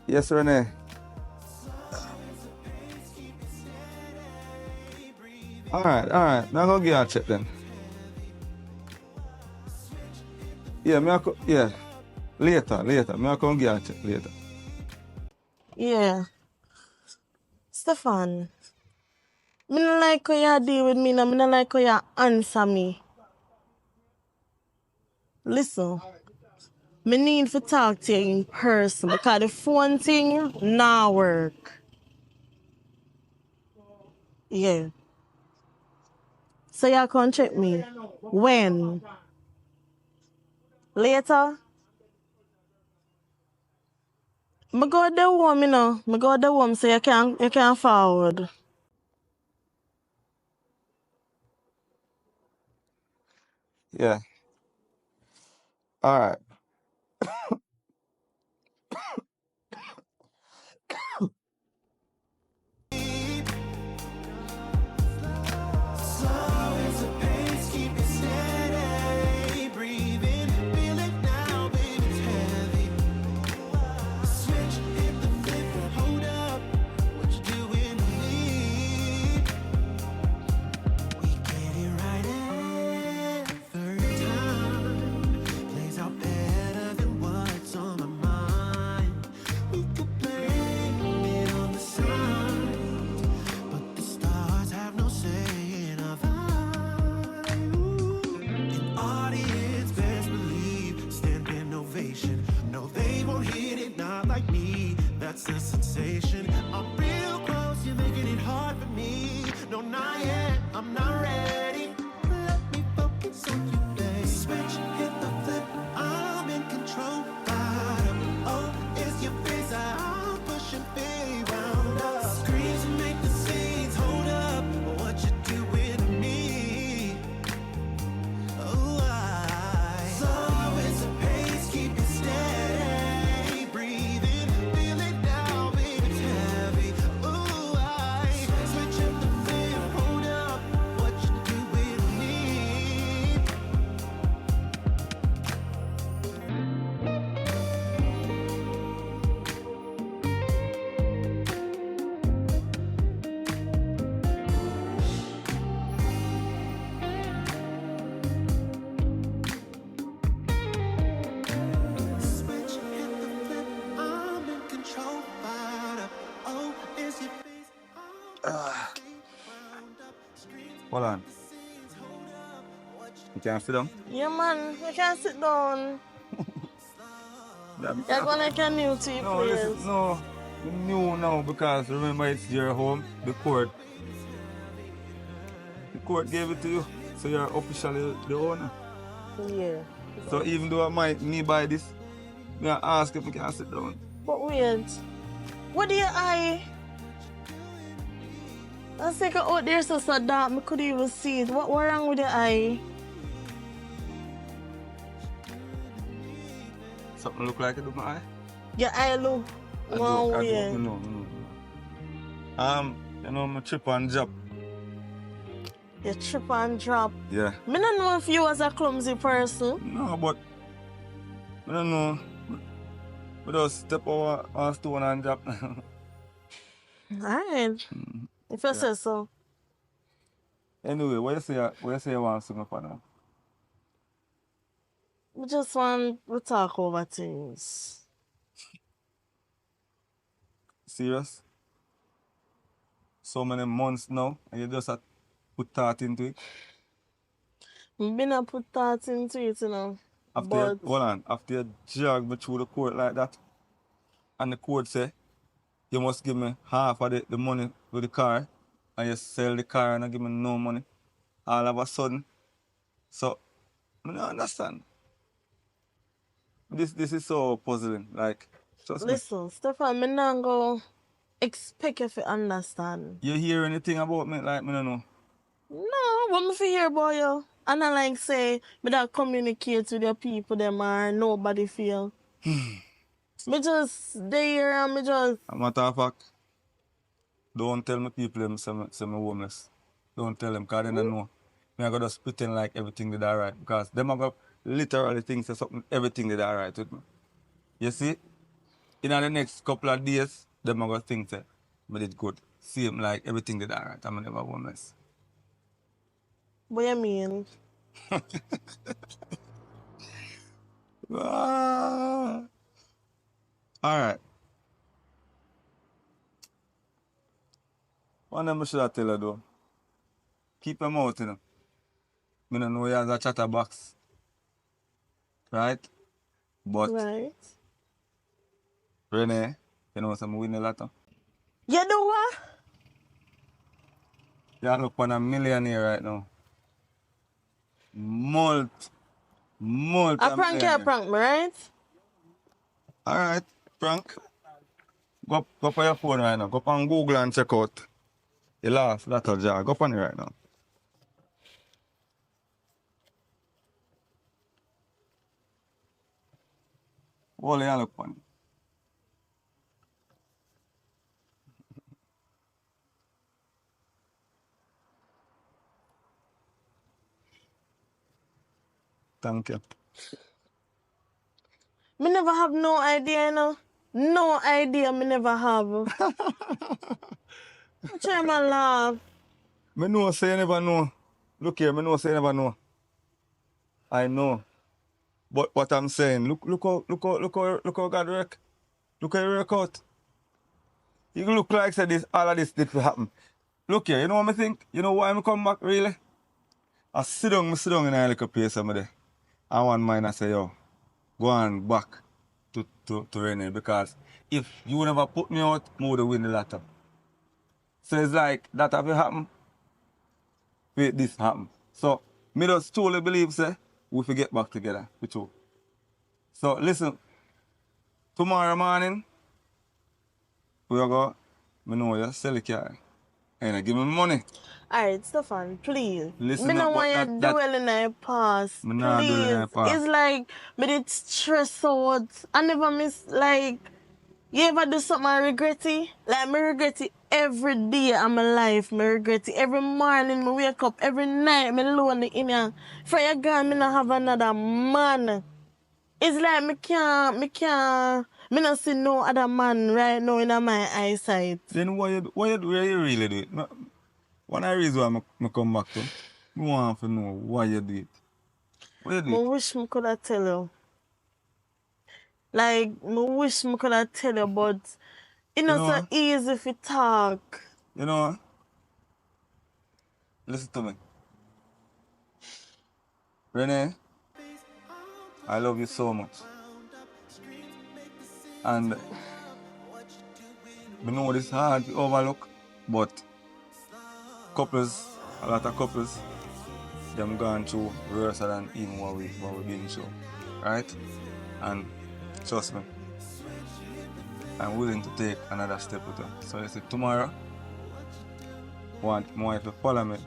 Yes, Renee. Alright. Now I'm gonna give you a check then. Yeah, Later. I'm gonna give you a check later. Yeah. Stefan, me no like how you deal with me and me no like how you answer me. Listen, me need to talk to you in person because the phone thing nah work. Yeah. So you can check me. When? Later? Me go the home, you know. Me go the home so you can forward. Yeah. Alright. What's the sensation? I'm real close, you're making it hard for me. No, not yet, I'm not ready. Let me focus on you, babe. Switch, hit the flip, I'm in control. Bottom, oh, it's your face, I'm pushing big round up. Screams and make the scenes, hold up. What you doing to me? Oh, slow is the pace, keep it steady. Breathe in, feel it now, baby, it's heavy. Ooh, switch up the flip, hold up. What you doing to me? Switch, hit the flip, I'm in control. Fired up, oh, is your face? Hold on. You can sit down. Yeah, man, you can sit down. You're gonna like a new tea, No, please. listen, no. You new now because remember it's your home, the court. The court gave it to you, so you're officially the owner. Yeah. So even though me buy this, me ask if we can sit down. But wait, what do your eye? That's like out there so dark, me couldn't even see it. What wrong with your eye? Something look like it with my eye? Your eye look one way. No. You know, my trip and job. You trip and drop. Yeah. Me don't know if you was a clumsy person. No, but I don't know. We just step over a stone and drop. Alright. If you say so. Anyway, what you say you want to sing for now? We just want to talk over things. Serious? So many months now, and you just put thought into it? I've been a put thought into it, you know. After you jog me through the court like that, and the court say, you must give me half of the money with the car, and you sell the car and you give me no money, all of a sudden. So, I don't understand. This is so puzzling, like, trust me. Listen, Stefan, me not go expect you to understand. You hear anything about me like me don't know? No, what me fi hear about you? And I like say, me that communicate with your people them or nobody feel. Me just there and me just... As a matter of fact, don't tell my people them say me homeless. Don't tell them because they don't know. Me I go just pretend like everything did alright because them I go literally think say something, everything did alright with me. You see? In the next couple of days, them I go think say me did good. Same like everything did alright. I'm never homeless. What you mean? Alright. One of them should I tell you though. Keep them out, you know. I don't know you as a chatterbox. Right? But Right. Renee, you know some win a lot. You do what? You look on a millionaire right now. Multi I prank you, prank me, right? Alright, prank. Go up on your phone right now. Go up on Google and check out the last letter jar. Go up on it right now. All you look on it. Thank you. Me never have no idea, you know. No idea, me never have. Try my laugh. Me know say you never know. Look here, me know say you never know. I know. But what I'm saying, look how God work. Look how he work out. You look like say this all of this did happen. Look here, you know what I think? You know why I come back really? I sit down in a little place over there. And one mind I say, yo, go on back to Renee, because if you never put me out, I would have win the lotto. So it's like that have happen, wait, this happen. So me just truly believe say we will get back together with you. So listen, tomorrow morning we are go, I know you sell the car and give me money. Alright, Stefan, please. Listen Me no up, want but you that dwell in the past. me nah dwell in the Please. past. It's like me did stress out. I never miss like you ever do something I regret it? Like me regret it every day of my life. Me regret it every morning. Me wake up every night. Me lonely in here. For your girl, me not have another man. It's like me not see no other man right now in my eyesight. Then why you really do it? One of the reasons why I come back to, I want to know why you do it. Why you do I it? wish I could have tell you. Like, I wish I could have tell you, but it's not so easy to talk. You know, listen to me. Renee, I love you so much. And I know this hard to overlook, but a lot of couples, them gone through worse than even what we've been through. Right? And trust me, I'm willing to take another step with her. So you see, tomorrow, I want my wife to follow me,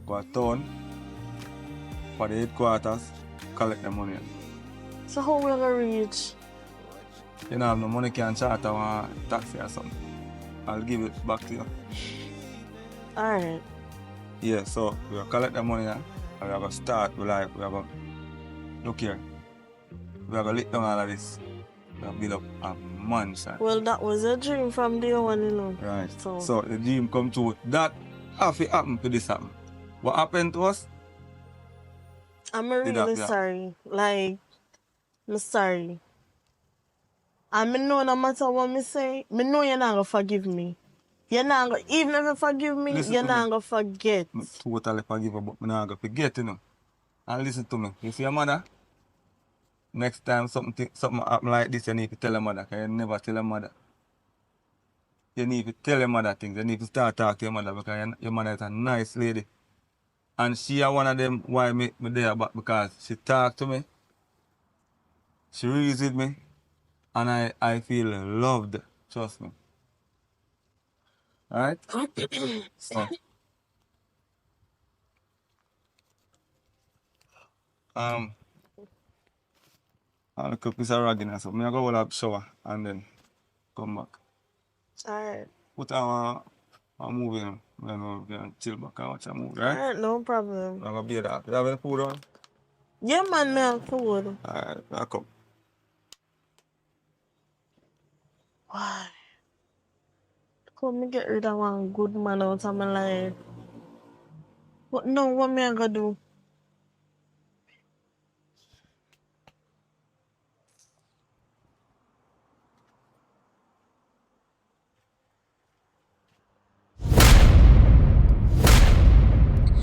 go to town, for the headquarters, collect the money. So how will I reach? You know, have no money can charter a taxi or something. I'll give it back to you. Alright. Yeah, so we will collect the money and we are going to start with life. We are going to, look here, we are going to lick down all of this. We are going to build up a mansion. Well, that was a dream from day one, you know. Right. So the dream come true. That have to happen to this happen. What happened to us? I'm really sorry. Like, I'm sorry. And I know no matter what I say, I know you're not going to forgive me. You're not going to, even if you forgive me, you're not going to forget. I totally forgive you, but I'm not going to forget, you know. And listen to me. You see your mother? Next time something happen like this, you need to tell your mother, because you never tell your mother. You need to tell your mother things. You need to start talking to your mother, because your mother is a nice lady. And she is one of them why me there back, because she talk to me, she reason with me, and I feel loved. Trust me. Alright? So, I'll look up this ragging, so I'm going to go have a shower and then come back. Alright. Put on a movie, you know, we can chill back and watch a movie, right? Alright, no problem. I'm going to be there. You have any food on? Yeah, man, me have food. Alright, I'll come. Why? Come me get rid of one good man out of my life. But no, what me I gonna do?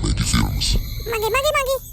Maggy Films. Maggy.